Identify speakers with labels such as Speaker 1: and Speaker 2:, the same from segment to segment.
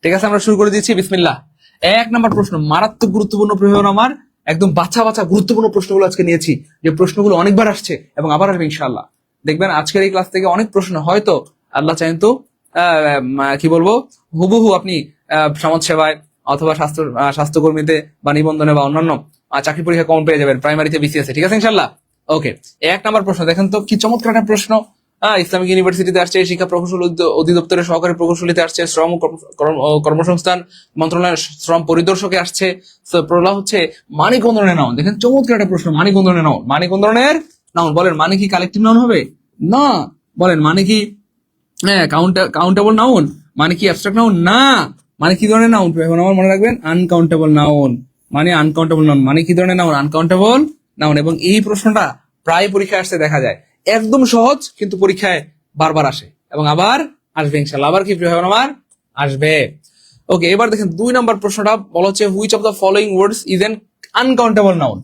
Speaker 1: ঠিক আছে, আমরা শুরু করে দিচ্ছি। বিসমিল্লাহ। 1 নম্বর প্রশ্ন, মারাত্মক গুরুত্বপূর্ণ প্রশ্ন। আমার একদম বাছা বাছা গুরুত্বপূর্ণ প্রশ্নগুলো আজকে নিয়েছি, যে প্রশ্নগুলো অনেকবার আসছে এবং আবার আসবে ইনশাআল্লাহ। দেখবেন আজকের এই ক্লাস থেকে অনেক প্রশ্ন হয়তো আল্লাহ চাইন তো কি বলবো, হুবহু আপনি সমাজ সেবায় অথবা স্বাস্থ্যকর্মীতে বা নিবন্ধনে বা অন্যান্য চাকরি পরীক্ষা কমন পেয়ে যাবেন, প্রাইমারিতে, বিসিএস। ঠিক আছে ইনশাআল্লাহ। ওকে, 1 নম্বর প্রশ্ন দেখেন তো কি চমৎকার একটা প্রশ্ন। ইসলামিক ইউনিভার্সিটিতে আসছে, শিক্ষা প্রকৌশল অধিদপ্তরের সহকারী প্রকৌশলীতে আসছে, শ্রম ও কর্মসংস্থান মন্ত্রণালয়ের শ্রম পরিদর্শকে আসছে। প্রলা হচ্ছে মানি কোন ধরনের নাউন। দেখেন চমৎকার একটা প্রশ্ন, মানি কোন ধরনের নাউন। মানি কোন ধরনের নাউন বলেন? মানে কি কালেকটিভ নাউন হবে? না। বলেন মানে কি কাউন্টেবল নাউন? মানে কি অ্যাবস্ট্রাক্ট নাউন? না। মানে কি ধরনের নাউন? এখন আমার মনে রাখবেন, আনকাউন্টেবল নাউন। মানে আনকাউন্টেবল নাউন মানে কি ধরনের নাউন? Uncountable noun. এবং এই প্রশ্নটা প্রায় পরীক্ষায় আসতে দেখা যায়। একদম সহজ, কিন্তু পরীক্ষায় বারবার আসে এবং আবার আসবে ইনশাআল্লাহ। আবার কি প্রিয় ভাই আমার আসবে। ওকে, এবার দেখেন 2 নম্বর প্রশ্নটা বলা হচ্ছে, which of the following words is an uncountable noun.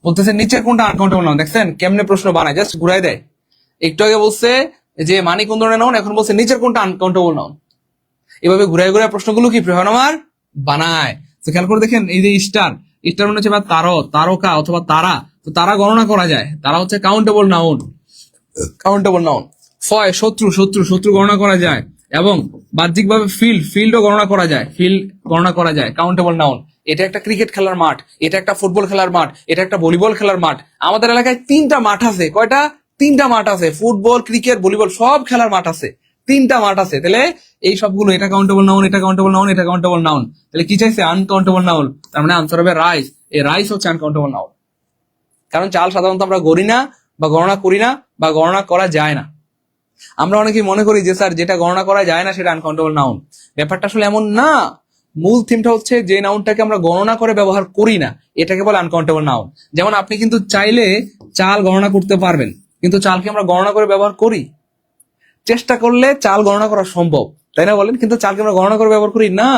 Speaker 1: বলতেছে নিচের কোনটা আনকাউন্টেবল নাউন। দেখছেন কেমনে প্রশ্ন বানায়, জাস্ট ঘুরাই দেয়। একটু আগে বলছে যে মানে কোন ধরনের নাউন, এখন বলছে নিচের কোনটা আনকাউন্টেবল নাউন। এভাবে ঘুরাই ঘুরাই প্রশ্নগুলো কি প্রিয় আমার বানায়। তো খেয়াল করে দেখেন, এই যে স্টার মানে হচ্ছে তারকা অথবা তারা। তো তারা গণনা করা যায়, তারা হচ্ছে countable noun. Countable noun. Foe শত্রু গণনা করা যায়, এবং বাহ্যিকভাবে ফিল্ডও গণনা করা যায়, গণনা করা যায়, কাউন্টেবল নাউন। এটা একটা ক্রিকেট খেলার মাঠ, এটা একটা ফুটবল খেলার মাঠ, এটা একটা ভলিবল খেলার মাঠ। আমাদের এলাকায় 3টা মাঠ আছে। কয়টা? 3টা মাঠ আছে। ফুটবল, ক্রিকেট, ভলিবল সব খেলার মাঠ আছে, 3টা মাঠ আছে। তাহলে এই সবগুলো, এটা কাউন্টেবল নাউন, এটা কাউন্টেবল নাউন, এটা কাউন্টেবল নাউন। তাহলে কি চাইছে? Uncountable noun. তার মানে আনসার হবে রাইস। এই রাইস হচ্ছে আনকাউন্টেবল নাউন। কারণ চাল সাধারণত আমরা গড়ি না বা গণনা করি না বা গণনা করা যায় না। আমরা অনেকেই মনে করি যে স্যার যেটা গণনা করা যায় না সেটা আনকাউন্টেবল নাউন। ব্যাপারটা আসলে এমন না। মূল থিমটা হচ্ছে যে নাউনটাকে আমরা গণনা করে ব্যবহার করি না, এটাকে বলে আনকাউন্টেবল নাউন। যেমন আপনি কিন্তু চাইলে চাল গণনা করতে পারবেন, কিন্তু চালকে আমরা গণনা করে ব্যবহার করি? চেষ্টা করলে চাল গণনা করা সম্ভব, তাই না বলেন? কিন্তু চালকে আমরা গণনা করে ব্যবহার করি না,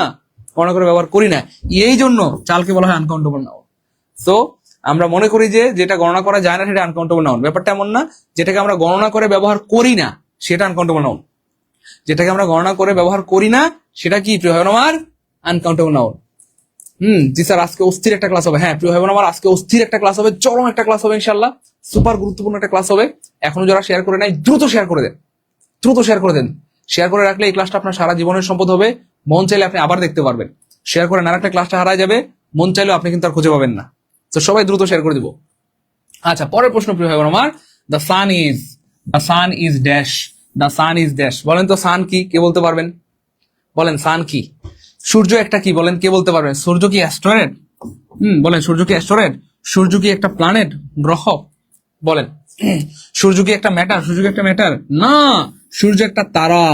Speaker 1: গণনা করে ব্যবহার করি না। এই জন্য চালকে বলা হয় আনকাউন্টেবল নাউন। সো আমরা মনে করি যে যেটা গণনা করা যায় না সেটা আনকাউন্টেবল নাউন। ব্যাপারটা এমন না। যেটাকে আমরা গণনা করে ব্যবহার করি না সেটা আনকাউন্টেবল নাউন। যেটাকে আমরা গণনা করে ব্যবহার করি না সেটা কি প্রিয় ভাই আমার? Uncountable noun. জি স্যার, আজকে অস্থির একটা ক্লাস হবে। হ্যাঁ প্রিয় ভাই আমার, আজকে অস্থির একটা ক্লাস হবে, চরম একটা ক্লাস হবে ইনশাআল্লাহ। সুপার গুরুত্বপূর্ণ একটা ক্লাস হবে। এখনো যারা শেয়ার করে নাই, দ্রুত শেয়ার করে দেন, দ্রুত শেয়ার করে দেন। শেয়ার করে রাখলে এই ক্লাসটা আপনার সারা জীবনের সম্পদ হবে। মন চাইলে আপনি আবার দেখতে পারবেন। শেয়ার করে না রাখলে ক্লাসটা হারায় যাবে, মন চাইলেও আপনি কিন্তু আর খুঁজে পাবেন না। তো সবাই দ্রুত শেয়ার করে দিব। আচ্ছা, পরের প্রশ্ন প্রিয় ভাই আমার, the sun is dash. The sun is dash. বলেন তো সান কি? কে বলতে পারবেন? বলেন সান কি? সূর্য একটা কি? বলেন কে বলতে পারবেন? সূর্য কি অ্যাস্টেরয়েড? বলেন সূর্য কি অ্যাস্টেরয়েড? সূর্য কি একটা প্ল্যানেট, গ্রহ? বলেন সূর্য কি একটা ম্যাটার? সূর্য কি একটা ম্যাটার? না। সূর্য একটা তারা।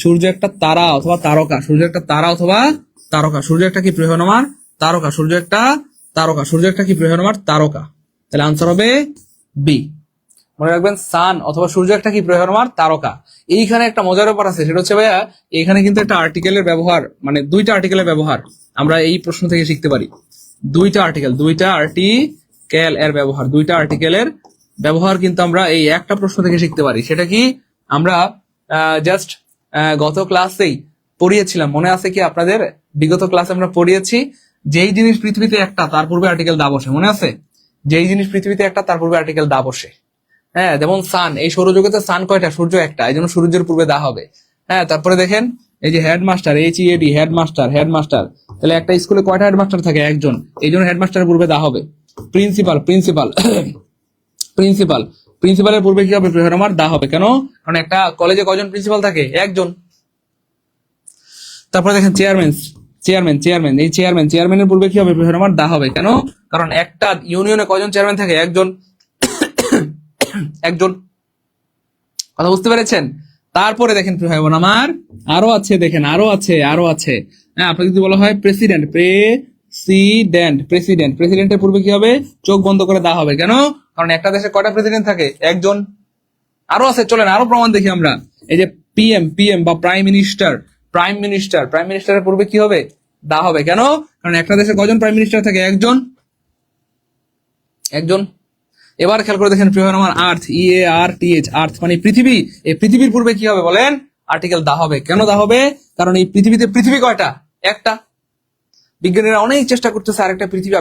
Speaker 1: সূর্য একটা তারা অথবা তারকা। সূর্য একটা তারা অথবা তারকা। সূর্য একটা কি প্রিয় আমার? তারকা। সূর্য একটা তারকা। সূর্য একটা কি প্রিয় আমার? তারকা। তাহলে আনসার হবে বি। মনে রাখবেন, সান অথবা সূর্য একটা কি প্রিয় আমার? তারকা। এইখানে একটা মজার ব্যাপার আছে, সেটা হচ্ছে ভাইয়া, এখানে কিন্তু একটা আর্টিকেলের ব্যবহার, মানে 2টা আর্টিকেলের ব্যবহার আমরা এই প্রশ্ন থেকে শিখতে পারি। 2টা আর্টিকেল এর ব্যবহার, 2টা আর্টিকেলের ব্যবহার কিন্তু আমরা এই একটা প্রশ্ন থেকে শিখতে পারি। সেটা কি? আমরা জাস্ট গত ক্লাসেই পড়িয়েছিলাম, মনে আছে কি আপনাদের? বিগত ক্লাসে আমরা পড়িয়েছি, যেই জিনিস পৃথিবীতে একটা তার পূর্বে আর্টিকেল দা বসে। মনে আছে? যেই জিনিস পৃথিবীতে একটা তার পূর্বে আর্টিকেল দা বসে। হ্যাঁ, যেমন সান, এই সৌরজগতে সান কয়টা? সূর্য একটা, এই জন্য সূর্যের পূর্বে দা হবে। হ্যাঁ, তারপরে দেখেন এই যে হেডমাস্টার, HEAD, হেডমাস্টার। তাহলে একটা স্কুলে কয়টা হেডমাস্টার থাকে? একজন, এই জন্য হেডমাস্টারের পূর্বে দা হবে। প্রিন্সিপালের পূর্বে কি হবে? আমার দা হবে। কেন? কারণ একটা কলেজে কয়জন প্রিন্সিপাল থাকে? একজন। তারপরে দেখেন চেয়ারম্যান, এই চেয়ারম্যানের পূর্বে কি হবে? আমার দা হবে। কেন? কারণ একটা ইউনিয়নে কয়জন চেয়ারম্যান থাকে? একজন। কথা বুঝতে পেরেছেন? তারপরে দেখেন ভাই বোন আমার, আরো আছে, দেখেন আরো আছে। হ্যাঁ, আপনাকে যদি বলা হয় প্রেসিডেন্টের পূর্বে কি হবে? চোখ বন্ধ করে দা হবে। কেন? কারণ একটা দেশে কয়টা প্রেসিডেন্ট থাকে? একজন। আরো আছে, চলেন আরো প্রমাণ দেখি আমরা। এই যে পিএম বা প্রাইম মিনিস্টারের পূর্বে কি হবে? দা হবে। কেন? কারণ একটা দেশে কয়জন প্রাইম মিনিস্টার থাকে? একজন। এবার খেয়াল করে দেখেন প্রিয় আমার, আর্থ, আর্থ মানে পৃথিবী। এই পৃথিবীর পূর্বে কি হবে বলেন? আর্টিকেল দা হবে। কেন দা হবে? কারণ এই পৃথিবী কয়টা? একটা। বিজ্ঞানীরা অনেক চেষ্টা করতেছে আরেকটা পৃথিবী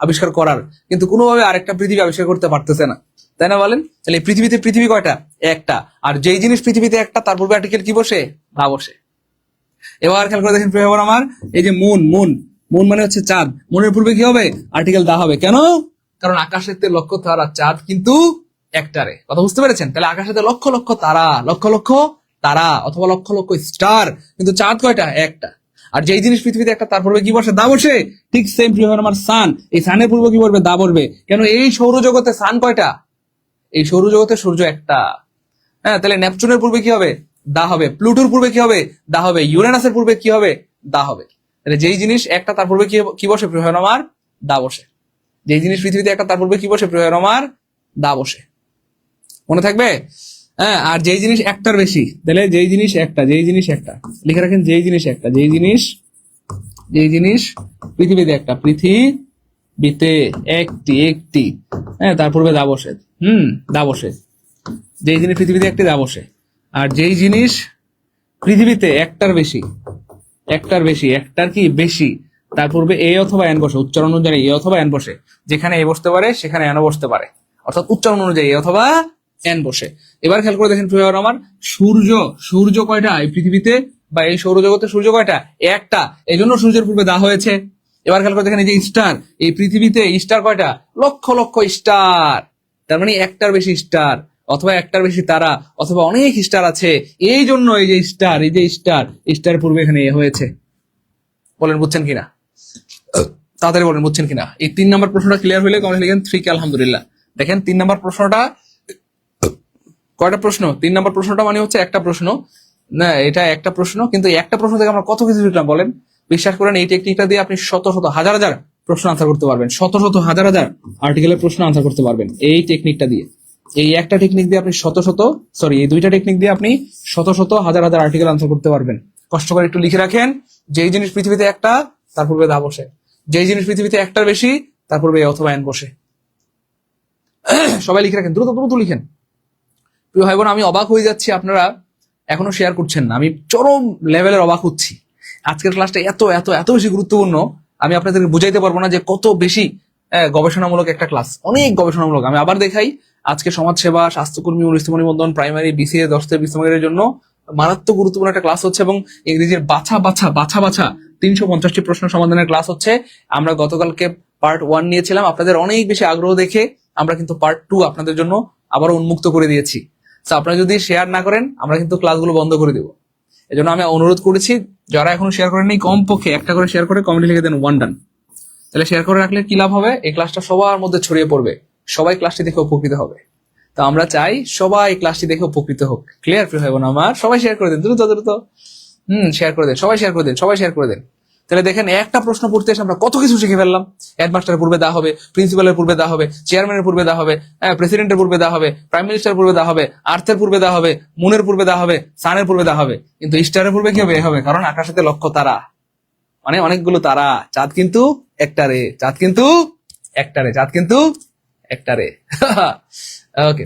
Speaker 1: আবিষ্কার করার, কিন্তু কোনোভাবে আরেকটা পৃথিবী আবিষ্কার করতে পারতেছে না, তাই না বলেন? তাহলে এই পৃথিবী কয়টা? একটা। আর যেই জিনিস পৃথিবীতে একটা, তার পূর্বে আর্টিকেল কি বসে? দা বসে। এবার খেয়াল করে দেখেন প্রিয় ভাইবোন আমার, এই যে মুন মানে হচ্ছে চাঁদ, মুনের পূর্বে কি হবে? আর্টিকেল দা হবে। কেন? কারণ আকাশেতে লক্ষ তারা, চাঁদ কিন্তু একটারে। কথা বুঝতে পেরেছেন? তাহলে আকাশেতে লক্ষ লক্ষ তারা অথবা লক্ষ লক্ষ স্টার, কিন্তু চাঁদ কয়টা? একটা। আর যেই জিনিস পৃথিবীতে একটা, তার পূর্বে কি বসে? দা বসে। ঠিক সেম প্রিয় ভাইবোন আমার সান, এই সানের পূর্বে কি বলবে? দা বসবে। কেন? এই সৌরজগতে সান কয়টা? এই সৌরজগতে সূর্য একটা। হ্যাঁ, তাহলে নেপচুনের পূর্বে কি হবে? দা হবে। প্লুটোর পূর্বে কি হবে? দা হবে। ইউরেনাসের পূর্বে কি হবে? দা হবে। তাহলে যেই জিনিস একটা, তার পূর্বে কি বসে প্রিয় ভাইবোন আমার? দা বসে। যেই জিনিস পৃথিবীতে একটা, তার পূর্বে কি বসে প্রিয় ভাইবোন আমার? দা বসে। মনে থাকবে? হ্যাঁ। আর যেই জিনিস একটার বেশি, তাহলে যেই জিনিস একটা লিখে রাখেন, যেই জিনিস পৃথিবীতে একটা, পৃথিবীতে একটি, হ্যাঁ, তার পূর্বে দা বসে। দা বসে। যেই জিনিস পৃথিবীতে একটি, দা বসে। আর যেই জিনিস পৃথিবীতে একটার কি বেশি, তার পূর্বে এ অথবা এন বসে। উচ্চারণ অনুযায়ী এ অথবা এন বসে। যেখানে এ বসতে পারে সেখানে এনও বসতে পারে, অর্থাৎ উচ্চারণ অনুযায়ী এ অথবা এন বসে। এবার খেয়াল করে দেখেন প্রিয় আমার, সূর্য কয়টা এই পৃথিবীতে বা এই সৌরজগতে? সূর্য কয়টা? একটা। এই জন্য সূর্যের পূর্বে দা হয়েছে। এবার খেয়াল করে দেখেন, এই যে স্টার, এই পৃথিবীতে স্টার কয়টা? লক্ষ লক্ষ স্টার। তার মানে একটার বেশি স্টার অথবা একটার বেশি তারা অথবা অনেক স্টার আছে। এই জন্য এই যে স্টার পূর্বে এখানে এ হয়েছে। বলেন বুঝছেন কিনা? তাড়াতাড়ি বলেন বুঝছেন কিনা? এই 3 নম্বর প্রশ্নটা ক্লিয়ার হলে কমেন্ট লিখেন 3 কে আলহামদুলিল্লাহ। দেখেন 3 নম্বর প্রশ্নটা কয়টা প্রশ্ন? 3 নম্বর প্রশ্নটা মানে হচ্ছে একটা প্রশ্ন না, এটা একটা প্রশ্ন, কিন্তু একটা প্রশ্ন থেকে আমরা কত কিছু শিখলাম বলেন? বিশ্বাস করেন, এই টেকনিকটা দিয়ে আপনি শত শত হাজার হাজার প্রশ্ন আনসার করতে পারবেন, শত শত হাজার হাজার আর্টিকেলের প্রশ্ন আনসার করতে পারবেন এই টেকনিকটা দিয়ে। এই একটা টেকনিক দিয়ে আপনি এই দুইটা টেকনিক দিয়ে আপনি শত শত হাজার হাজার আর্টিকেল আনসার করতে পারবেন। কষ্ট করে একটু লিখে রাখেন, যেই জিনিস পৃথিবীতে একটা, তার পূর্বে দা বসে। যেই জিনিস পৃথিবীতে একটার বেশি, তার পূর্বে এ অথবা এন বসে। সবাই লিখে রাখেন, দ্রুত দ্রুত লিখেন। প্রিয় ভাই বোন, আমি অবাক হয়ে যাচ্ছি, আপনারা এখনো শেয়ার করছেন না। আমি চরম লেভেলের অবাক হচ্ছি। আজকের ক্লাসটা এত এত এত বেশি গুরুত্বপূর্ণ, আমি আপনাদেরকে বুঝাইতে পারবো না যে কত বেশি গবেষণামূলক একটা ক্লাস, অনেক গবেষণামূলক। আমি আবার দেখাই, আজকে সমাজসেবা, স্বাস্থ্যকর্মী, অনুষ্ঠিত নিবন্ধন, প্রাইমারি, বিসিএ 10 জন্য মারাত্মক গুরুত্বপূর্ণ একটা ক্লাস হচ্ছে, এবং ইংরেজির বাছা 350টি প্রশ্ন সমাধানের ক্লাস হচ্ছে। আমরা গতকালকে পার্ট 1 নিয়েছিলাম, আপনাদের অনেক বেশি আগ্রহ দেখে আমরা কিন্তু পার্ট 2 আপনাদের জন্য আবারও উন্মুক্ত করে দিয়েছি। তো আপনারা যদি শেয়ার না করেন, আমরা কিন্তু ক্লাসগুলো বন্ধ করে দেবো। এজন্য আমি অনুরোধ করেছি, যারা এখনো শেয়ার করেননি, কমপক্ষে একটা করে শেয়ার করে কমেন্টে লিখে দেন 1 ডান। তাহলে শেয়ার করে রাখলে কি লাভ হবে? এই ক্লাসটা সবার মধ্যে ছড়িয়ে পড়বে, সবাই ক্লাসটি দেখে উপকৃত হবে। তো আমরা চাই সবাই ক্লাসটি দেখে উপকৃত হোক। ক্লিয়ার প্রিয় ভাই বোন আমার? সবাই শেয়ার করে দেন, দ্রুত দ্রুত শেয়ার করে দেন, সবাই শেয়ার করে দেন। তাহলে দেখেন, একটা প্রশ্ন পড়তে এসে আমরা কত কিছু শিখে ফেললাম। হেডমাস্টারের পূর্বে দা হবে, প্রিন্সিপালের পূর্বে দা হবে, চেয়ারম্যানের পূর্বে দা হবে, প্রেসিডেন্টের পূর্বে দা হবে, প্রাইম মিনিস্টারের পূর্বে দা হবে, আর্থের পূর্বে দা হবে, মুনের পূর্বে দা হবে, সানের পূর্বে দা হবে, কিন্তু স্টারের পূর্বে কি হবে? এ হবে। কারণ আকাশেতে লক্ষ তারা, মানে অনেকগুলো তারা। চাঁদ কিন্তু একটারে। ওকে,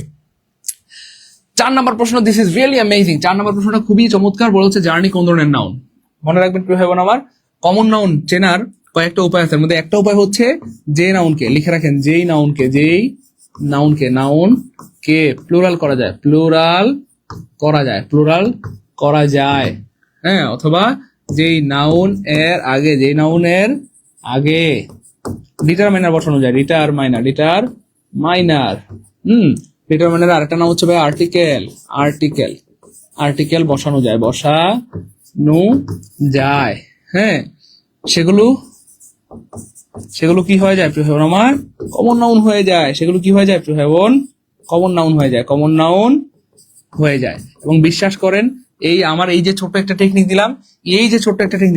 Speaker 1: 4 নম্বর প্রশ্ন। This is really amazing. 4 নম্বর প্রশ্নটা খুবই চমৎকার। বলা হচ্ছে জার্নি কোন ধরনের নাউন? মনে রাখবেন প্রিয় ভাই বোন আমার, কমন নাউন চেনার কয়েকটা উপায় আছে। এর মধ্যে একটা উপায় হচ্ছে যে নাউনকে, লিখে রাখেন, যেই নাউনকে প্লুরাল করা যায়, হ্যাঁ, অথবা যেই নাউনের আগে ডিটারমাইনার বসানো যায়, ডিটারমাইনার আরেকটা নাম হচ্ছে ভাই আর্টিকেল বসানো যায়, হ্যাঁ, সেগুলো কি হয়ে যায় প্রিয় ভাই বোন আমার? কমন নাউন হয়ে যায়। কমন নাউন হয়ে যায়। এবং বিশ্বাস করেন, এই আমার এই যে ছোট্ট একটা টেকনিক দিলাম,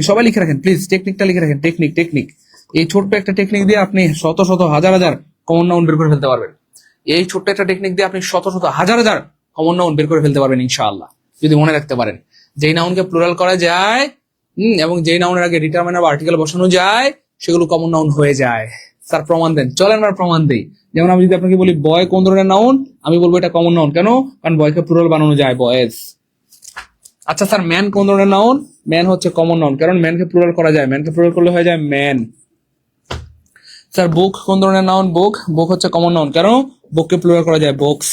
Speaker 1: সবাই লিখে রাখেন প্লিজ, টেকনিকটা লিখে রাখেন, টেকনিক। এই ছোট্ট একটা টেকনিক দিয়ে আপনি শত শত হাজার হাজার কমন নাউন বের করে ফেলতে পারবেন। এই ছোট্ট একটা টেকনিক দিয়ে আপনি শত শত হাজার হাজার কমন নাউন বের করে ফেলতে পারবেন ইনশাআল্লাহ, যদি মনে রাখতে পারেন। যেই নাউনকে প্লুরাল করা যায় এবং যেই নাউনের আগে ডিটারমাইনার বা আর্টিকেল বসানো যায়, সেগুলো কমন নাউন হয়ে যায়। স্যার প্রমাণ দেন। চলেন আমরা প্রমাণ দেই। যেমন আমি যদি আপনাকে বলি বয় কোন ধরনের নাউন, আমি বলবো এটা কমন নাউন। কেন? কারণ বয়কে প্লুরাল বানানো যায়, বয়েজ। আচ্ছা স্যার, ম্যান কোন ধরনের নাউন? ম্যান হচ্ছে কমন নাউন, কারণ ম্যানকে প্লুরাল করা যায়, ম্যানকে প্লুরাল করলে হয়ে যায় ম্যান। স্যার বুক কোন ধরনের নাউন? বুক, বুক হচ্ছে কমন নাউন, কারণ বুককে প্লুরাল করা যায় বুকস।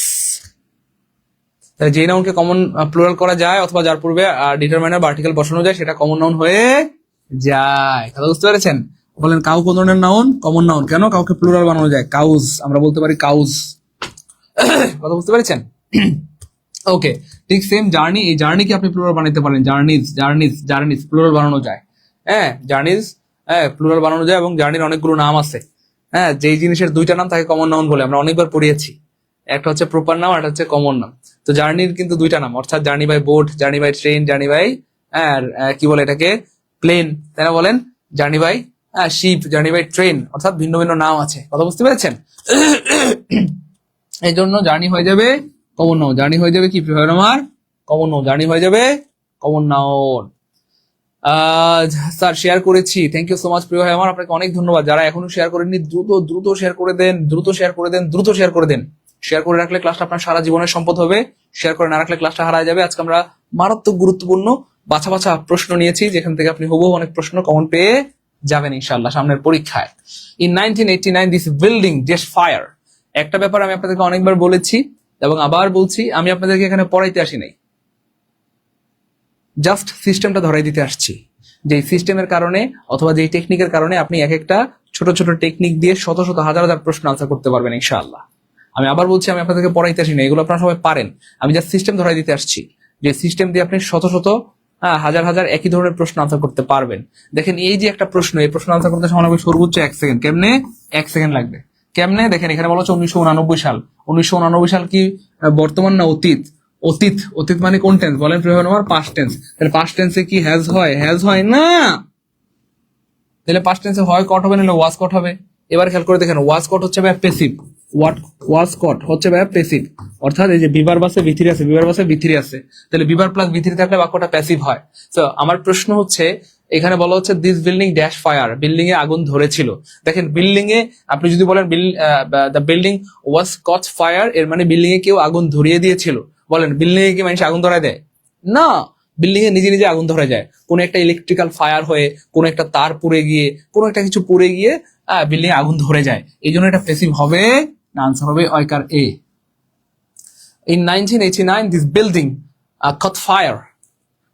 Speaker 1: যে নাউনকে কমন প্লুরাল করা যায় অথবা যার পূর্বে ডিটারমাইনার বা আর্টিকেল বসানো যায় সেটা কমন নাউন হয়ে যায়। কথা বুঝতে পেরেছেন? বলেন কাউ কোন ধরনের নাউন? Common noun. কেন? কাউকে প্লুরাল বানানো যায়, কাউজ, আমরা বলতে পারি কাউজ। কথা বুঝতে পেরেছেন? ওকে, ঠিক সেম জার্নি, এই জার্নিকে আপনি প্লুরাল বানাতে পারেন, জার্নিজ, জার্নিজ, জার্নিজ প্লুরাল বানানো যায়। হ্যাঁ, জার্নিজ, হ্যাঁ প্লুরাল বানানো যায়, এবং জার্নির অনেকগুলো নাম আছে। হ্যাঁ, যেই জিনিসের দুইটা নাম তাকে কমন নাউন বলে, আমরা অনেকবার পড়িয়েছি। একটা হচ্ছে প্রপার নাম, একটা হচ্ছে কমন নাম। তো জার্নির কিন্তু দুইটা নাম, অর্থাৎ journey by boat, journey by train, journey by কি বলে এটাকে, প্লেন, তাই না বলেন? Journey by ship, journey by train, অর্থাৎ ভিন্ন ভিন্ন নাম আছে। কথা বুঝতে পেরেছেন? এই জন্য জার্নি হয়ে যাবে কমন নাউন, জার্নি হয়ে যাবে কি প্রিয় আমার? কমন নাউন, জার্নি হয়ে যাবে কমন নাউন। স্যার শেয়ার করেছি, থ্যাংক ইউ সো মাচ প্রিয় ভাই আমার, আপনাকে অনেক ধন্যবাদ। যারা এখনো শেয়ার করেননি দ্রুত দ্রুত শেয়ার করে দেন, দ্রুত শেয়ার করে দেন, দ্রুত শেয়ার করে দেন। শেয়ার করে রাখলে ক্লাসটা আপনার সারা জীবনের সম্পদ হবে, শেয়ার করে না রাখলে ক্লাসটা হারায় যাবে। আজকে আমরা মারাত্মক গুরুত্বপূর্ণ বাছা বাছা প্রশ্ন নিয়েছি, যেখান থেকে আপনি হুবহু অনেক প্রশ্ন কমন পেয়ে যাবেন ইনশাআল্লাহ সামনের পরীক্ষায়। In 1989 this building just fire. একটা ব্যাপার আমি আপনাদেরকে অনেকবার বলেছি এবং আবার বলছি, আমি আপনাদেরকে এখানে পড়াইতে আসি নাই, জাস্ট সিস্টেমটা ধরাই দিতে আসছি। যে সিস্টেমের কারণে অথবা যে টেকনিকের কারণে আপনি এক একটা ছোট ছোট টেকনিক দিয়ে শত শত হাজার হাজার প্রশ্ন আনসার করতে পারবেন ইনশাআল্লাহ। আমি আবার বলছি, আমি আপনাদেরকে পড়াইতে আসি না, এগুলো আপনারা সবাই পারেন। আমি জাস্ট সিস্টেম ধরাই দিতে আসছি, যে সিস্টেম দিয়ে আপনি শত শত হাজার হাজার একই ধরনের প্রশ্ন আনসার করতে পারবেন। দেখেন এই যে একটা প্রশ্ন, এই প্রশ্ন আনসার করতে সময় লাগবে সর্বোচ্চ 1 সেকেন্ড। কেমনে 1 সেকেন্ড লাগবে? কেমনে? দেখেন এখানে বলা হচ্ছে 1989 সাল। 1989 সাল কি বর্তমান না অতীত? অতীত। অতীত মানে কোন টেন্স বলেন প্রিয় আমার? Past tense. তাহলে পাস্ট টেন্সে কি হ্যাজ হয়? হ্যাজ হয় না। তাহলে পাস্ট টেন্সে হয় কট হবে, নাহলে ওয়াজ কট হবে। এবার খেয়াল করে দেখেন, ওয়াজ কট হচ্ছে ভাই পেসিভ, ওয়াট ওয়াজ কট হচ্ছে ভাই পেসিভ, অর্থাৎ এই যে বিভার বাসে ভিথিরি আছে, বিভার বাসে ভিথিরি আছে, তাহলে বিভার প্লাস ভিথিরি থাকলে বাক্যটা প্যাসিভ হয়। তো আমার প্রশ্ন হচ্ছে, এখানে বলা হচ্ছে this building dash fire, building এ আগুন ধরেছিল। দেখেন বিল্ডিং এ আপনি যদি বলেন the building was caught fire, এর মানে বিল্ডিং এ কেউ আগুন ধরিয়ে দিয়েছিল। বলেন বিল্ডিং এ কি মানুষ আগুন ধরায় দেয়? না, বিল্ডিং এ নিজে নিজে আগুন ধরে যায়। কোন একটা ইলেকট্রিক্যাল ফায়ার হয়ে, কোন একটা তার পুড়ে গিয়ে, কোন একটা কিছু পুড়ে গিয়ে বিল্ডিং এ আগুন ধরে যায়। এই জন্য এটা প্যাসিভ হবে না, আনসার হবে অয়কার এ। In 1989 this building caught fire.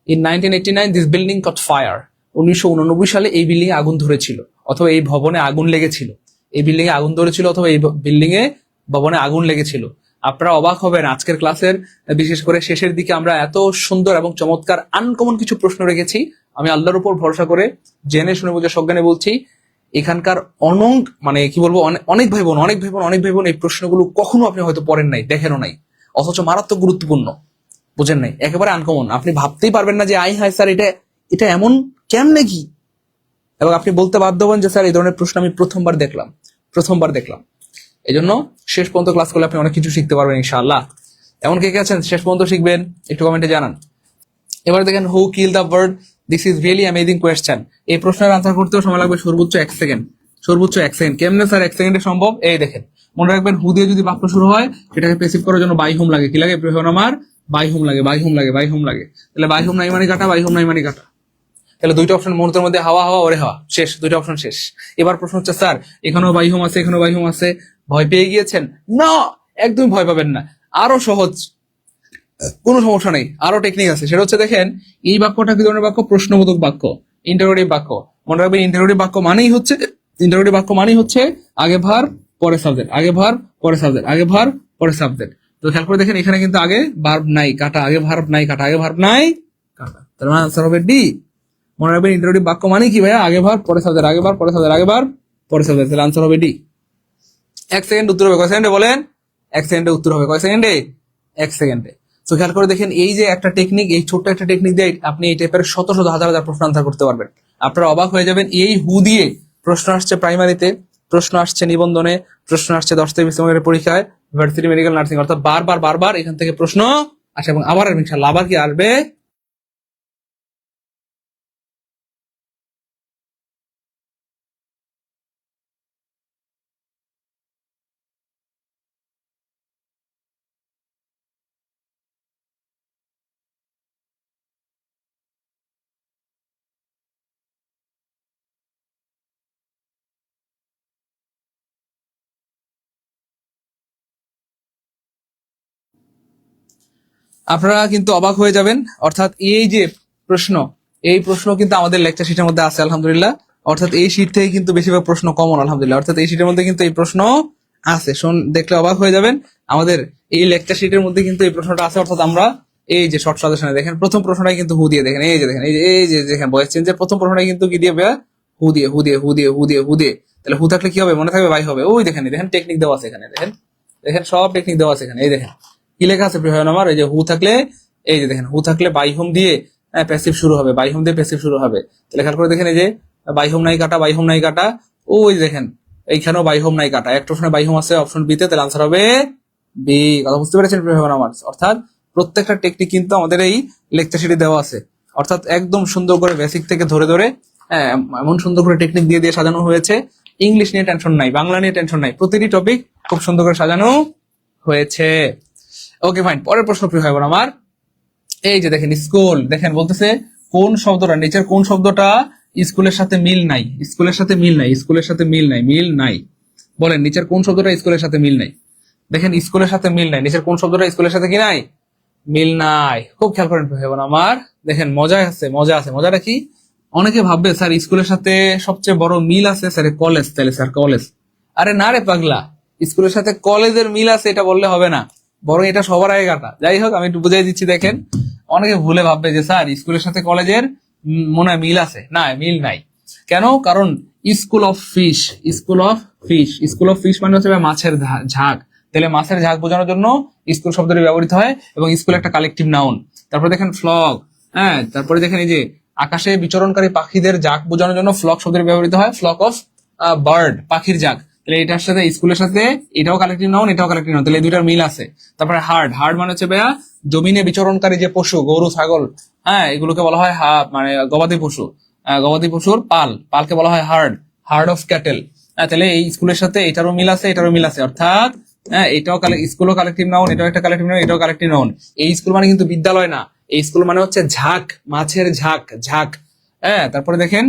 Speaker 1: In 1989 this building caught fire. 1989 সালে এই বিল্ডিং এ আগুন ধরেছিল, অথবা এই ভবনে আগুন লেগেছিল। এই বিল্ডিং এ আগুন ধরেছিল অথবা এই বিল্ডিং এ ভবনে আগুন লেগেছিল। আপনারা অবাক হবেন, আজকের ক্লাসের বিশেষ করে শেষের দিকে আমরা এত সুন্দর এবং চমৎকার আনকমন কিছু প্রশ্ন রেখেছি। আমি আল্লাহর উপর ভরসা করে জেনে শুনে বুঝে সজ্ঞানে বলছি, এখানকার মানে কি বলবো, অনেক ভাই বোন, অনেক ভাই বোন, অনেক ভাই বোন এই প্রশ্নগুলো কখনো আপনি হয়তো পড়েন নাই, দেখেনও নাই, অথচ মারাত্মক গুরুত্বপূর্ণ। বুঝেন নাই, একেবারে আনকমন, আপনি ভাবতেই পারবেন না যে আই হায় স্যার এটা এটা এমন কেমনে কি, এবং আপনি বলতে বাধ্য হবেন যে স্যার এই ধরনের প্রশ্ন আমি প্রথমবার দেখলাম, প্রথমবার দেখলাম। এই জন্য শেষ পর্যন্ত ক্লাস করলে আপনি অনেক কিছু শিখতে পারবেন ইনশাআল্লাহ। এমন কে কে আছেন শেষ পর্যন্ত শিখবেন? একটু কমেন্টে জানান। এবার দেখেন, who kill the bird, this is really amazing question. এই প্রশ্নের আনসার করতেও সময় লাগবে সর্বোচ্চ 1 সেকেন্ড, সর্বোচ্চ 1 সেকেন্ড। কেমনে স্যার 1 সেকেন্ডে সম্ভব? এই দেখেন, মনে রাখবেন হু দিয়ে যদি বাক্য শুরু হয় সেটাকে প্যাসিভ করার জন্য বাই হোম লাগে। কি লাগে প্রিয় আমার? বাই হোম লাগে, বাই হোম লাগে, বাই হোম লাগে। তাহলে বাই হোম নাই মানে কাটা, বাই হোম নাই মানে কাটা। তাহলে দুইটা অপশন, মুহূর্তের মধ্যে হাওয়া হাওয়া ওরে হাওয়া, শেষ, দুইটা অপশন শেষ। এবার প্রশ্ন হচ্ছে স্যার এখানেও বাই হোম আছে, এখানেও বাই হোম আছে, ভয় পেয়ে গিয়েছেন? না, একদম ভয় পাবেন না, আরো সহজ, কোনো সমস্যা নেই, আরো টেকনিক আছে। সেটা হচ্ছে দেখেন, এই বাক্যটা কি ধরনের বাক্য? প্রশ্নবোধক বাক্য, ইন্টারোগেটিভ বাক্য। মনে রাখবেন ইন্টারোগেটিভ বাক্য মানেই হচ্ছে, ইন্টারোগেটিভ বাক্য মানেই হচ্ছে আগে ভার পরে সাবজেক্ট, আগে ভার পরে সাবজেক্ট, আগে ভার পরে সাবজেক্ট। তো খেয়াল করে দেখেন, এখানে কিন্তু আগে ভার্ব নাই কাটা, আগে ভার্ব নাই কাটা, আগে ভার্ব নাই কাটা, তার মানে আনসার হবে ডি। মনে রাখবেন ইন্টারোগেটিভ বাক্য মানে কি ভাইয়া? আগে ভার পরে সাবজেক্ট, আগে ভার পরে সাবজেক্ট, আগে ভার পরে সাবজেক্ট। তাহলে আনসার হবে ডি। 1 সেকেন্ড উত্তর হবে কয় সেকেন্ডে বলেন? 1 সেকেন্ডে উত্তর হবে কয় সেকেন্ডে? 1 সেকেন্ডে। তো খেয়াল করে দেখেন, এই যে একটা টেকনিক, এই ছোট্ট একটা টেকনিক দিয়ে আপনি এই টাইপের শত শত হাজার হাজার প্রশ্ন আনসার করতে পারবেন। আপনারা অবাক হয়ে যাবেন, এই হু দিয়ে প্রশ্ন আসছে প্রাইমারিতে, প্রশ্ন আসছে নিবন্ধনে, প্রশ্ন আসছে 10 থেকে 20 নম্বরের পরীক্ষায়, ভার্সিটি মেডিকেল নার্সিং, অর্থাৎ বারবার বারবার এখান থেকে প্রশ্ন আসে, এবং আবার ইনশাআল্লাহ আবার কি আসবে। আপনারা কিন্তু অবাক হয়ে যাবেন, অর্থাৎ এই যে প্রশ্ন, এই প্রশ্ন কিন্তু আমাদের লেকচার শিটের মধ্যে আছে আলহামদুলিল্লাহ। অর্থাৎ এই শিট থেকে কিন্তু বেশিরভাগ প্রশ্ন কমন আলহামদুলিল্লাহ। অর্থাৎ এই শিটের মধ্যে কিন্তু এই প্রশ্ন আছে, দেখলে অবাক হয়ে যাবেন। আমাদের এই লেকচার শিটের মধ্যে কিন্তু এই প্রশ্নটা আছে। অর্থাৎ আমরা এই যে শর্ট সাজেশনে দেখেন প্রথম প্রশ্নটাই কিন্তু হু দিয়ে, দেখেন এই যে দেখেন এই যে দেখেন ভয়েস চেঞ্জের প্রথম প্রশ্নটাই কিন্তু কি দিয়ে ভাইয়া, হু দিয়ে হু দিয়ে হু দিয়ে হু দিয়ে হু দিয়ে। তাহলে হু থাকলে কি হবে, মনে থাকবে বাই হবে। ওই দেখেন দেখেন টেকনিক দেওয়া আছে এখানে, দেখেন দেখেন সব টেকনিক দেওয়া আছে এখানে। এই দেখেন কি লেখা আছে প্রিয় আমার, এই যে হু থাকলে, এই যে দেখেন হু থাকলে বাই হোম দিয়ে প্যাসিভ শুরু হবে, বাই হোম দিয়ে প্যাসিভ শুরু হবে। তাহলে খেয়াল করে দেখেন এই যে বাই হোম নাই কাটা, বাই হোম নাই কাটা, ওই দেখেন এইখানেও বাই হোম নাই কাটা, একটা অপশনে বাই হোম আছে অপশন বি তে, তাহলে আনসার হবে বি। কথা বুঝতে পেরেছেন প্রিয় আমার? অর্থাৎ প্রত্যেকটা টেকনিক কিন্তু আমাদের এই লেকচার শিটে দেওয়া আছে। অর্থাৎ একদম সুন্দর করে বেসিক থেকে ধরে ধরে এমন সুন্দর করে টেকনিক দিয়ে দিয়ে সাজানো হয়েছে। ইংলিশ নিয়ে টেনশন নাই, বাংলা নিয়ে টেনশন নাই, প্রতিটি টপিক খুব সুন্দর করে সাজানো হয়েছে। ওকে ফাইন, পরের প্রশ্ন প্রিয় ভাই বোন আমার, এই যে দেখেন স্কুল, দেখেন বলতেছে কোন শব্দটা, নিচের কোন শব্দটা স্কুলের সাথে মিল নাই, স্কুলের সাথে মিল নাই, স্কুলের সাথে মিল নাই, মিল নাই। বলেন নিচের কোন শব্দটা স্কুলের সাথে মিল নাই? দেখেন স্কুলের সাথে মিল নাই, নিচের কোন শব্দটা স্কুলের সাথে কি নাই, মিল নাই। খুব খেয়াল করেন ভাই বোন আমার, দেখেন মজা আছে, মজা আছে। মজাটা কি, অনেকে ভাববে স্যার স্কুলের সাথে সবচেয়ে বড় মিল আছে স্যার কলেজ, তাহলে স্যার কলেজ। আরে না রে পাগলা, স্কুলের সাথে কলেজের মিল আছে এটা বললে হবে না, বরং এটা সবার আগে কাটা। যাই হোক আমি একটু বুঝাই দিচ্ছি। দেখেন অনেকে ভুলে ভাববে যে স্যার স্কুলের সাথে কলেজের মনে হয় মিল আছে, না মিল নাই। কেন? কারণ school of fish, school of fish, school of fish মানে হচ্ছে মাছের ঝাঁক। তাহলে মাছের ঝাঁক বোঝানোর জন্য স্কুল শব্দটি ব্যবহৃত হয়, এবং স্কুল একটা কালেকটিভ নাউন। তারপরে দেখেন ফ্লক, হ্যাঁ, তারপরে দেখেন এই যে আকাশে বিচরণকারী পাখিদের ঝাঁক বোঝানোর জন্য ফ্লক শব্দটি ব্যবহৃত হয়, ফ্লক অফ বার্ড, পাখির ঝাঁক। তাহলে এটার সাথে স্কুলের সাথে এটাও কালেকটিভ নাউন, এটাও কালেকটিভ নাউন, তাহলে এই দুইটার মিল আছে। তারপরে হার্ড, হার্ড মানে হচ্ছে ভাইয়া জমিনে বিচরণকারী যে পশু, গরু ছাগল, হ্যাঁ, এগুলোকে বলা হয় মানে গবাদি পশু, গবাদি পশুর পাল, পালকে বলা হয় হার্ড, হার্ড অফ ক্যাটেল। তাহলে এই স্কুলের সাথে এটারও মিল আছে, এটারও মিল আছে। অর্থাৎ এটাও স্কুলও কালেকটিভ নাউন, এটাও একটা কালেকটিভ নাউন, এটাও কালেকটিভ নাউন। এই স্কুল মানে কিন্তু বিদ্যালয় না, এই স্কুল মানে হচ্ছে ঝাঁক, মাছের ঝাঁক, ঝাঁক। হ্যাঁ, তারপরে দেখেন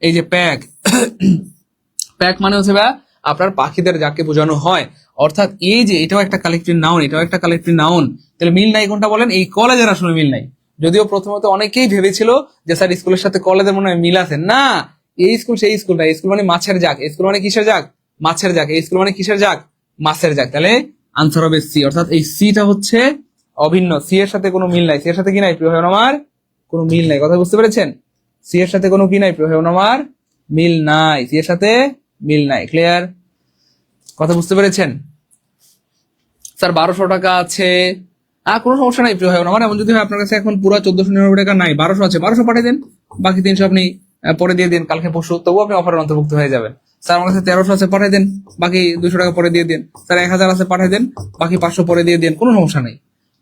Speaker 1: এই যে প্যাক, প্যাক মানে হচ্ছে ভাইয়া আপনার পাখিদের যাকে বোঝানো হয়। অর্থাৎ এই যে এটাও একটা কালেকটিভ নাউন, এটাও একটা কালেকটিভ নাউন। তাহলে মিল নাই কোনটা বলেন? এই কলেজের আসলে মিল নাই। যদিও প্রথমত অনেকেই ভেবেছিল যে স্যার স্কুলের সাথে কলেজের মনে হয় মিল আছে, না, এই স্কুল সেই স্কুল না। স্কুল মানে মাছের জাক, স্কুল মানে কিসের জাক, মাছের জাক। এই স্কুল মানে কিসের জাক, মাছের জাক। তাহলে আনসার হবে সি। অর্থাৎ এই সিটা হচ্ছে অভিন্ন, সি এর সাথে কোনো মিল নাই। সি এর সাথে কি নাই প্রিয় ভাই আমার? কোনো মিল নাই। কথা বুঝতে পেরেছেন? সি এর সাথে কোনো কি নাই প্রিয় ভাই আমার? মিল নাই, সি এর সাথে মিল নাই। ক্লিয়ার? কথা বুঝতে পেরেছেন? স্যার 1200 টাকা আছে, কোনো সমস্যা নাই প্রিয় ভাই আমার। এমন যদি হয় আপনার কাছে এখন পুরো 1499 টাকা নাই, 1200 আছে, 1200 পাঠিয়ে দেন, বাকি 300 আপনি পরে দিয়ে দিন, কালকে পরশু, তবুও আপনি অফারের অন্তর্ভুক্ত হয়ে যাবেন। স্যার আমার কাছে 1300 আছে, পাঠিয়ে দেন, বাকি 200 টাকা পরে দিয়ে দিন। স্যার 1000 আছে, পাঠিয়ে দেন, বাকি 500 পরে দিয়ে দিন, কোনো সমস্যা নেই।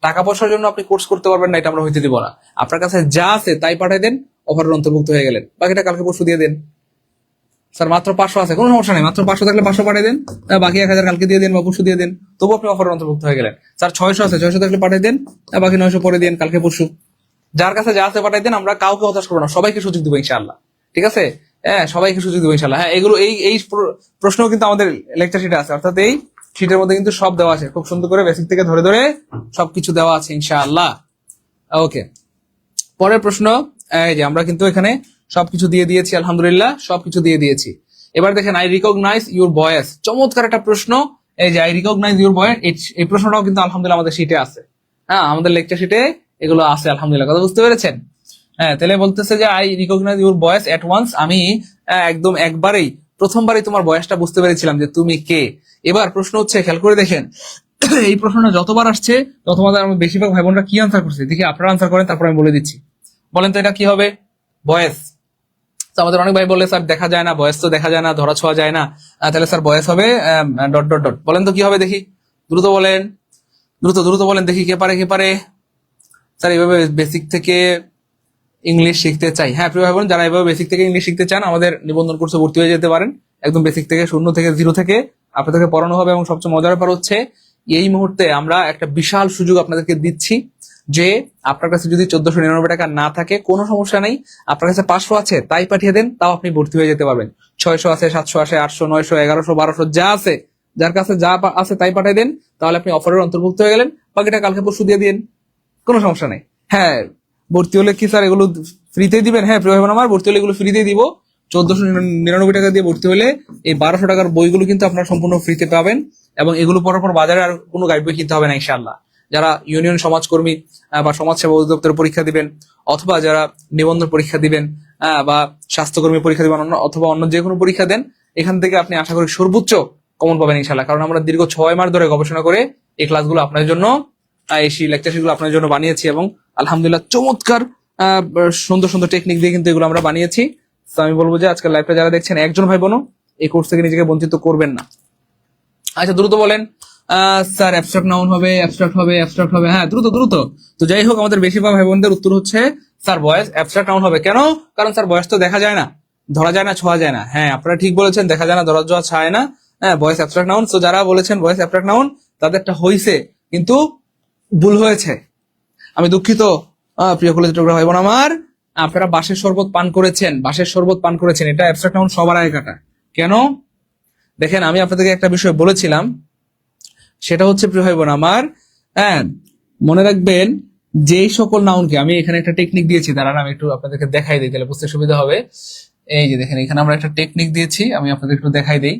Speaker 1: টাকা পয়সার জন্য আপনি কোর্স করতে পারবেন না, এটা আমরা হইতে দিব না। আপনার কাছে যা আছে তাই পাঠিয়ে দেন, অফারের অন্তর্ভুক্ত হয়ে গেলেন, বাকিটা কালকে পরশু দিয়ে দেন। স্যার মাত্র 500 আছে, কোনো সমস্যা নেই, মাত্র 500 থাকলে 500 পাঠিয়ে দেন, বাকি 1000 কালকে দিয়ে দেন বা পরশু দিয়ে দেন, তবু আপনি অফারের অন্তর্ভুক্ত হয়ে গেলেন। স্যার 600 আছে, 600 থাকলে পাঠিয়ে দেন, বাকি 900 পরে দেন, কালকে পরশু। যার কাছে যা আছে পাঠিয়ে দেন, আমরা কাউকে হতাশ করবো না, সবাইকে সুযোগ দিব ইনশাআল্লাহ। ঠিক আছে? হ্যাঁ, সবাইকে সুযোগ দিব ইনশাআল্লাহ। হ্যাঁ, এগুলো এই প্রশ্ন কিন্তু আমাদের লেকচার শিটে আছে, অর্থাৎ এই শিটের মধ্যে কিন্তু সব দেওয়া আছে, খুব সুন্দর করে বেসিক থেকে ধরে ধরে সবকিছু দেওয়া আছে ইনশাআল্লাহ। ওকে, পরের প্রশ্ন, এই যে আমরা কিন্তু এখানে সবকিছু দিয়ে দিয়েছি আলহামদুলিল্লাহ, সবকিছু দিয়ে দিয়েছি। এবার দেখেন আই রিকগনাইজ ইউর ভয়েস, চমৎকার একটা প্রশ্ন। এই যে আই রিকগনাইজ ইউর ভয়েস, এই প্রশ্নটাও কিন্তু আলহামদুলিল্লাহ আমাদের শিটে আছে। হ্যাঁ, আমাদের লেকচার শিটে এগুলো আছে আলহামদুলিল্লাহ। কথা বুঝতে পেরেছেন? হ্যাঁ, তাহলে বলতেছে যে I recognise your voice at once, আমি একদম একবারেই প্রথমবারই তোমার ভয়েসটা বুঝতে পেরেছিলাম যে তুমি কে। এবার প্রশ্ন হচ্ছে, খেয়াল করে দেখেন এই প্রশ্নটা যতবার আসছে ততবার আমি বেশিরভাগ ভাই বোনরা কি আনসার করছে দেখি, আপনারা আনসার করেন, তারপর আমি বলে দিচ্ছি। বলেন তো এটা কি হবে? ভয়েস। আমাদের অনেক ভাই বললে স্যার দেখা যায় না, ভয়েস তো দেখা যায় না, ধরা ছোঁয়া যায় না, তাহলে স্যার ভয়েস হবে ডট ডট ডট। বলেন তো কি হবে দেখি, দ্রুত বলেন, দ্রুত দ্রুত বলেন দেখি, কে পারে কে পারে? স্যার এইভাবে বেসিক থেকে ইংলিশ শিখতে চাই। হ্যাঁ প্রিয় ভাই বোন, যারা এইভাবে বেসিক থেকে ইংলিশ শিখতে চান আমাদের নিবন্ধন কোর্সে ভর্তি হয়ে যেতে পারেন। একদম বেসিক থেকে, শূন্য থেকে, জিরো থেকে আপনাদেরকে পড়ানো হবে। এবং সবচেয়ে মজার ব্যাপার হচ্ছে এই মুহূর্তে আমরা একটা বিশাল সুযোগ আপনাদেরকে দিচ্ছি যে আপনার কাছে যদি 1499 টাকা না থাকে কোনো সমস্যা নেই, আপনার কাছে 500 আছে তাই পাঠিয়ে দেন, তাও আপনি ভর্তি হয়ে যেতে পারবেন। 600 আছে, 700 আছে, 800, 900, 1100, 1200 যা আছে, যার কাছে যা আছে তাই পাঠিয়ে দেন, তাহলে আপনি অফারের অন্তর্ভুক্ত হয়ে গেলেন, বাকিটা কালকে পরশু দিয়ে দিন। কোনো সমস্যা নেই। হ্যাঁ, ভর্তি হলে কি স্যার এগুলো ফ্রিতে দিবেন? হ্যাঁ প্রিয় ভাই বোন আমার, ভর্তি হলে এগুলো ফ্রিতে দিব। 1499 টাকা দিয়ে ভর্তি হলে এই 1200 টাকার বইগুলো কিন্তু আপনারা সম্পূর্ণ ফ্রিতে পাবেন, এবং এগুলো পড়ার পর বাজারে আর কোনো গাইড বই কিনতে হবে না ইনশাআল্লাহ। যারা ইউনিয়ন সমাজকর্মী বা সমাজসেবা অধিদপ্তরের পরীক্ষা দিবেন, অথবা যারা নিবন্ধন পরীক্ষা দিবেন, বা স্বাস্থ্যকর্মী পরীক্ষা দিবেন, অথবা অন্য যে কোনো পরীক্ষা দেন, এখান থেকে আপনি আশা করি সর্বোচ্চ কমন পাবেন ইনশাআল্লাহ। কারণ আমরা দীর্ঘ 6 মাস ধরে গবেষণা করে এই ক্লাসগুলো আপনার জন্য, এই লেকচারগুলো আপনার জন্য বানিয়েছি, এবং আলহামদুলিল্লাহ চমৎকার সুন্দর সুন্দর টেকনিক দিয়ে কিন্তু এগুলো আমরা বানিয়েছি। তো আমি বলবো যে আজকের লাইভটা যারা দেখছেন, একজন ভাই বোনও এই কোর্স থেকে নিজেকে বঞ্চিত করবেন না। আচ্ছা দ্রুত বলেন স্যার অ্যাবস্ট্রাক্ট নাউন হবে, অ্যাবস্ট্রাক্ট হবে, অ্যাবস্ট্রাক্ট হবে। হ্যাঁ দ্রুত দ্রুত। তো যাই হোক, আমাদের বেশিরভাগ ভাই বোনদের উত্তর হচ্ছে স্যার ভয়েস অ্যাবস্ট্রাক্ট নাউন হবে। কেন? কারণ স্যার ভয়েস তো দেখা যায় না, ধরা যায় না, ছোঁয়া যায় না। হ্যাঁ আপনারা ঠিক বলেছেন, দেখা যায় না, ধরা যাওয়া ছায় না। হ্যাঁ ভয়েস অ্যাবস্ট্রাক্ট নাউন। তো যারা বলেছেন ভয়েস অ্যাবস্ট্রাক্ট নাউন, তাদেরটা হইছে, কিন্তু ভুল হয়েছে। আমি দুঃখিত প্রিয় কলেজ ভাই বোন আমার, আপনারা বাঁশের শরবত পান করেছেন, বাঁশের শরবত পান করেছেন, এটা অ্যাবস্ট্রাক্ট নাউন সবার আগে কাটা। কেন? দেখেন আমি আপনাদেরকে একটা বিষয় বলেছিলাম, সেটা হচ্ছে প্রিয় ভাই বোন আমার, হ্যাঁ মনে রাখবেন, যেই সকল নাউনকে, আমি এখানে একটা টেকনিক দিয়েছি, দাঁড়ান আমি একটু আপনাদেরকে দেখাই দিই, তাহলে বুঝতে সুবিধা হবে। এই যে দেখেন, এখানে আমরা একটা টেকনিক দিয়েছি, আমি আপনাদের একটু দেখাই দিই।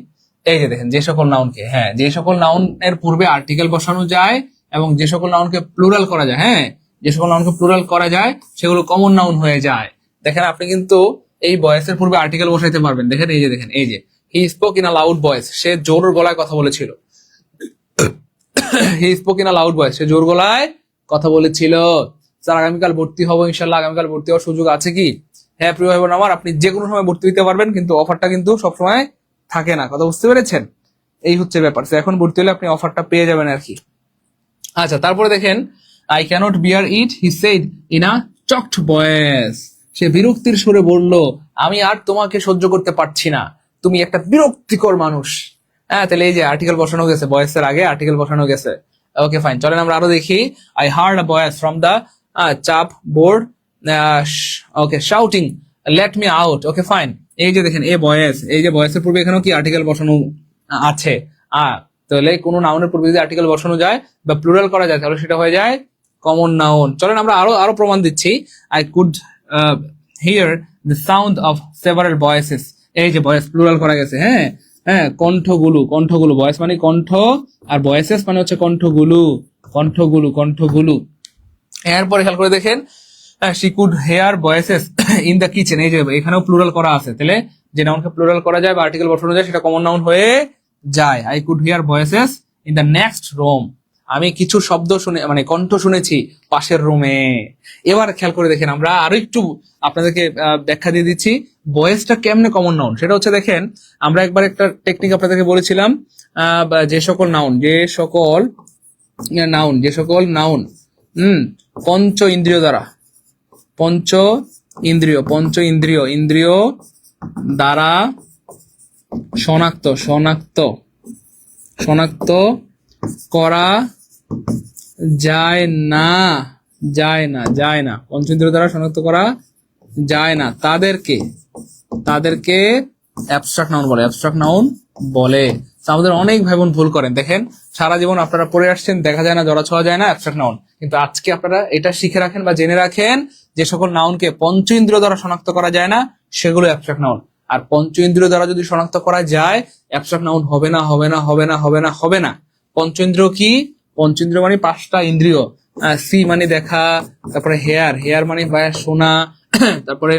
Speaker 1: এই যে দেখেন, যে সকল নাউনকে, হ্যাঁ যে সকল নাউনের পূর্বে আর্টিকেল বসানো যায় এবং যে সকল নাউনকে প্লুরাল করা যায়, হ্যাঁ যে সকল নাউনকে প্লুরাল করা যায় সেগুলো কমন নাউন হয়ে যায়। দেখেন আপনি কিন্তু এই ভয়েসের পূর্বে আর্টিকেল বসাইতে পারবেন। দেখেন এই যে দেখেন, এই যে he spoke in a loud voice, সে জোর গলায় কথা বলেছিল। He spoke in a loud voice, সে জোর গলায় কথা বলেছিল। স্যার আগামীকাল ভর্তি হবো ইনশাল্লাহ, আগামীকাল ভর্তি হওয়ার সুযোগ আছে কি? হ্যাঁ প্রিয় ভাই বোন আমার, আপনি যে কোনো সময় ভর্তি হতে পারবেন, কিন্তু অফারটা কিন্তু সবসময় থাকে না। কথা বুঝতে পেরেছেন? এই হচ্ছে ব্যাপার। এখন ভর্তি হলে আপনি অফারটা পেয়ে যাবেন আর কি। আচ্ছা তারপরে দেখেন, I cannot bear it he said in a choked voice, সে বিরক্তির সুরে বলল, আমি আর তোমাকে সহ্য করতে পারছি না, তুমি একটা বিরক্তিকর মানুষ। হ্যাঁ তাহলে এই যে আর্টিকেল বসানো গেছে, ভয়েসের আগে আর্টিকেল বসানো গেছে। ওকে ফাইন, চলেন আমরা আরো দেখি। I heard a voice from the cupboard, okay shouting let me out. Okay fine, এই যে দেখেন এ ভয়েস, এই যে ভয়েসের পূর্বে এখানেও কি আর্টিকেল বসানো আছে। তাহলে কোনো নাউনের পূর্বে যদি আর্টিকেল বসানো যায় বা প্লুরাল করা যায়, তাহলে সেটা হয়ে যায় কমন নাউন। চলেন আমরা আরো আরো প্রমাণ দিচ্ছি। I could hear the sound of several voices, এই যে ভয়েস প্লুরাল করা গেছে। হ্যাঁ হ্যাঁ, কণ্ঠগুলো, কণ্ঠগুলো, ভয়েস মানে কণ্ঠ, আর ভয়েসেস মানে হচ্ছে কণ্ঠগুলো, কণ্ঠগুলো, কণ্ঠগুলো। এরপরে খেয়াল করে দেখেন, she could hear voices in the kitchen, এই যে এখানেও প্লুরাল করা আছে। তাহলে যে নাউনকে প্লুরাল করা যায় বা আর্টিকেল বসানো যায় সেটা কমন নাউন হয়ে যায়। I could hear voices in the next room, আমি কিছু শব্দ শুনে, মানে কণ্ঠ শুনেছি পাশের রুমে। এবার খেয়াল করে দেখেন, আমরা আরো একটু আপনাদেরকে ব্যাখ্যা দিয়ে দিচ্ছি ভয়েসটা কেমনে কমন নাউন। সেটা হচ্ছে দেখেন, আমরা একবার একটা টেকনিক আপনাদেরকে বলেছিলাম, যে সকল নাউন, যে সকল নাউন, যে সকল নাউন পঞ্চ ইন্দ্রিয় দ্বারা, পঞ্চ ইন্দ্রিয়, পঞ্চ ইন্দ্রিয়, ইন্দ্রিয় দ্বারা শনাক্ত, শনাক্ত, শনাক্ত করা যায় না, যায় না, যায় না, পঞ্চেন্দ্রিয় দ্বারা শনাক্ত করা যায় না, তাদেরকে, তাদেরকে অ্যাবস্ট্রাক্ট নাউন বলে, অ্যাবস্ট্রাক্ট নাউন বলে। আমাদের অনেক ভাই বোন ভুল করেন। দেখেন সারা জীবন আপনারা পড়ে আসছেন, দেখা যায় না, জড়া ছোঁয়া যায় না, অ্যাবস্ট্রাক্ট নাউন। কিন্তু আজকে আপনারা এটা শিখে রাখেন বা জেনে রাখেন, যে সকল নাউনকে পঞ্চ ইন্দ্রিয় দ্বারা শনাক্ত করা যায় না সেগুলো অ্যাবস্ট্রাক্ট নাউন। আর পঞ্চ ইন্দ্রিয় দ্বারা যদি শনাক্ত করা যায়, অ্যাবস্ট্রাক্ট নাউন হবে না, হবে না, হবে না, হবে না, হবে না। পঞ্চেন্দ্রিয় কি? পঞ্চেন্দ্রিয় মানে 5টা ইন্দ্রিয়। সি মানে দেখা, তারপরে হেয়ার, হেয়ার মানে শোনা, তারপরে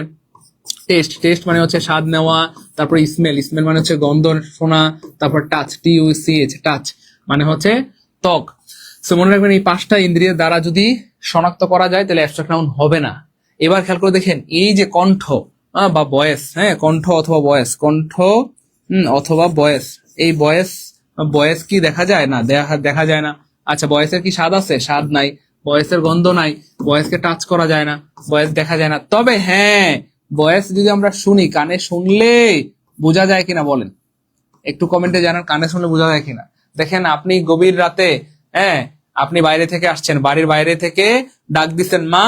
Speaker 1: টেস্ট, টেস্ট মানে হচ্ছে স্বাদ নেওয়া, তারপরে স্মেল, স্মেল মানে হচ্ছে গন্ধ শোনা, তারপর টাচ, TUCH টাচ মানে হচ্ছে ত্বক। সো মনে রাখবেন, এই 5টা ইন্দ্রিয়ের দ্বারা যদি শনাক্ত করা যায় তাহলে অ্যাবস্ট্রাক্ট নাউন হবে না। এবার খেয়াল করে দেখেন, এই যে কণ্ঠ বা ভয়েস, হ্যাঁ কণ্ঠ অথবা ভয়েস, কণ্ঠ অথবা ভয়েস, এই ভয়েস, ভয়েস কি দেখা যায় না? দেখা যায় না। আচ্ছা ভয়েসের কি স্বাদ আছে? স্বাদ নাই। ভয়েসের গন্ধ নাই। ভয়েসকে টাচ করা যায় না। ভয়েস দেখা যায় না। তবে হ্যাঁ, ভয়েস যদি আমরা শুনি, কানে শুনলে বোঝা যায় কিনা বলেন, একটু কমেন্টে জানান, কানে শুনলে বোঝা যায় কিনা। দেখেন আপনি গভীর রাতে, হ্যাঁ আপনি বাইরে থেকে আসছেন, বাড়ির বাইরে থেকে ডাক দিচ্ছেন, মা,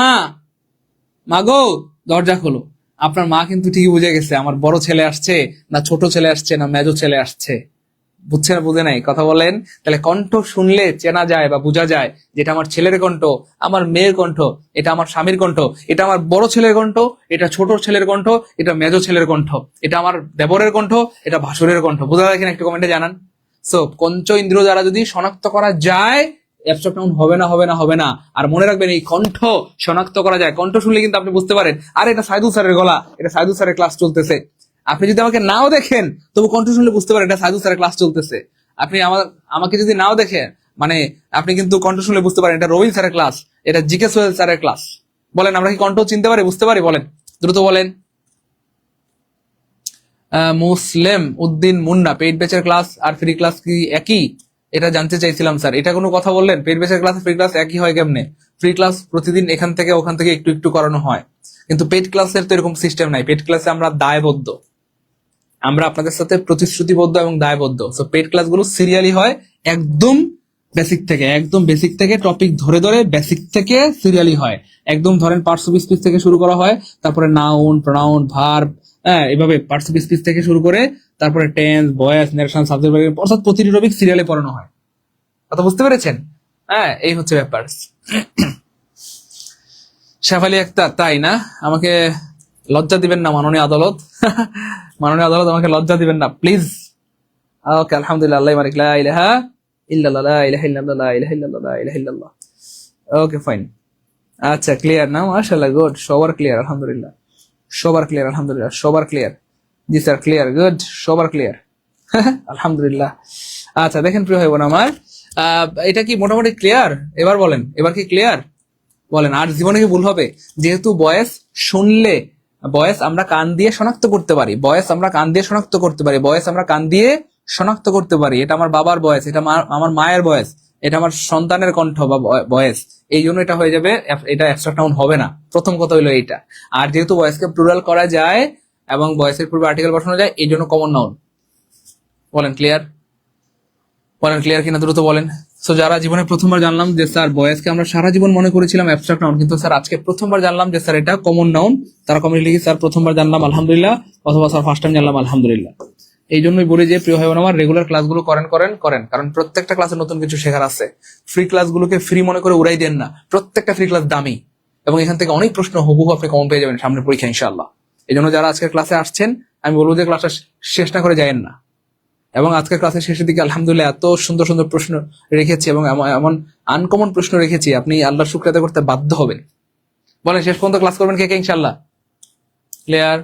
Speaker 1: মা গো দরজা খোলো। আপনার মা কিন্তু ঠিকই বুঝে গেছে আমার বড় ছেলে আসছে, না ছোট ছেলে আসছে, না মেজো ছেলে আসছে। বুঝছেন, বুঝে নাই কথা বলেন? তাহলে কণ্ঠ শুনলে চেনা যায় বা বোঝা যায় যেটা আমার ছেলের কণ্ঠ, আমার মেয়ের কণ্ঠ, এটা আমার স্বামীর কণ্ঠ, এটা আমার বড় ছেলের কণ্ঠ, এটা ছোট ছেলের কণ্ঠ, এটা মেজো ছেলের কণ্ঠ, এটা আমার দেবরের কণ্ঠ, এটা ভাসুরের কণ্ঠ। বোঝা যায় কিনা একটু কমেন্টে জানান। সো পঞ্চ ইন্দ্রিয় দ্বারা যদি শনাক্ত করা যায়, অ্যাবস্ট্রাক্ট নাউন হবে না, হবে না, হবে না। আর মনে রাখবেন এই কণ্ঠ শনাক্ত করা যায়, কণ্ঠ শুনলে কিন্তু আপনি বুঝতে পারেন আরে এটা সাইদুল স্যারের গলা, এটা সাইদুল স্যারের ক্লাস চলতেছে। আপনি যদি আমাকে নাও দেখেন তবু কণ্ঠ শুনলে বুঝতে পারেন এটা সাইদুল স্যারের ক্লাস চলতেছে। আপনি আমাকে যদি নাও দেখেন, মানে আপনি কিন্তু কণ্ঠ শুনলে বুঝতে পারেন এটা রবিন স্যারের ক্লাস, এটা জিকে সোহেল স্যারের ক্লাস। বলেন আমরা কি কণ্ঠ চিনতে পারি, বুঝতে পারি? বলেন, দ্রুত বলেন। মুসলিম উদ্দিন মুন্না, পেইড ব্যাচের ক্লাস আর ফ্রি ক্লাস কি একই? এটা জানতে চাইছিলাম স্যার। এটা কোনো কথা বললেন? পেইড ব্যাচের ক্লাস ফ্রি ক্লাস একই হয় কেমনে? ফ্রি ক্লাস প্রতিদিন এখান থেকে ওখান থেকে একটু একটু করানো হয়, কিন্তু পেইড ক্লাসের তো এরকম সিস্টেম নাই। পেইড ক্লাসে আমরা দায়বদ্ধ, আমরা আপনাদের সাথে প্রতিশ্রুতিবদ্ধ এবং দায়বদ্ধ। সো পেইড ক্লাসগুলো সিরিয়ালি হয়, একদম বেসিক থেকে, একদম বেসিক থেকে টপিক ধরে ধরে বেসিক থেকে সিরিয়ালি হয়। একদম ধরেন পার্টস অফ স্পিচ থেকে শুরু করা হয়, তারপরে নাউন, প্রোনাউন, ভার্ব, এভাবে পার্টস অফ স্পিচ থেকে শুরু করে তারপরে টেন্স, ভয়েস, নারেশন, সাবজেক্ট, অর্থাৎ প্রতিটি টপিক সিরিয়ালে পড়ানো হয়। কথা বুঝতে পেরেছেন? এই হচ্ছে ব্যাপার। শেফালি আক্তার, তাই না? আমাকে লজ্জা দিবেন না মাননীয় আদালত। মাননীয় আদালত আমাকে লজ্জা দিবেন না প্লিজ। ওকে, আলহামদুলিল্লাহ, আল্লাহু মালিক, লা ইলাহা ইল্লাল্লাহ, লা ইলাহা ইল্লাল্লাহ, লা ইলাহা ইল্লাল্লাহ, লা ইলাহা ইল্লাল্লাহ। ওকে ফাইন, আচ্ছা ক্লিয়ার না? মাশাআল্লাহ, গুড, সবার ক্লিয়ার আলহামদুলিল্লাহ, সবার ক্লিয়ার আলহামদুলিল্লাহ, সবার ক্লিয়ার। জি স্যার ক্লিয়ার, গুড, সবার ক্লিয়ার। আলহামদুলিল্লাহ। আচ্ছা দেখেন প্রিয় ভাই বোন আমার, এটা কি মোটামুটি ক্লিয়ার? এবার বলেন, এবার কি ক্লিয়ার? বলেন। আর জীবনে কি ভুল হবে? যেহেতু বয়েস শুনলে, বয়েস আমরা কান দিয়ে শনাক্ত করতে পারি, বয়েস আমরা কান দিয়ে শনাক্ত করতে পারি, বয়েস আমরা কান দিয়ে শনাক্ত করতে পারি। এটা আমার বাবার বয়েস, এটা আমার মায়ের বয়েস, এটা আমার সন্তানের কণ্ঠ বা বয়েস, এই জন্য এটা হয়ে যাবে, এটা অ্যাবস্ট্রাক্ট নাউন হবে না। প্রথম কথা হইলো এইটা। আর যেহেতু বয়েসকে প্লুরাল করা যায় এবং বয়েসের পূর্বে আর্টিকেল বসানো যায়, এই জন্য কমন নাউন। বলেন ক্লিয়ার? বলেন ক্লিয়ার কিনা, দ্রুত বলেন। সো যারা জীবনে প্রথমবার জানলাম যে স্যার বয়েসকে আমরা সারা জীবন মনে করেছিলাম অ্যাবস্ট্রাক্ট নাউন, কিন্তু স্যার আজকে প্রথমবার জানলাম যে স্যার এটা কমন নাউন, তারা কমেন্ট লিখি স্যার প্রথমবার জানলাম আলহামদুলিল্লাহ, অথবা স্যার ফার্স্ট টাইম জানলাম আলহামদুলিল্লাহ। এই জন্যই বলি যে প্রিয় ভাই বোন আমার, রেগুলার ক্লাসগুলো করেন করেন করেন, কারণ প্রত্যেকটা ক্লাসে নতুন কিছু শেখার আছে। ফ্রি ক্লাসগুলোকে ফ্রি মনে করে উড়াই দেন না, প্রত্যেকটা ফ্রি ক্লাস দামি, এবং এখান থেকে অনেক প্রশ্ন হুবহু আপনি কমন পেয়ে যাবেন সামনের পরীক্ষা ইনশাআল্লাহ। এই জন্য যারা আজকের ক্লাসে আসছেন, আমি বলবো যে ক্লাসটা শেষ না করে যায়েন না। এবং আজকের ক্লাসের শেষের দিকে আলহামদুলিল্লাহ এত সুন্দর সুন্দর প্রশ্ন রেখেছি এবং এমন আনকমন প্রশ্ন রেখেছি, আপনি আল্লাহর শুকর আদায় করতে বাধ্য হবেন। বলেন শেষ পর্যন্ত ক্লাস করবেন কে কে ইনশাআল্লাহ? ক্লিয়ার?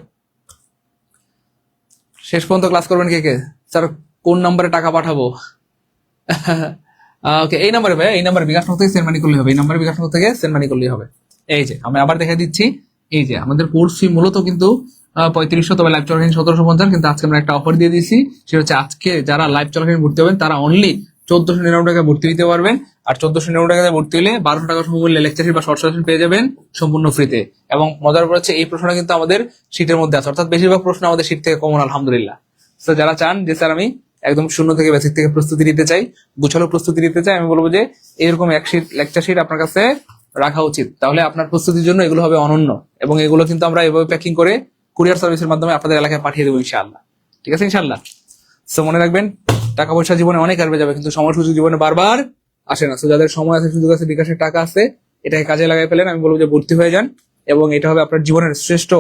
Speaker 1: শেষ পর্যন্ত ক্লাস করবেন কে কে? স্যার কোন নম্বরে টাকা পাঠাবো? ওকে, এই নম্বরে ভাই, এই নম্বরে বিকাশ থেকে সেন্ড মানি করলে হবে, এই নম্বরে বিকাশ থেকে সেন্ড মানি করলেই হবে। এই যে আমি আবার দেখে দিচ্ছি, এই যে আমাদের কোর্স ফি মূলত কিন্তু 3500, তবে লাইভ চলাকালীন 1750, কিন্তু আজকে আমরা একটা অফার দিয়ে দিয়েছি। সেটা হচ্ছে আজকে যারা লাইভ চলাকালীন ভর্তি হবেন তারা অনলি 1499 টাকা ভর্তি দিতে পারবেন। আর 1499 টাকা ভর্তি হলে 1200 টাকা সমমূল্যে লেকচার বা শর্ট সেশন পেয়ে যাবেন সম্পূর্ণ ফ্রিতে। এবং মজার ব্যাপার হচ্ছে এই প্রশ্নটা কিন্তু আমাদের শীটের মধ্যে আছে, অর্থাৎ বেশিরভাগ প্রশ্ন আমাদের শীট থেকে কমন আলহামদুলিল্লাহ। তো যারা চান যে স্যার আমি একদম শূন্য থেকে বেসিক থেকে প্রস্তুতি নিতে চাই, গুছালো প্রস্তুতি নিতে চাই, আমি বলবো যে এরকম এক শীট লেকচার শীট আপনার কাছে রাখা উচিত। তাহলে আপনার প্রস্তুতির জন্য এগুলো হবে অনন্য, এবং এগুলো কিন্তু আমরা এভাবে প্যাকিং করে কুরিয়ার সার্ভিসের মাধ্যমে আপনাদের এলাকায় পাঠিয়ে দেবো ইনশাআল্লাহ। ঠিক আছে ইনশাআল্লাহ? সো মনে রাখবেন, টাকা পয়সা জীবনে অনেক আসবে যাবে, কিন্তু সময় সুযোগ জীবনে বারবার আসে না। সো যাদের সময় আছে, সুযোগ আছে, বিকাশের টাকা আছে, এটাকে কাজে লাগাই ফেলেন। আমি বলবো যে ভর্তি হয়ে যান, এবং এটা হবে আপনার জীবনের শ্রেষ্ঠ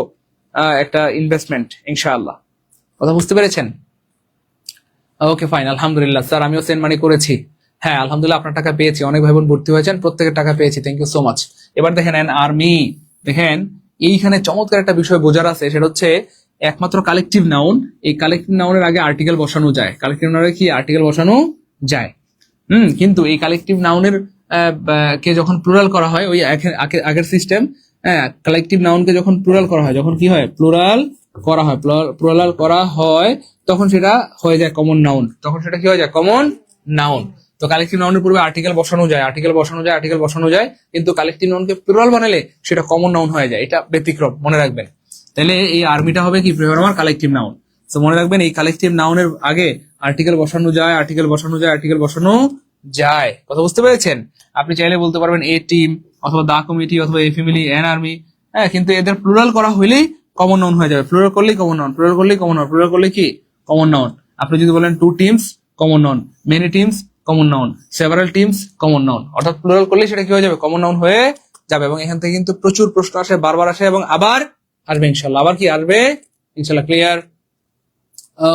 Speaker 1: একটা ইনভেস্টমেন্ট ইনশাআল্লাহ। কথা বুঝতে পেরেছেন? ওকে ফাইন, আলহামদুলিল্লাহ। স্যার আমিও সেন্ড মানি করেছি। হ্যাঁ আলহামদুলিল্লাহ, আপনার টাকা পেয়েছি, অনেক ভাই বোন ভর্তি হয়েছেন, প্রত্যেকের টাকা পেয়েছি, থ্যাংক ইউ সো মাচ। এবার দেখেন আর্মি, দেখেন এইখানে চমৎকার একটা বিষয় বোঝার আছে, সেটা হচ্ছে একমাত্র কালেকটিভ নাউন, এই কালেকটিভ নাউনের আগে আর্টিকেল বসানো যায়। কালেকটিভ নাউনে কি আর্টিকেল বসানো যায়? কিন্তু এই কালেকটিভ নাউনের কে যখন প্লুরাল করা হয়, ওই আগের সিস্টেম, কালেকটিভ নাউনকে যখন প্লুরাল করা হয়, যখন কি হয় প্লুরাল করা হয়, প্লুরাল করা হয়, তখন সেটা হয়ে যায় কমন নাউন, তখন সেটা কি হয়ে যায় কমন নাউন। তো কালেকটিভ নাউনের পূর্বে আর্টিকেল বসানো যায়, আর্টিকেল বসানো যায়, আর্টিকেল বসানো যায়, কিন্তু কালেকটিভ নাউনকে প্লুরাল বানালে সেটা কমন নাউন হয়ে যায়, এটা ব্যতিক্রম, মনে রাখবেন। তাহলে এই আর্মিটা হবে কি আমার কালেকটিভ নাউন। তো মনে রাখবেন এই কালেকটিভ নাউনের আগে আর্টিকেল বসানো যায়, আর্টিকেল বসানো যায়, আর্টিকেল বসানো যায়। কথা বুঝতে পেরেছেন? আপনি চাইলে বলতে পারবেন এ টিম, অথবা দা কমিটি, অথবা এ ফ্যামিলি, এন আর্মি, কিন্তু এদের প্লুরাল করা হইলেই কমন নাউন হয়ে যাবে। প্লুরাল করলেই কমন নাউন, প্লুরাল করলেই কমন নাউন, প্লুরাল করলে কি কমন নাউন। আপনি যদি বলেন two teams, common noun, many teams common noun, several teams common noun, অর্থাৎ প্লুরাল করলে সেটা কি হয়ে যাবে, কমন নাউন হয়ে যাবে। এবং এখান থেকে কিন্তু প্রচুর প্রশ্ন আসে, বারবার আসে এবং আবার আসবে ইনশাল্লাহ, আবার কি আসবে ইনশাল্লাহ। ক্লিয়ার?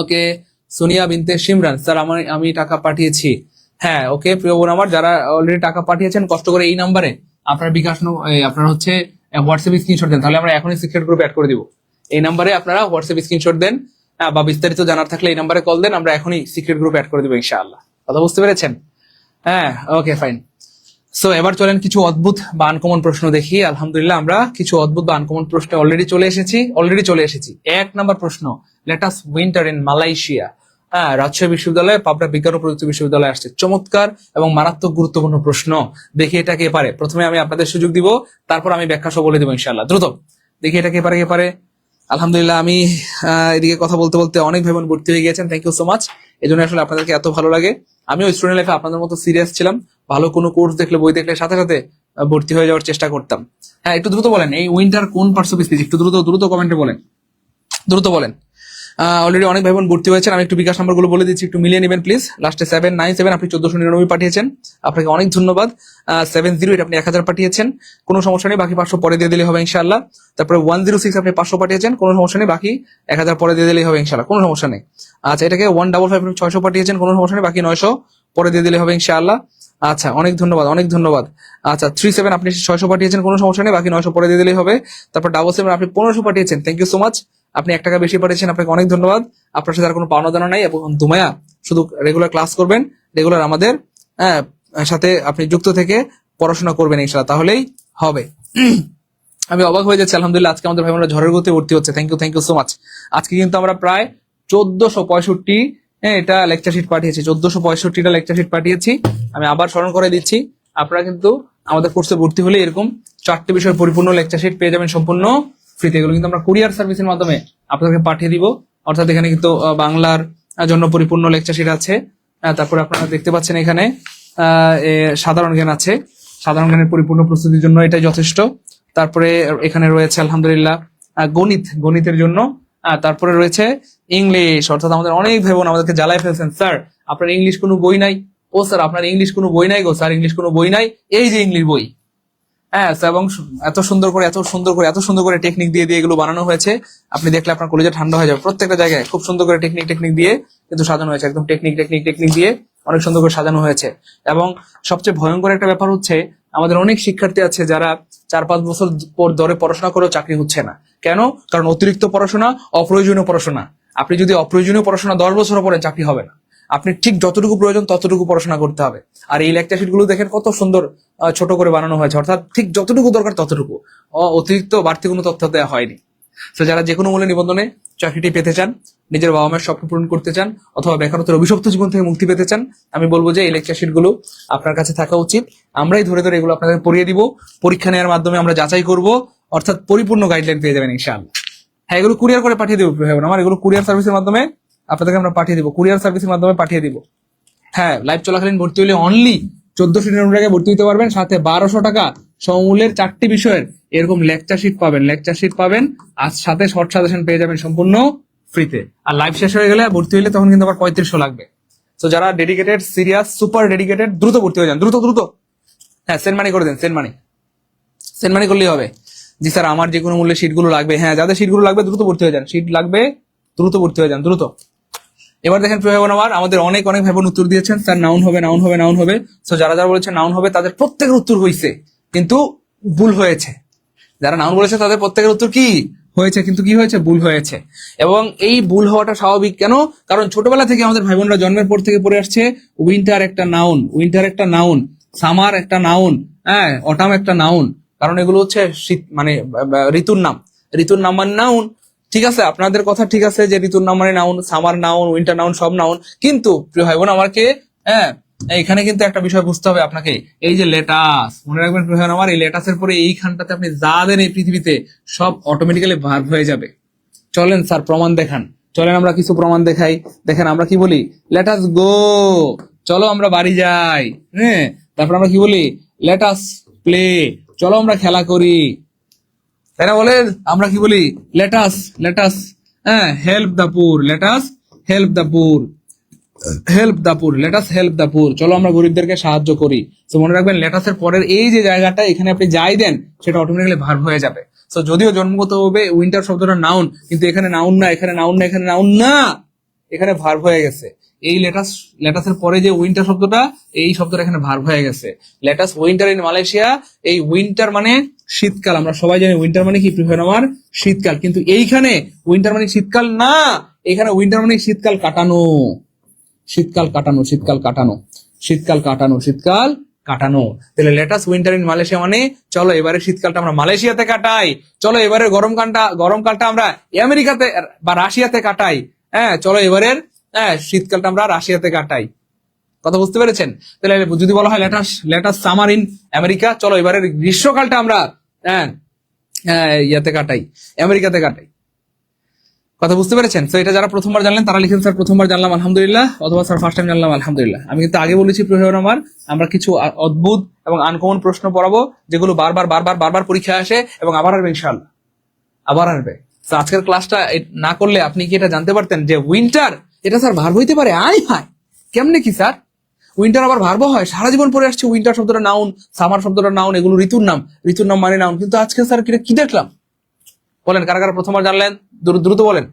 Speaker 1: ওকে, সোনিয়া বিনতে সিমরান, স্যার আমি টাকা পাঠিয়েছি। হ্যাঁ, ওকে প্রিয় বোন আমার, যারা অলরেডি টাকা পাঠিয়েছেন কষ্ট করে এই নাম্বারে আপনার বিকাশ আপনার হচ্ছে হোয়াটসঅ্যাপ স্ক্রিনশট দেন, তাহলে আমরা এখনই সিক্রেট গ্রুপে অ্যাড করে দিব। এই নাম্বারে আপনারা হোয়াটসঅ্যাপ স্ক্রিনশট দেন, বা বিস্তারিত জানার থাকলে এই নাম্বারে কল দেন, আমরা এখনই সিক্রেট গ্রুপে অ্যাড করে দিব ইনশাআল্লাহ। কথা বুঝতে পেরেছেন? হ্যাঁ, ওকে ফাইন। সো এবার চলেন কিছু অদ্ভুত বা আনকমন প্রশ্ন দেখি। আলহামদুলিল্লাহ আমরা কিছু অদ্ভুত বা আনকমন প্রশ্ন অলরেডি চলে এসেছি। 1 নাম্বার প্রশ্ন, let us winter in Malaysia. হ্যাঁ, রাজশাহী বিশ্ববিদ্যালয়, পাবনা বিজ্ঞান ও প্রযুক্তি বিশ্ববিদ্যালয় আসছে। চমৎকার এবং মারাত্মক গুরুত্বপূর্ণ প্রশ্ন। দেখি এটা কে পারে। প্রথমে আমি আপনাদের সুযোগ দিব, তারপর আমি ব্যাখ্যা সহ বলে দেবো ইনশাআল্লাহ। দ্রুত দেখি এটা কে পারে। আলহামদুলিল্লাহ আমি এদিকে কথা বলতে বলতে অনেক ভাই বোন ভর্তি হয়ে গিয়েছেন, থ্যাংক ইউ সো মাচ। এই জন্য আসলে আপনাদেরকে এত ভালো লাগে। আমিও স্টুডেন্ট লাইফে আপনাদের মতো সিরিয়াস ছিলাম, ভালো কোনো কোর্স দেখলে, বই দেখলে সাথে সাথে ভর্তি হয়ে যাওয়ার চেষ্টা করতাম। হ্যাঁ, একটু দ্রুত বলেন এই উইন্টার কোন পার্টস অফ স্পিচ, একটু দ্রুত কমেন্টে বলেন, দ্রুত বলেন। অলরেডি অনেক ভাই বোন ভর্তি হয়েছেন, আমি একটু বিকাশ নাম্বার গুলো বলে দিচ্ছি, একটু মিলিয়ে নেবেন প্লিজ। লাস্টে 797 আপনি 1499 পাঠিয়েছেন, আপনাকে অনেক ধন্যবাদ। 708 আপনি 1000 পাঠিয়েছেন, কোনো সমস্যা নেই, বাকি 500 পরে দিয়ে দিলে হবে ইনশাআল্লাহ। তারপরে 106 আপনি 500 পাঠিয়েছেন, কোনো সমস্যা নেই, বাকি 1000 পরে দিয়ে দিলেই হবে ইনশাআল্লাহ, কোনো সমস্যা নেই। আচ্ছা, এটাকে 155 আপনি 600 পাঠিয়েছেন, কোনো সমস্যা নেই, বাকি 900 পরে দিয়ে দিলে হবে ইনশাআল্লাহ। আচ্ছা, অনেক ধন্যবাদ। আচ্ছা, 37 আপনি 600 পাঠিয়েছেন, কোনো সমস্যা নেই, বাকি 900 পরে দিয়ে দিলেই হবে। তারপর 77 আপনি 1500 পাঠিয়েছেন, থ্যাংক ইউ সো মাচ, আপনি 1 টাকা বেশি পাঠিয়েছেন, আপনাকে অনেক ধন্যবাদ। আপনার সাথে আর কোনো পাওনা দানা নাই, এবং দুমায়া শুধু রেগুলার ক্লাস করবেন, রেগুলার আমাদের সাথে আপনি যুক্ত থেকে পড়াশোনা করবেন ইনশাআল্লাহ, তাহলেই হবে। আমি অবাক হয়ে যাচ্ছি, আলহামদুলিল্লাহ আজকে আমাদের ভাই বোনরা ঝড়ের গতিতে ভর্তি হচ্ছে, থ্যাংক ইউ সো মাচ। আজকে কিন্তু আমরা প্রায় 1465 এটা লেকচার শিট পাঠিয়েছি, 1465টা লেকচার শিট পাঠিয়েছি। আমি আবার স্মরণ করে দিচ্ছি, আপনারা কিন্তু আমাদের কোর্সে ভর্তি হলে এরকম 4টি বিষয়ের পরিপূর্ণ লেকচার শিট পেয়ে যাবেন সম্পূর্ণ ফ্রিতে। এগুলো কিন্তু আমরা কুরিয়ার সার্ভিসের মাধ্যমে আপনাদেরকে পাঠিয়ে দিব, অর্থাৎ এখানে কিন্তু বাংলার জন্য পরিপূর্ণ লেকচার শিট আছে। তারপরে আপনারা দেখতে পাচ্ছেন এখানে সাধারণ জ্ঞান আছে, সাধারণ জ্ঞানের পরিপূর্ণ প্রস্তুতির জন্য এটাই যথেষ্ট। তারপরে এখানে রয়েছে আলহামদুলিল্লাহ গণিতের জন্য, তারপরে রয়েছে ইংলিশ, অর্থাৎ আমাদের অনেক ভাই বোন আমাদেরকে জ্বালায় ফেলছেন, স্যার আপনার ইংলিশ কোনো বই নাই। ও স্যার আপনার ইংলিশ কোনো বই নাই গো স্যার, ইংলিশ কোনো বই নাই, এই যে ইংলিশ বই। হ্যাঁ, এবং এত সুন্দর করে টেকনিক দিয়ে এগুলো বানানো হয়েছে, আপনি দেখলে আপনার কলেজে ঠান্ডা হয়ে যাবে। প্রত্যেকটা জায়গায় খুব সুন্দর করে টেকনিক দিয়ে কিন্তু সাজানো হয়েছে, একদম টেকনিক দিয়ে অনেক সুন্দর করে সাজানো হয়েছে। এবং সবচেয়ে ভয়ঙ্কর একটা ব্যাপার হচ্ছে, আমাদের অনেক শিক্ষার্থী আছে যারা 4-5 বছর পর ধরে পড়াশোনা করেও চাকরি হচ্ছে না। কেন? কারণ অতিরিক্ত পড়াশোনা, অপ্রয়োজনীয় পড়াশোনা। আপনি যদি অপ্রয়োজনীয় পড়াশোনা 10 বছর পরে চাকরি হবে না, আপনি ঠিক যতটুকু প্রয়োজন ততটুকু পড়াশোনা করতে হবে। আর এই লেকচার শিট গুলো দেখেন কত সুন্দর ছোট করে বানানো হয়েছে, অর্থাৎ ঠিক যতটুকু দরকার ততটুকু, অতিরিক্ত বাড়তি কোনো তথ্য দেওয়া হয়নি। তো যারা যে কোনো মূল্যে নিবন্ধনে চাকরিটি পেতে চান, নিজের বাবা মায়ের স্বপ্ন পূরণ করতে চান, অথবা বেকারত্বের অভিশপ্ত জীবন থেকে মুক্তি পেতে চান, আমি বলবো যে এই লেকচার শিট গুলো আপনার কাছে থাকা উচিত। আমরাই ধরে এগুলো আপনাদের পড়িয়ে দিব, পরীক্ষা নেওয়ার মাধ্যমে আমরা যাচাই করব, অর্থাৎ পরিপূর্ণ গাইডলাইন পেয়ে যাবেন ইনশাআল্লাহ। হ্যাঁ, এগুলো কুরিয়ার করে পাঠিয়ে দেবো আমার, এগুলো কুরিয়ার সার্ভিসের মাধ্যমে আপনাদেরকে আমরা পাঠিয়ে দিব, কুরিয়ার সার্ভিসের মাধ্যমে পাঠিয়ে দিব। হ্যাঁ, লাইভ চলাকালীন ভর্তি হলে অনলি 1499 টাকায় ভর্তি হতে পারবেন, সাথে 1200 টাকা সমমূল্যের 4টি বিষয়ের এরকম লেকচার শিট পাবেন, আর সাথে শর্ট সাজেশন পেয়ে যাবেন সম্পূর্ণ ফ্রিতে। আর লাইভ শেষ হয়ে গেলে ভর্তি হলে তখন কিন্তু আবার 3500 লাগবে। তো যারা ডেডিকেটেড, সিরিয়াস, সুপার ডেডিকেটেড, দ্রুত ভর্তি হয়ে যান, দ্রুত। হ্যাঁ, সেন্ড মানি করে দেন, সেন্ড মানি করলেই হবে। জি স্যার আমার যে কোনো মূল্যে শিটগুলো লাগবে। হ্যাঁ, যাদের শিটগুলো লাগবে দ্রুত ভর্তি হয়ে যান, শিট লাগবে দ্রুত ভর্তি হয়ে যান, দ্রুত। এবার দেখেন প্রিয় ভাই বোন আমার, আমাদের অনেক ভাই বোন উত্তর দিয়েছেন, স্যার নাউন হবে। তো যারা বলেছেন নাউন হবে তাদের প্রত্যেকের উত্তর হয়েছে, কিন্তু ভুল হয়েছে। যারা নাউন বলেছে তাদের প্রত্যেকের উত্তর কি হয়েছে, কিন্তু কি হয়েছে, ভুল হয়েছে। এবং এই ভুল হওয়াটা স্বাভাবিক। কেন? কারণ ছোটবেলা থেকে আমাদের ভাই বোনরা জন্মের পর থেকে পড়ে আসছে উইন্টার একটা নাউন, সামার একটা নাউন, হ্যাঁ, অটাম একটা নাউন। কারণ এগুলো হচ্ছে শীত, মানে ঋতুর নাম মানে নাউন। ঠিক আছে, আপনাদের কথা ঠিক আছে যে ঋতুর নাম মানে noun, summer noun, winter noun, সব নাউন। কিন্তু প্রিয় ভাই বোন আমাকে, হ্যাঁ, এখানে কিন্তু একটা বিষয় বুঝতে হবে আপনাকে, এই যে লেটাস, মনে রাখবেন প্রিয় ভাই আমার, এই লেটাসের পরে এইখানটাতে আপনি যা দেন এই পৃথিবীতে সব অটোমেটিক্যালি ভার্ব হয়ে যাবে। চলেন স্যার প্রমাণ দেখান, চলেন আমরা কিছু প্রমাণ দেখাই। দেখেন আমরা কি বলি, লেটাস গো, চলো আমরা বাড়ি যাই। হ্যাঁ, তারপর আমরা কি বলি, লেটাস প্লে, চলো আমরা খেলা করি। তাই না বলেন? আমরা কি বলি, লেটাস, হ্যাঁ, help the poor, let us help the poor. Help the poor, let us help the পুর, চলো আমরা গরিবদেরকে সাহায্য করি। তো মনে রাখবেন লেটাসের পরের এই যে জায়গাটা, এখানে আপনি যাই দেন সেটা অটোমেটিক্যালি ভার্ব হয়ে যাবে। তো যদিও জন্মগতভাবে উইন্টার শব্দটা নাউন, কিন্তু এখানে নাউন না, এখানে নাউন না, এখানে নাউন না, এখানে ভার্ব হয়ে গেছে। এই লেটাসের পরে যে উইন্টার শব্দটা, এই শব্দটা এখানে ভার্ব হয়ে গেছে। লেটাস উইন্টার ইন মালয়েশিয়া, এই উইন্টার মানে শীতকাল, আমরা সবাই জানি উইন্টার মানে কি প্রিয় আমার শীতকাল, কিন্তু এইখানে উইন্টার মানে শীতকাল না, এখানে উইন্টার মানে শীতকাল কাটানো, শীতকাল কাটানো, শীতকাল কাটানো, শীতকাল কাটানো, শীতকাল কাটানো। তাহলে লেটাস উইন্টার ইন মালয়েশিয়া মানে চলো এবারে শীতকালটা আমরা মালয়েশিয়াতে কাটাই, চলো এবারে গরমকালটা আমরা আমেরিকাতে বা রাশিয়াতে কাটাই, হ্যাঁ চলো এবারের শীতকালটা আমরা রাশিয়াতে কাটাই। কথা বুঝতে পেরেছেন? তাহলে যদি বলা হয় লেটাস সামার ইন আমেরিকা, চলো এবারের গ্রীষ্মকালটা আমরা ইয়াতে কাটাই, আমেরিকাতে কাটাই। কথা বুঝতে পেরেছেন? তো এটা যারা প্রথমবার জানলেন তারা লিখেন স্যার প্রথমবার জানলাম আলহামদুলিল্লাহ, অথবা স্যার ফার্স্ট টাইম জানলাম আলহামদুলিল্লাহ। আমি কিন্তু আগে বলেছি প্রিয় আমার, আমরা কিছু অদ্ভুত এবং আনকমন প্রশ্ন পড়াবো যেগুলো বারবার পরীক্ষায় আসে এবং আবার আসবে ইনশাআল্লাহ, আবার আসবে। তো আজকের ক্লাসটা না করলে আপনি কি এটা জানতে পারতেন যে উইন্টার এটা স্যার ভার্ব হইতে পারে? হায় কেমনে কি স্যার, উইন্টার আবার ভার্ব হয়? সারা জীবন পরে আসছে উইন্টার শব্দটা নাউন, সামার শব্দটা নাউন, এগুলো ঋতুর নাম, ঋতুর নাম মানে নাউন, কিন্তু আজকে স্যার কি দেখলাম? বলেন কারা কারা প্রথমবার জানলেন, দ্রুত বলেন।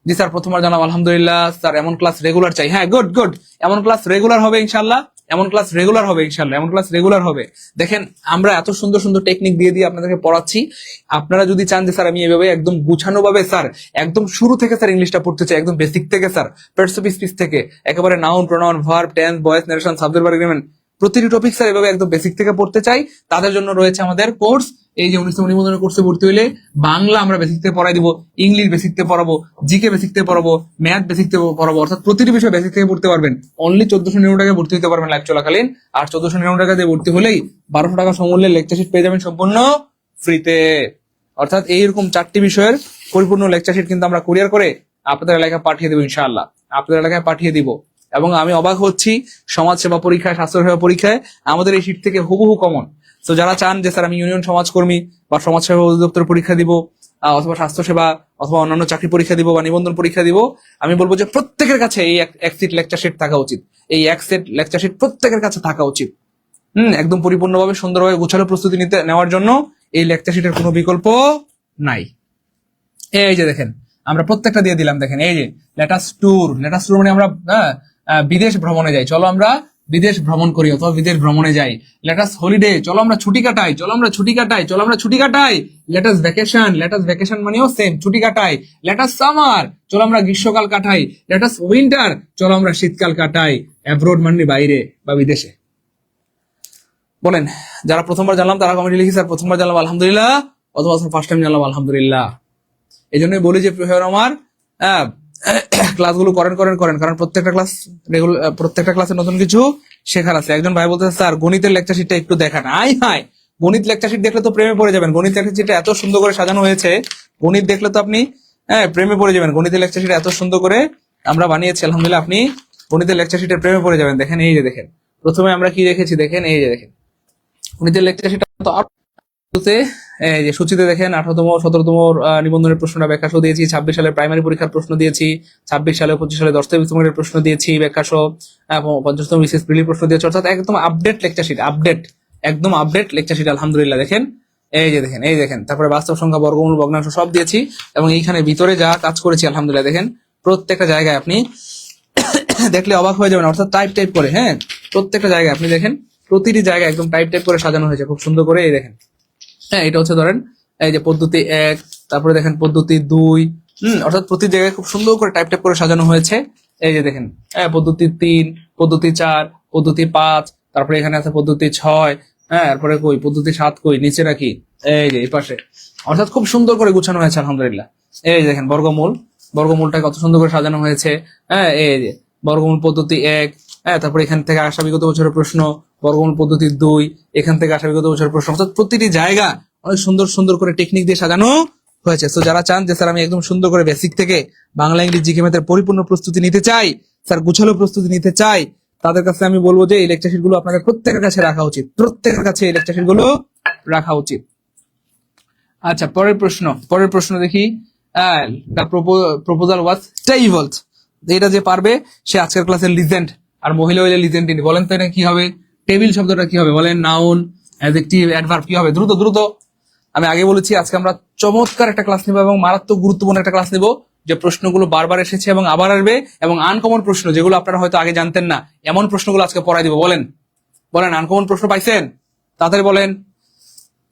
Speaker 1: জি স্যার প্রথমবার জানাম আলহামদুলিল্লাহ। স্যার এমন ক্লাস রেগুলার চাই। হ্যাঁ গুড, এমন ক্লাস রেগুলার হবে ইনশাল্লাহ, এমন ক্লাস রেগুলার হবে ইনশাল্লাহ, এমন ক্লাস রেগুলার হবে। দেখেন আমরা এত সুন্দর সুন্দর টেকনিক দিয়ে আপনাদেরকে পড়াচ্ছি, আপনারা যদি চান যে স্যার আমি এভাবে একদম গুছানো ভাবে স্যার একদম শুরু থেকে স্যার ইংলিশটা পড়তে চাই, একদম বেসিক থেকে স্যার, পার্টস অফ স্পিচ থেকে একেবারে noun, pronoun, verb, tense, voice, narration, subject, verb, agreement, প্রতিটি টপিক স্যার এভাবে একদম বেসিক থেকে পড়তে চাই, তাদের জন্য রয়েছে আমাদের কোর্স। এই যে 19তম নিবন্ধনের কোর্সে ভর্তি হইলে বাংলা আমরা বেসিক থেকে পড়াই দিব, ইংলিশ বেসিক থেকে পড়াবো, জিকে বেসিক থেকে পড়াবো, ম্যাথ বেসিক থেকে পড়াবো, অর্থাৎ প্রতিটি বিষয় বেসিক থেকে পড়তে পারবেন। অনলি 1499 টাকায় ভর্তি হতে পারবেন লাইভ চলাকালীন। আর 1499 টাকা দিয়ে ভর্তি হলেই 1200 টাকা সমমূল্যে লেকচার শিট পেয়ে যাবেন সম্পূর্ণ ফ্রিতে। অর্থাৎ এইরকম 4টি বিষয়ের পরিপূর্ণ লেকচার শিট কিন্তু আমরা কুরিয়ার করে আপনাদের এলাকায় পাঠিয়ে দেবো ইনশাআল্লাহ, আপনাদের এলাকায় পাঠিয়ে দিব। এবং আমি অবাক হচ্ছি সমাজসেবা পরীক্ষায়, স্বাস্থ্যসেবা পরীক্ষায় আমাদের এই শিট থেকে হুবহু কমন। তো যারা চান যে স্যার আমি ইউনিয়ন সমাজকর্মী বা সমাজসেবা অধিদপ্তর পরীক্ষা দিব, অথবা স্বাস্থ্যসেবা অথবা অন্যান্য চাকরি পরীক্ষা দিব বা নিবন্ধন পরীক্ষা দিব, আমি বলবো যে প্রত্যেকের কাছে এই এক সেট লেকচার শিট থাকা উচিত, এই এক সেট লেকচার শিট প্রত্যেকের কাছে থাকা উচিত। একদম পরিপূর্ণভাবে সুন্দরভাবে গোছানো প্রস্তুতি নেওয়ার জন্য এই লেকচার শিটের কোনো বিকল্প নাই। এই যে দেখেন আমরা প্রত্যেকটা দিয়ে দিলাম, দেখেন এই যে লেটাস ট্যুর মানে আমরা বিদেশ ভ্রমণে যাই, চলো আমরা বিদেশ ভ্রমণ করি অথবা বিদেশ ভ্রমণে যাই। লেটাস হলিডে, চলো আমরা ছুটি কাটাই, চলো আমরা ছুটি কাটাই, চলো আমরা ছুটি কাটাই। লেটাস ভ্যাকেশন মানেও সেম, ছুটি কাটাই। লেটাস সামার, চলো আমরা গ্রীষ্মকাল কাটাই। লেটাস উইন্টার, চলো আমরা শীতকাল কাটাই। অ্যাব্রোড মানে বাইরে বা বিদেশে। বলেন যারা প্রথমবার জানলাম তারা কমেন্টে লিখি স্যার প্রথমবার জানলাম আলহামদুলিল্লাহ, অথবা ফার্স্ট টাইম জানলাম আলহামদুলিল্লাহ। এই জন্যই বলি যে প্রিয় আমার ক্লাসগুলো করেন, কারণ প্রত্যেকটা ক্লাসে নতুন কিছু শেখার আছে। একজন ভাই বলতে স্যার গণিতের লেকচার শিটটা একটু দেখান। হায় গণিত লেকচার শিট দেখলে তো প্রেমে পড়ে যাবেন। গণিত লেকচার শিটটা এত সুন্দর করে সাজানো হয়েছে, গণিত দেখলে তো আপনি প্রেমে পড়ে যাবেন। গণিতের লেকচার শিট এত সুন্দর করে আমরা বানিয়েছি আলহামদুলিল্লাহ, আপনি গণিতের লেকচার শিটের প্রেমে পড়ে যাবেন। দেখেন এই যে দেখেন প্রথমে আমরা কি রেখেছি, দেখেন এই যে দেখেন গণিতের লেকচার শিটটা সূচিতে দেখেন 18তম 17তম নিবন্ধনের প্রশ্নটা ব্যাখ্যা সহ দিয়েছি। 26 সালের প্রাইমারি পরীক্ষার প্রশ্ন দিয়েছি, 26 সালে 25 সালে 10 থেকে 20 মিনিটের প্রশ্ন দিয়েছি ব্যাখ্যা সহ, 50তম বিশেষ প্রিলি প্রশ্ন দিয়েছি। অর্থাৎ একদম আপডেট লেকচার শিট, একদম আপডেট লেকচার শিট আলহামদুলিল্লাহ। দেখেন এই যে দেখেন এই দেখেন তারপরে বাস্তব সংখ্যা, বর্গমূল, ভগ্নাংশ সব দিয়েছি। এবং এইখানে ভিতরে যা কাজ করেছি আলহামদুলিল্লাহ দেখেন প্রত্যেকটা জায়গায় আপনি দেখলে অবাক হয়ে যাবেন। অর্থাৎ টাইপ করে, হ্যাঁ প্রত্যেকটা জায়গায় আপনি দেখেন প্রতিটি জায়গায় একদম টাইপ করে সাজানো হয়েছে খুব সুন্দর করে। এই দেখেন হ্যাঁ এটা হচ্ছে ধরেন এই যে পদ্ধতি 1, তারপরে দেখেন পদ্ধতি 2, অর্থাৎ প্রতি জায়গায় খুব সুন্দর করে টাইপ করে সাজানো হয়েছে। এই যে দেখেন পদ্ধতি 3, পদ্ধতি 4, পদ্ধতি 5, তারপরে এখানে আছে পদ্ধতি 6, এরপরে কই পদ্ধতি 7 কই নিচে রাখি এই যে এই পাশে। অর্থাৎ খুব সুন্দর করে গুছানো হয়েছে আলহামদুলিল্লাহ। এই যে দেখেন বর্গমূলটা কত সুন্দর করে সাজানো হয়েছে। এই যে বর্গমূল পদ্ধতি 1, তারপরে এখান থেকে আসা বিগত বছরের প্রশ্ন, বর্গমূল পদ্ধতি 2, এখান থেকে আসা বিগত বছরের প্রশ্ন। অর্থাৎ প্রতিটি জায়গা অনেক সুন্দর করে টেকনিক দিয়ে সাজানো হয়েছে। তো যারা চান যে স্যার আমি একদম সুন্দর করে বেসিক থেকে বাংলা, ইংরেজি, জিকে, ম্যাথের পরিপূর্ণ প্রস্তুতি নিতে চাই, স্যার গুছালো প্রস্তুতি নিতে চাই, তাদের কাছে আমি বলবো যে এই লেকচার শিট গুলো আপনাদের প্রত্যেকের কাছে রাখা উচিত, প্রত্যেকের কাছে এই লেকচার শিট গুলো রাখা উচিত। আচ্ছা পরের প্রশ্ন দেখি। The proposal was terrible. এটা যে পারবে সে আজকের ক্লাসের লিজেন্ড, আর মহিলা হইলে লিজেন্ডিনী। বলেন তো এটা কি হবে? টেবিল শব্দটা কি হবে বলেন? নাউন, অ্যাডজেক্টিভ, অ্যাডভার্ব কি হবে? দ্রুত দ্রুত। আমি আগে বলেছি আজকে আমরা চমৎকার একটা ক্লাস নিব এবং মারাত্মক গুরুত্বপূর্ণ একটা ক্লাস নিব, যে প্রশ্নগুলো বারবার এসেছে এবং আবার আসবে, এবং আনকমন প্রশ্ন যেগুলো আপনারা হয়তো আগে জানতেন না, এমন প্রশ্নগুলো আজকে পড়াই দিব। বলেন বলেন, আনকমন প্রশ্ন পাইছেন? তাড়াতাড়ি বলেন।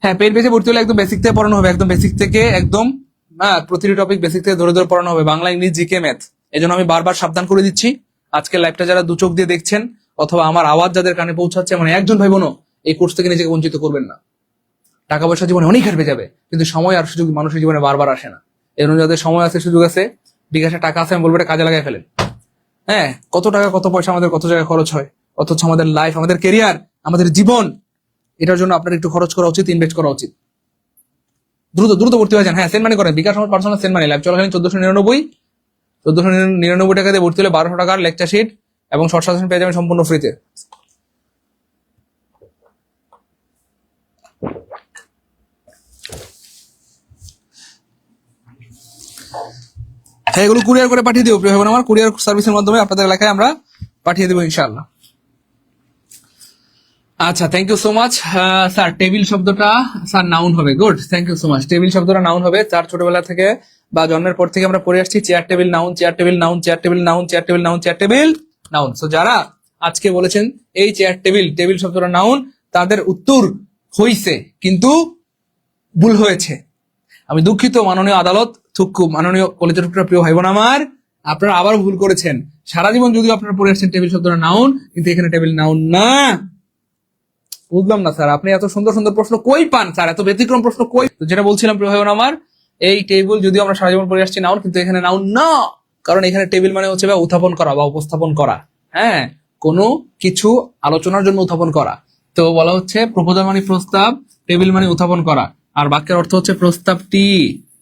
Speaker 1: হ্যাঁ, পেজ পেজে ভর্তি হলে একদম বেসিক থেকে পড়ানো হবে, একদম বেসিক থেকে একদম, প্রতিটি টপিক বেসিক থেকে ধরে ধরে পড়ানো হবে, বাংলা, ইংলিশ, জিকে, ম্যাথ। এই জন্য আমি বারবার সাবধান করে দিচ্ছি। আজকে লাইভটা যারা দু চোখ দিয়ে দেখছেন অথবা আমার আওয়াজ যাদের কানে পৌঁছাচ্ছে, মানে একজন ভাই বোনও এই কোর্স থেকে নিজেকে বঞ্চিত করবেন না। টাকা পয়সা জীবনে অনেক হারবে যাবে, কিন্তু সময় আর সুযোগ মানুষের জীবনে বারবার আসে না। এই জন্য যাদের সময় আছে, সুযোগ আছে, বিকাশে টাকা আছে, আমি বলবো এটা কাজে লাগাই ফেলেন। হ্যাঁ, কত টাকা কত পয়সা আমাদের কত জায়গায় খরচ হয়, অথচ আমাদের লাইফ, আমাদের কেরিয়ার, আমাদের জীবন, এটার জন্য আপনার একটু খরচ করা উচিত, ইনভেস্ট করা উচিত। দ্রুত দ্রুত ভর্তি হয়ে যান। হ্যাঁ, সেন্ড মানি করেন, বিকাশ আমার পার্সোনাল সেন্ড মানি। লাইভ চলাকালীন 1499 টাকা দিয়ে ভর্তি হলে 1200 টাকার লেকচার শিট এবং শর্ট সাজেশন পেয়ে যাবেন সম্পূর্ণ ফ্রিতে। হ্যাঁ, এগুলো কুরিয়ার করে পাঠিয়ে দিব প্রিয় ভাই বোন আমার, কুরিয়ার সার্ভিসের মাধ্যমে আপনাদের এলাকায় আমরা পাঠিয়ে দেবো ইনশাআল্লাহ। আচ্ছা, thank you so much sir. Table শব্দটা স্যার নাউন হবে। Good, thank you so much. Table শব্দটা নাউন হবে। তার ছোটবেলা থেকে বা জন্মের পর থেকে আমরা পড়ে আসছি chair table noun, chair table noun, chair table noun, chair table noun, chair table noun. So যারা আজকে বলেছেন এই চেয়ার টেবিল, টেবিল শব্দটা নাউন, তাদের উত্তর হইছে, কিন্তু ভুল হয়েছে। আমি দুঃখিত মাননীয় আদালত, থুক্কু, মাননীয় কলেজের টুকরা প্রিয় ভাই বোন আমার, আপনারা আবার ভুল করেছেন। সারা জীবন যদিও আপনারা পড়ে আসছেন টেবিল শব্দটা নাউন, কিন্তু এখানে টেবিল নাউন না। বুঝলাম না স্যার, আপনি এত সুন্দর সুন্দর প্রশ্ন কই পান স্যার, এত ব্যতিক্রম প্রশ্ন কই? যেটা বলছিলাম প্রিয় ভাই বোন আমার, এই টেবিল যদিও আমরা সারা জীবন পড়ে আসছি নাউন, কিন্তু এখানে নাউন না। কারণ এখানে টেবিল মানে হচ্ছে উত্থাপন করা বা উপস্থাপন করা, হ্যাঁ, কোনো কিছু আলোচনার জন্য উত্থাপন করা। তো বলা হচ্ছে প্রপোজাল মানে প্রস্তাব, টেবিল মানে উত্থাপন করা, আর বাক্যের অর্থ হচ্ছে প্রস্তাবটি,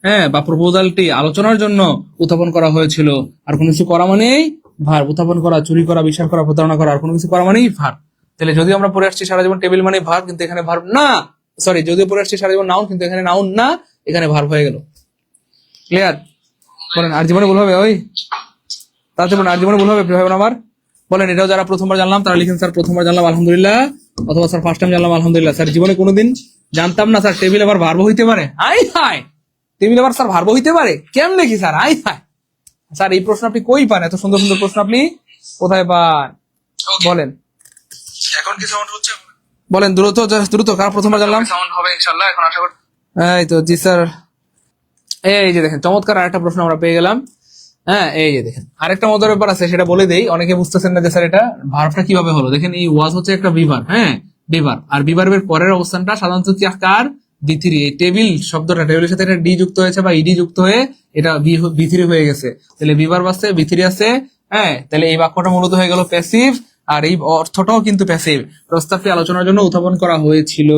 Speaker 1: হ্যাঁ, বা প্রপোজালটি আলোচনার জন্য উত্থাপন করা হয়েছিল। আর কোনো কিছু করা মানেই ভার, উত্থাপন করা, চুরি করা, বিশ্বাস করা, প্রতারণা করা, আর কোনো কিছু করা মানেই ভার। তাহলে যদিও আমরা পড়ে আসছি সারা জীবন টেবিল মানে ভার্ব, কিন্তু এখানে ভার্ব না। সরি, যদিও পড়ে আসছি সারা জীবন নাউন, কিন্তু এখানে নাউন না, এখানে ভার্ব হয়ে গেল। ক্লিয়ার? বলেন, আর জীবনে ভুল হবে? ওই তাতে বলেন, আর জীবনে ভুল হবে প্রিয় ভাই বোন আমার? বলেন, এটাও যারা প্রথমবার জানলাম তারা লিখেন স্যার প্রথমবার জানলাম আলহামদুলিল্লাহ, অথবা স্যার ফার্স্ট টাইম জানলাম আলহামদুলিল্লাহ। স্যার জীবনে কোনোদিন জানতাম না স্যার টেবিল আবার ভার্ব হইতে পারে। আই হাই, টেবিল আবার স্যার ভার্ব হইতে পারে কেমনে কি স্যার? আই হাই স্যার, এই প্রশ্ন আপনি কই পান? এত সুন্দর সুন্দর প্রশ্ন আপনি কোথায় পান? বলেন। এখন কি সাউন্ড হচ্ছে? বলেন দ্রুত দ্রুত, কার প্রথমবার জানলাম? সাউন্ড হবে ইনশাআল্লাহ এখন আশা করি। এই তো, জি স্যার। এই যে দেখেন, চমৎকার আরেকটা প্রশ্ন আমরা পেয়ে গেলাম। হ্যাঁ, এই যে দেখেন, আরেকটা মজার ব্যাপার আছে, সেটা বলে দেই, অনেকে বুঝতেছেন না যে স্যার এটা ভার্বটা কিভাবে হলো। দেখেন, এই ওয়াজ হচ্ছে একটা বিভার, হ্যাঁ, বিভার, আর বিভার্বের পরের অবস্থানটা সাধারণত কার? বি3। এই টেবিল শব্দটা, টেবিলের সাথে একটা ডি যুক্ত হয়েছে বা ইডি যুক্ত হয়ে এটা বি3 হয়ে গেছে। তাহলে বিভার্ব আছে, বি3 আছে, হ্যাঁ, তাহলে এই বাক্যটা মূলত হয়ে গেল প্যাসিভ, আর এই অর্থটাও কিন্তু প্যাসিভ। প্রস্তাবটি আলোচনার জন্য উত্থাপন করা হয়েছিল,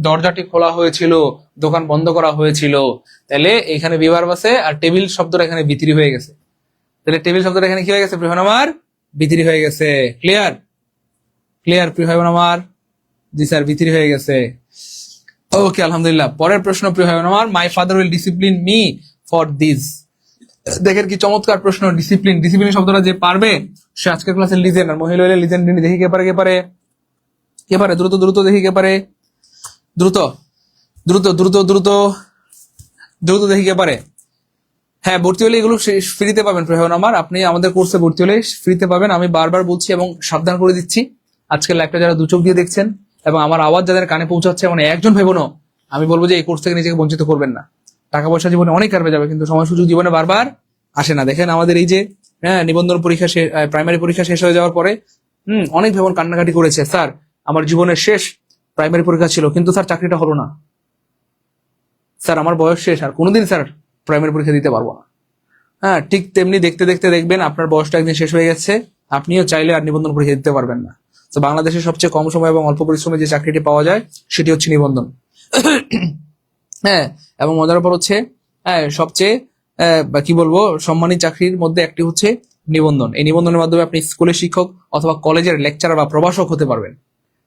Speaker 1: দরজাটি খোলা হয়েছিল, দোকান বন্ধ করা হয়েছিল। তাহলে এখানে বিভার্ব আছে, আর টেবিল শব্দটা এখানে বি3 হয়ে গেছে। তাহলে টেবিল শব্দটা এখানে কি হয়ে গেছে প্রিয় ভাই আমার? বি3 হয়ে গেছে। ক্লিয়ার? ক্লিয়ার প্রিয় ভাই আমার? জি স্যার, বি3 হয়ে গেছে। ওকে, আলহামদুলিল্লাহ। পরের প্রশ্ন প্রিয় ভাই আমার, my father will discipline me for this. দেখেন কি চমৎকার প্রশ্ন। ডিসিপ্লিন, ডিসিপ্লিন শব্দটা যে পারবে সে আজকের ক্লাসের লিজেন্ড, আর মহিলা হইলে লিজেন্ড। দেখি কে পারে, কে পারে, কে পারে? দ্রুত দ্রুত দেখি কে পারে, দ্রুত দ্রুত দ্রুত দ্রুত দ্রুত দেখি কে পারে। হ্যাঁ, ভর্তি হলে এগুলো ফ্রিতে পাবেন প্রিয় ভাই আমার। আপনি আমাদের কোর্সে ভর্তি হলে ফ্রিতে পাবেন। আমি বারবার বলছি এবং সাবধান করে দিচ্ছি, আজকের লাইভটা যারা দু চোখ দিয়ে দেখছেন এবং আমার আওয়াজ যাদের কানে পৌঁছাচ্ছে, মানে একজন ভাই বোনও, আমি বলবো যে এই কোর্স থেকে নিজেকে বঞ্চিত করবেন না। টাকা পয়সা জীবনে অনেক কারবে যাবে, কিন্তু সময় সুযোগ জীবনে বারবার আসে না। দেখেন আমাদের এই যে নিবন্ধন পরীক্ষা, প্রাইমারি পরীক্ষা শেষ হয়ে যাওয়ার পরে অনেক ভাই বোন কান্নাকাটি করেছে, স্যার আমার জীবনের শেষ প্রাইমারি পরীক্ষা ছিল, কিন্তু স্যার চাকরিটা হলো না, স্যার আমার বয়স শেষ, আর কোনোদিন স্যার প্রাইমারি পরীক্ষা দিতে পারবো না। হ্যাঁ, ঠিক তেমনি দেখতে দেখতে দেখবেন আপনার বয়সটা একদিন শেষ হয়ে গেছে, আপনিও চাইলে আর নিবন্ধন পরীক্ষা দিতে পারবেন না। তো বাংলাদেশের সবচেয়ে কম সময় এবং অল্প পরিশ্রমে যে চাকরিটি পাওয়া যায় সেটি হচ্ছে নিবন্ধন। হ্যাঁ, এবং মজার ব্যাপার হচ্ছে সবচেয়ে কি বলবো, সম্মানী চাকরির মধ্যে একটি হচ্ছে নিবন্ধন। এই নিবন্ধনের মাধ্যমে আপনি স্কুলের শিক্ষক অথবা কলেজের লেকচারার বা প্রভাষক হতে পারবেন।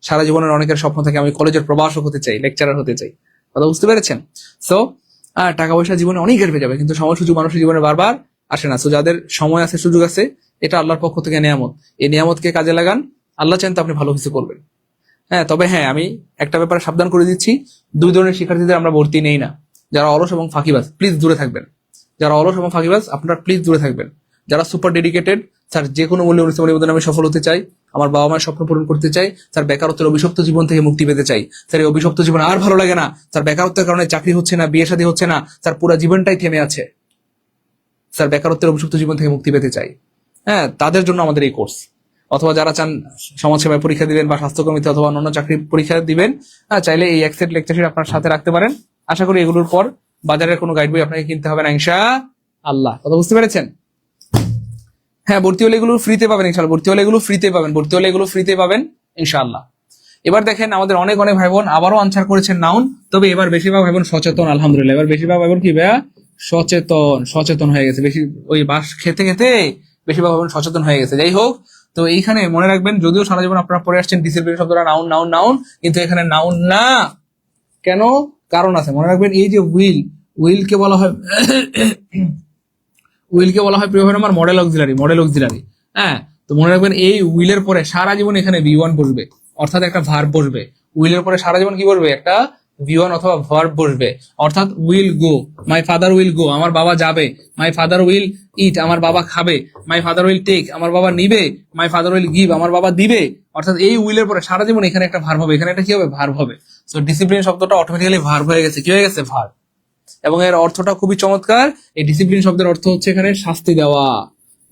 Speaker 1: সারা জীবনের অনেকের স্বপ্ন থাকে আমি কলেজের প্রভাষক হতে চাই, লেকচারার হতে চাই। কথা বুঝতে পেরেছেন? সো টাকা পয়সা জীবনে অনেক হেরবে যাবে, কিন্তু সময় সুযোগ মানুষের জীবনে বারবার আসে না। তো যাদের সময় আছে, সুযোগ আছে, এটা আল্লাহর পক্ষ থেকে নিয়ামত। এই নিয়ামতকে কাজে লাগান, আল্লাহ চান তো আপনি ভালো কিছু করবেন। হ্যাঁ, তবে হ্যাঁ, আমি একটা ব্যাপারে সাবধান করে দিচ্ছি, দুই ধরনের শিক্ষার্থীদের আমরা ভর্তি নেই না। যারা অলস এবং ফাঁকিবাজ, প্লিজ দূরে থাকবেন। যারা অলস এবং ফাঁকিবাজ, আপনারা প্লিজ দূরে থাকবেন। যারা সুপার ডেডিকেটেড, স্যার যে কোনো মূল্যে উনিশতম নিবেদনে আমি সফল হতে চাই, আমার বাবা মায়ের স্বপ্ন পূরণ করতে চাই, স্যার বেকারত্বের অভিশপ্ত জীবন থেকে মুক্তি পেতে চাই, স্যার এই অভিশপ্ত জীবন আর ভালো লাগে না, স্যার বেকারত্বের কারণে চাকরি হচ্ছে না, বিয়ে শাদী হচ্ছে না, স্যার পুরো জীবনটাই থেমে আছে, স্যার বেকারত্বের অভিশপ্ত জীবন থেকে মুক্তি পেতে চাই, হ্যাঁ, তাদের জন্য আমাদের এই কোর্স। অথবা যারা চান সমাজসেবায় পরীক্ষা দিবেন বা স্বাস্থ্যকর্মীতে অথবা অন্যান্য চাকরি পরীক্ষা দিবেন, হ্যাঁ, চাইলে এই এক সেট লেকচার আপনার সাথে রাখতে পারেন। আশা করি এগুলোর পর বাজারের কোনো গাইড বই আপনাকে কিনতে হবে না, ইনশাআল্লাহ। কথা বুঝতে পেরেছেন? হ্যাঁ, ভর্তি হলে এগুলো ফ্রিতে পাবেন ইনশাআল্লাহ। ভর্তি হলে এগুলো ফ্রিতে পাবেন, ভর্তি হলে এগুলো ফ্রিতে পাবেন ইনশাআল্লাহ। এবার দেখেন, আমাদের অনেক অনেক ভাই বোন আবারও আনসার করেছেন নাউন, তবে এবার বেশিরভাগ ভাই বোন সচেতন, আলহামদুলিল্লাহ। এবার বেশিরভাগ ভাই বোন কি ভাইয়া সচেতন হয়ে গেছে। বেশি ওই বাস খেতে খেতে বেশিরভাগ ভাই বোন সচেতন হয়ে গেছে। যাই হোক, তো এইখানে মনে রাখবেন, যদিও সারা জীবন আপনারা পড়ে আসছেন ডিসিপ্লিন শব্দটা নাউন নাউন নাউন, কিন্তু এখানে নাউন না। কেন? কারণ আছে, মনে রাখবেন। এই যে উইলকে বলা হয় প্রিয় ভাই আমার মডেল অক্সিলারি। হ্যাঁ, তো মনে রাখবেন, এই উইলের পরে সারা জীবন এখানে V1 বসবে, অর্থাৎ একটা ভার্ব বসবে। উইলের পরে সারা জীবন কি বসবে? একটা V1 অথবা ভার্ব বসবে, অর্থাৎ will go, my father will go, আমার বাবা যাবে। মাই ফাদার উইল ইট, আমার বাবা খাবে। মাই ফাদার উইল টেক, আমার বাবা নিবে। মাই ফাদার উইল গিভ, আমার বাবা দিবে। অর্থাৎ এই উইলের পরে সারা জীবন এখানে একটা ভার্ব হবে, এখানে একটা কি হবে? ভার্ব হবে। তো ডিসিপ্লিন শব্দটা অটোমেটিক্যালি ভার্ব হয়ে গেছে। কি হয়ে গেছে? ভার্ব। এবং এর অর্থটা খুবই চমৎকার। এই ডিসিপ্লিন শব্দের অর্থ হচ্ছে এখানে শাস্তি দেওয়া।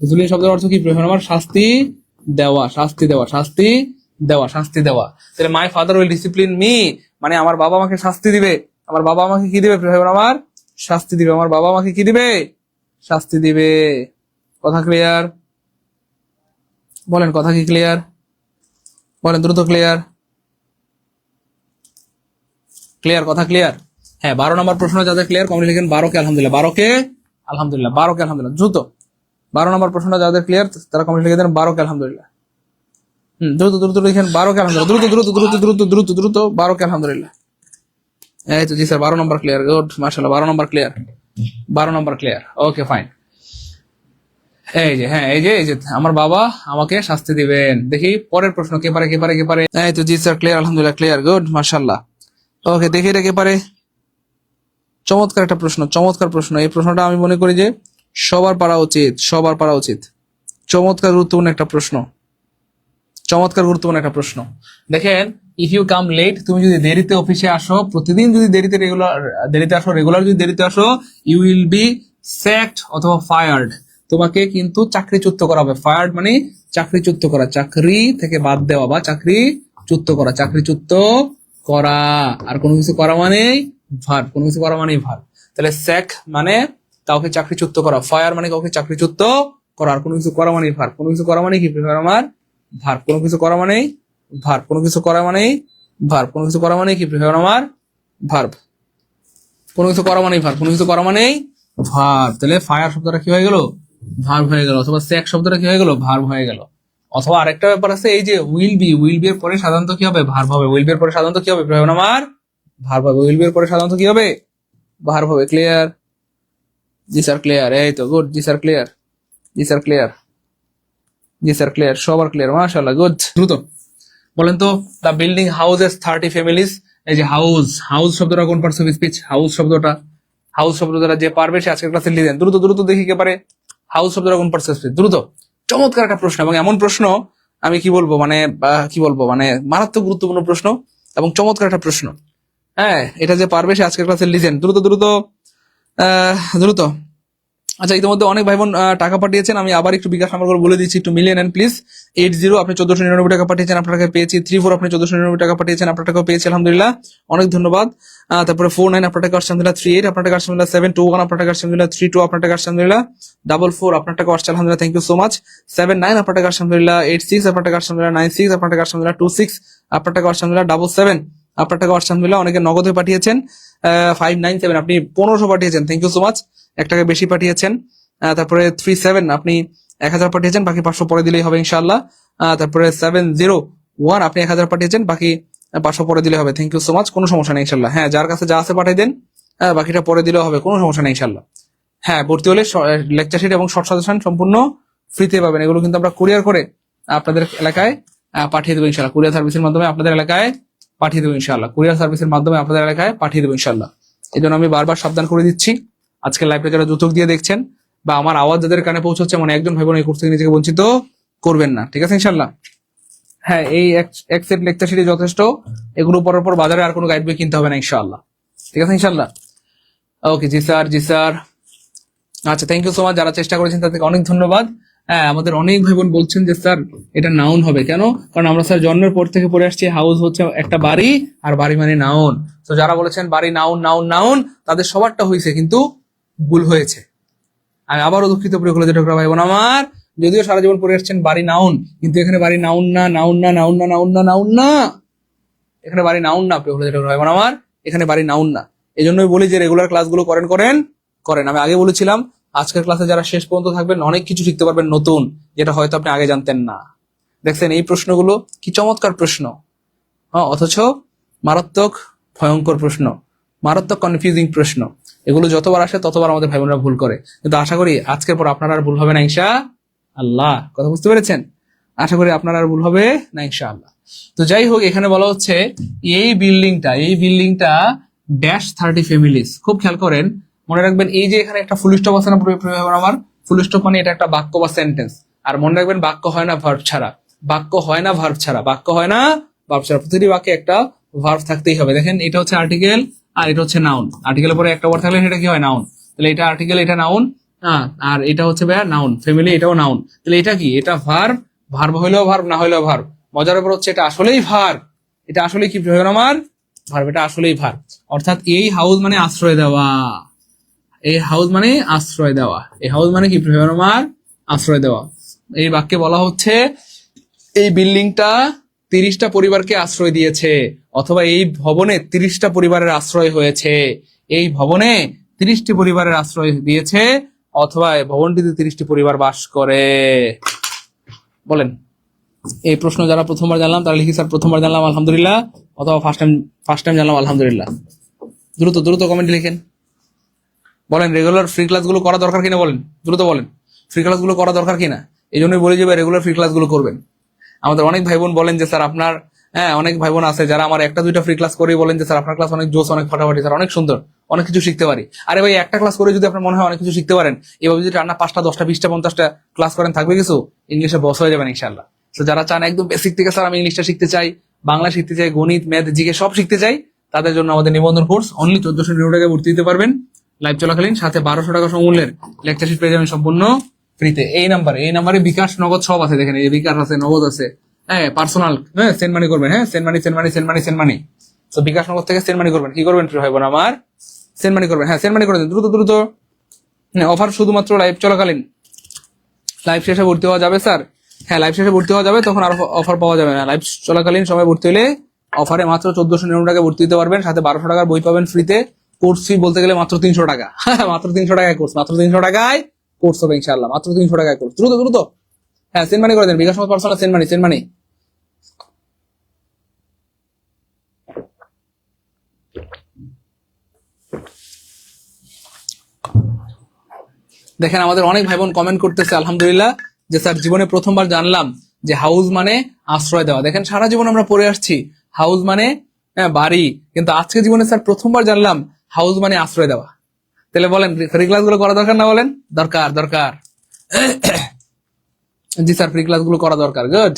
Speaker 1: ডিসিপ্লিন শব্দের অর্থ কি? আমার শাস্তি দেওয়া। তাহলে my father will discipline me, মানে আমার বাবা আমাকে শাস্তি দিবে। আমার বাবা আমাকে কি দিবে? আমার শাস্তি দিবে। আমার বাবা আমাকে কি দিবে? শাস্তি দিবে। কথা ক্লিয়ার? বলেন, কথা কি ক্লিয়ার? বলেন দ্রুত, ক্লিয়ার? কথা ক্লিয়ার? হ্যাঁ, 12 নম্বর প্রশ্ন যাদের ক্লিয়ার কমেন্ট লিখেন 12 কে আলহামদুলিল্লাহ। 12 কে আলহামদুলিল্লাহ। দ্রুত 12 নম্বর প্রশ্নটা যাদের ক্লিয়ার তারা কমেন্ট লিখে দেন 12 কে আলহামদুলিল্লাহ। দ্রুত লিখেন 12 কে আলহামদুলিল্লাহ। দ্রুত 12 কে আলহামদুলিল্লাহ। এই তো জি স্যার, 12 নম্বর ক্লিয়ার। গুড, মাশাআল্লাহ, 12 নম্বর ক্লিয়ার। ওকে, ফাইন। এই যে আমার বাবা আমাকে শাস্তি দিবেন। দেখি পরের প্রশ্ন, কে পারে? এই তো জি স্যার, ক্লিয়ার, আলহামদুলিল্লাহ, ক্লিয়ার, গুড, মাশাআল্লাহ। ওকে, দেখি এটা কে পারে। চমৎকার একটা প্রশ্ন, এই প্রশ্নটা আমি মনে করি যে সবার পারা উচিত। চমৎকার গুরুত্বপূর্ণ একটা প্রশ্ন। দেখেন, ইফ ইউ কাম লেট, তুমি যদি দেরিতে অফিসে আসো, প্রতিদিন যদি রেগুলার যদি দেরিতে আসো, ইউ উইল বি স্যাকড অথবা ফায়ার্ড। তোমাকে কিন্তু চাকরিচ্যুত করা হবে। ফায়ার্ড মানে চাকরিচ্যুত করা, চাকরি থেকে বাদ দেওয়া বা চাকরিচ্যুত করা। আর কোনো কিছু করা মানেই ভার্ব, তাহলে স্যাক মানে কাউকে চাকরিচ্যুত করা, ফায়ার মানে কাউকে চাকরিচ্যুত করা, আর কোনো কিছু করা মানেই ভার্ব। কোনো কিছু করা মানে কি আমার? ভার্ব। কোনো কিছু করা মানেই ভার্ব। কোনো কিছু করা মানে কি আমার? ভার্ব। কোনো কিছু করা মানেই ভার্ব। তাহলে ফায়ার শব্দটা কি হয়ে গেল? ভার্ব হয়ে গেল। অথবা স্যাক শব্দটা কি হয়ে গেল? ভার্ব হয়ে গেল। অথবা আরেকটা ব্যাপার আছে, এই যে উইল বি এর পরে সাধারণত কি হবে? ভার্ব হবে। উইল বি এর পরে সাধারণত কি হবে? আমার ভার্ব হবে। উইল বি এর পরে সাধারণত কি হবে? ভার্ব হবে। ক্লিয়ার? জি স্যার, ক্লিয়ার। এই তো গুড, জি স্যার, ক্লিয়ার। সবার ক্লিয়ার, মাশাআল্লাহ, গুড। দ্রুত বলেন তো, দ্য বিল্ডিং হাউসেস 30 ফ্যামিলিজ। এই যে হাউস শব্দটা কোন পার্টস অফ স্পিচ? হাউস শব্দটা যে পারবে সে আজকের ক্লাসে লিখেন। দ্রুত দেখি কে পারে। হাউস শব্দটা কোন পার্টস অফ স্পিচ? দ্রুত। চমৎকার একটা প্রশ্ন, এবং এমন প্রশ্ন আমি কি বলবো মানে মারাত্মক গুরুত্বপূর্ণ প্রশ্ন এবং চমৎকার একটা প্রশ্ন। হ্যাঁ, এটা যে পারবে সে আজকের ক্লাসে লিখেন। দ্রুত। আচ্ছা, ইতিমধ্যে অনেক ভাই বোন টাকা পাঠিয়েছেন। আমি আবার একটু বিকাশ নাম্বার করে বলে দিচ্ছি, একটু মিলিয়ে নেন প্লিজ। 80 আপনি 1499 টাকা পাঠিয়েছেন, আপনার টাকা পেয়েছি। 34 আপনি 1499 টাকা পাঠিয়েছেন, আপনার টাকা পেয়েছি, আলহামদুলিল্লাহ, অনেক ধন্যবাদ। তারপরে 49 আপনার টাকা আসছে, আলহামদুলিল্লাহ। 38 আপনার টাকা আসছে, আলহামদুলিল্লাহ। 721 আপনার টাকা আসছে, আলহামদুলিল্লাহ। 32 আপনার টাকা আসছে, আলহামদুলিল্লাহ। 44 আপনার টাকা আসছে, আলহামদুলিল্লাহ, থ্যাংক ইউ সো মাচ। 79 আপনার টাকা আসছে, আলহামদুলিল্লাহ। 86 আপনার টাকা আসছে, আলহামদুলিল্লাহ। 96 আপনার টাকা আসছে, আলহামদুলিল্লাহ। 26 আপনার টাকা আসছে, আলহামদুলিল্লাহ। 77 আপনার টাকা আসছে, আলহামদুলিল্লাহ, অনেকে নগদে পাঠিয়েছেন। 597 আপনি 1500 পাঠিয়েছেন, থ্যাংক ইউ সো মাচ, 1 টাকা বেশি পাঠিয়েছেন। তারপরে 37 আপনি 1000 পাঠিয়েছেন, বাকি 500 পরে দিলেই হবে ইনশাআল্লাহ। তারপরে 701 আপনি 1000 পাঠিয়েছেন, বাকি 500 পরে দিলে হবে, থ্যাংক ইউ সো মাচ, কোনো সমস্যা নেই ইনশাআল্লাহ। হ্যাঁ, যার কাছে যা আছে পাঠিয়ে দেন, বাকিটা পরে দিলেও হবে, কোনো সমস্যা নেই ইনশাআল্লাহ। হ্যাঁ, ভর্তি হলে লেকচার শিট এবং শর্ট সাজেশন সম্পূর্ণ ফ্রিতে পাবেন। এগুলো কিন্তু আমরা কুরিয়ার করে আপনাদের এলাকায় পাঠিয়ে দেবো ইনশাল্লাহ। কুরিয়ার সার্ভিসের মাধ্যমে আপনাদের এলাকায় পাঠিয়ে দেবো ইনশাল্লাহ। কুরিয়ার সার্ভিসের মাধ্যমে আপনাদের এলাকায় পাঠিয়ে দেবো ইনশাল্লাহ। এই জন্য আমি বারবার সাবধান করে দিচ্ছি। আজকে লাইভটা যারা যৌতুক দিয়ে দেখছেন বা আমার আওয়াজ যাদের কানে পৌঁছচ্ছে, মানে একজন ভাই বোন এই কোর্স থেকে নিজেকে বঞ্চিত করবেন না, ঠিক আছে ইনশাল্লাহ। হ্যাঁ, এই এক সেট লেকচার শিটে যথেষ্ট। এগুলো পরের পর বাজারে আর কোনো গাইড বই কিনতে হবে না ইনশাআল্লাহ, ঠিক আছে ইনশাআল্লাহ। ওকে, জি স্যার, জি স্যার। আচ্ছা, থ্যাংক ইউ সো মাচ। যারা চেষ্টা করেছেন তাদেরকে অনেক ধন্যবাদ। হ্যাঁ, আমাদের অনেক ভাই বোন বলছেন যে স্যার এটা নাউন হবে কেন, কারণ আমরা স্যার জন্মের পর থেকে পড়ে আসছি হাউস হচ্ছে একটা বাড়ি, আর বাড়ি মানে নাউন। তো যারা বলেছেন বাড়ি নাউন নাউন নাউন, তাদের সবারটা হয়েছে কিন্তু ভুল হয়েছে। আমি আবারও দুঃখিত প্রিয় কলেজের ঢোকরা ভাই বোন আমার, যদিও সারা জীবন পড়ে আসছেন বাড়ি নাউন, কিন্তু এখানে বাড়ি নাউন না, নাউন না, নাউন না, নাউন না, নাউন না, এখানে বাড়ি নাউন না প্রিয় কলেজের ঢোকরা ভাই বোন আমার, এখানে বাড়ি নাউন না। এই জন্যই বলি যে রেগুলার ক্লাসগুলো করেন করেন করেন। আমি আগে বলেছিলাম আজকের ক্লাসে যারা শেষ পর্যন্ত থাকবেন অনেক কিছু শিখতে পারবেন নতুন, যেটা হয়তো আপনি আগে জানতেন না। দেখছেন এই প্রশ্নগুলো কি চমৎকার প্রশ্ন, হ্যাঁ, অথচ মারাত্মক ভয়ঙ্কর প্রশ্ন, মারাত্মক কনফিউজিং প্রশ্ন। এগুলো যতবার আসে ততবার আমাদের ভাই বোনরা ভুল করে, কিন্তু আশা করি আজকের পর আপনার আর ভুল হবে না ইনশাআল্লাহ। কথা বুঝতে পেরেছেন? আশা করি আপনার আর ভুল হবে না ইনশাআল্লাহ। তো যাই হোক, এখানে বলা হচ্ছে এই বিল্ডিংটা ড্যাশ 30 ফ্যামিলিজ। খুব খেয়াল করেন, মনে রাখবেন এই যে এখানে একটা ফুল স্টপ আছে না আমার, ফুল স্টপ মানে এটা একটা বাক্য বা সেন্টেন্স। আর মনে রাখবেন বাক্য হয় না ভার্ব ছাড়া, বাক্য হয় না ভার্ব ছাড়া, বাক্য হয় না ভার্ব ছাড়া। প্রতিটি বাক্যে একটা ভার্ব থাকতেই হবে। দেখেন এটা হচ্ছে আর্টিকেল আর এটা হচ্ছে নাউন। আর্টিকেলের পরে একটা ওয়ার্ড থাকলে সেটা কি হয়? নাউন। তাহলে এটা আর্টিকেল, এটা নাউন, আর এটা হচ্ছে ভাইয়া নাউন। ফ্যামিলি এটাও নাউন। তাহলে এটা কি? এটা ভার্ব। ভার্ব হইলেও ভার্ব, না হইলেও ভার্ব। মজার ব্যাপার হচ্ছে এটা আসলেই ভার্ব। এটা আসলে কি আমার ভার্ব, এটা আসলেই ভার্ব। অর্থাৎ এই হাউস মানে আশ্রয় দেওয়া, এই হাউস মানে আশ্রয় দেওয়া, এই হাউস মানে কি আমার আশ্রয় দেওয়া। এই বাক্যে বলা হচ্ছে এই বিল্ডিংটা 30টা পরিবারকে আশ্রয় দিয়েছে, অথবা এই ভবনে 30টা পরিবারের আশ্রয় হয়েছে। এই ভবনে 30টি পরিবারের আশ্রয় দিয়েছে, অথবা এই ভবনটিতে 30টি পরিবার বাস করে। বলেন, এই প্রশ্ন যারা প্রথমবার জানলাম তারা লিখি স্যার প্রথমবার জানলাম আলহামদুলিল্লাহ, অথবা ফার্স্ট টাইম জানলাম আলহামদুলিল্লাহ। দ্রুত দ্রুত কমেন্ট লিখেন, বলেন রেগুলার ফ্রি ক্লাসগুলো করা দরকার কিনা, বলেন দ্রুত বলেন ফ্রি ক্লাসগুলো করা দরকার কিনা। এই জন্যই বলে যাবে রেগুলার ফ্রি ক্লাসগুলো করবেন। আমাদের অনেক ভাই বোন বলেন যে স্যার আপনার, হ্যাঁ, অনেক ভাই বোন আছে যারা আমার একটা দুইটা ফ্রি ক্লাস করে বলেন যে স্যার আপনার ক্লাস অনেক জোস, অনেক ফাটাফাটি, স্যার অনেক সুন্দর, অনেক কিছু শিখতে পারি। আরে ভাই, একটা ক্লাস করে যদি আপনার মনে হয় অনেক কিছু শিখতে পারেন, এভাবে যদি রান্না 5টা 10টা 20টা 50টা ক্লাস করেন, থাকবে কিছু, ইংলিশে বস হয়ে যাবেন ইনশাল্লাহ। তো যারা চান একদম বেসিক থেকে স্যার আমি ইংলিশটা শিখতে চাই, বাংলা শিখতে চাই, গণিত ম্যাথ জিকে সব শিখতে চাই, তাদের জন্য আমাদের নিবন্ধন কোর্স অনলি 1490 টাকায় ভর্তি দিতে পারবেন লাইভ চলাকালীন। সাথে 1200 টাকা সমমূল্যের লেকচার শিট পেয়ে যাবেন সম্পূর্ণ ফ্রিতে। এই নাম্বারে বিকাশ নগদ সব আছে, দেখেন এই বিকাশ আছে, নগদ আছে, হ্যাঁ, পার্সোনাল, হ্যাঁ, সেন্ড মানি করবেন, হ্যাঁ, সেন্ড মানি। তো বিকাশ নগদ থেকে সেন্ড মানি করবেন। কি করবেন প্রিয় ভাই বোন আমার? সেন্ড মানি করবেন, হ্যাঁ, সেন্ড মানি করে দেন দ্রুত দ্রুত। অফার শুধুমাত্র লাইভ চলাকালীন, লাইভ শেষে ভর্তি হওয়া যাবে স্যার, হ্যাঁ, লাইভ শেষে ভর্তি হওয়া যাবে, তখন আর অফার পাওয়া যাবে না। লাইভ চলাকালীন সময় ভর্তি হলে অফারে মাত্র 1490 টাকা ভর্তি দিতে পারবেন, সাথে 1200 টাকার বই পাবেন ফ্রিতে। কোর্স ফি বলতে গেলে মাত্র 300 টাকা, মাত্র 300 টাকায় কোর্স, মাত্র 300 টাকায় কোর্স হবে ইনশাআল্লাহ, মাত্র 300 টাকায় কোর্স। দ্রুত দ্রুত, হ্যাঁ, সেন্ড মানি করে দেন, বিকাশ নগদ পার্সোনাল সেন্ড মানি। দেখেন আমাদের অনেক ভাই বোন কমেন্ট করতেছে আলহামদুলিল্লাহ যে স্যার জীবনে প্রথমবার জানলাম যে হাউস মানে আশ্রয় দেওয়া। দেখেন সারা জীবন আমরা পড়ে আসছি হাউস মানে বাড়ি, কিন্তু আজকে জীবনে স্যার প্রথমবার জানলাম হাউস মানে আশ্রয় দেওয়া। তাহলে বলেন ফ্রি ক্লাস গুলো করা দরকার না? বলেন দরকার, দরকার। জি স্যার, ফ্রি ক্লাস গুলো করা দরকার। গুড,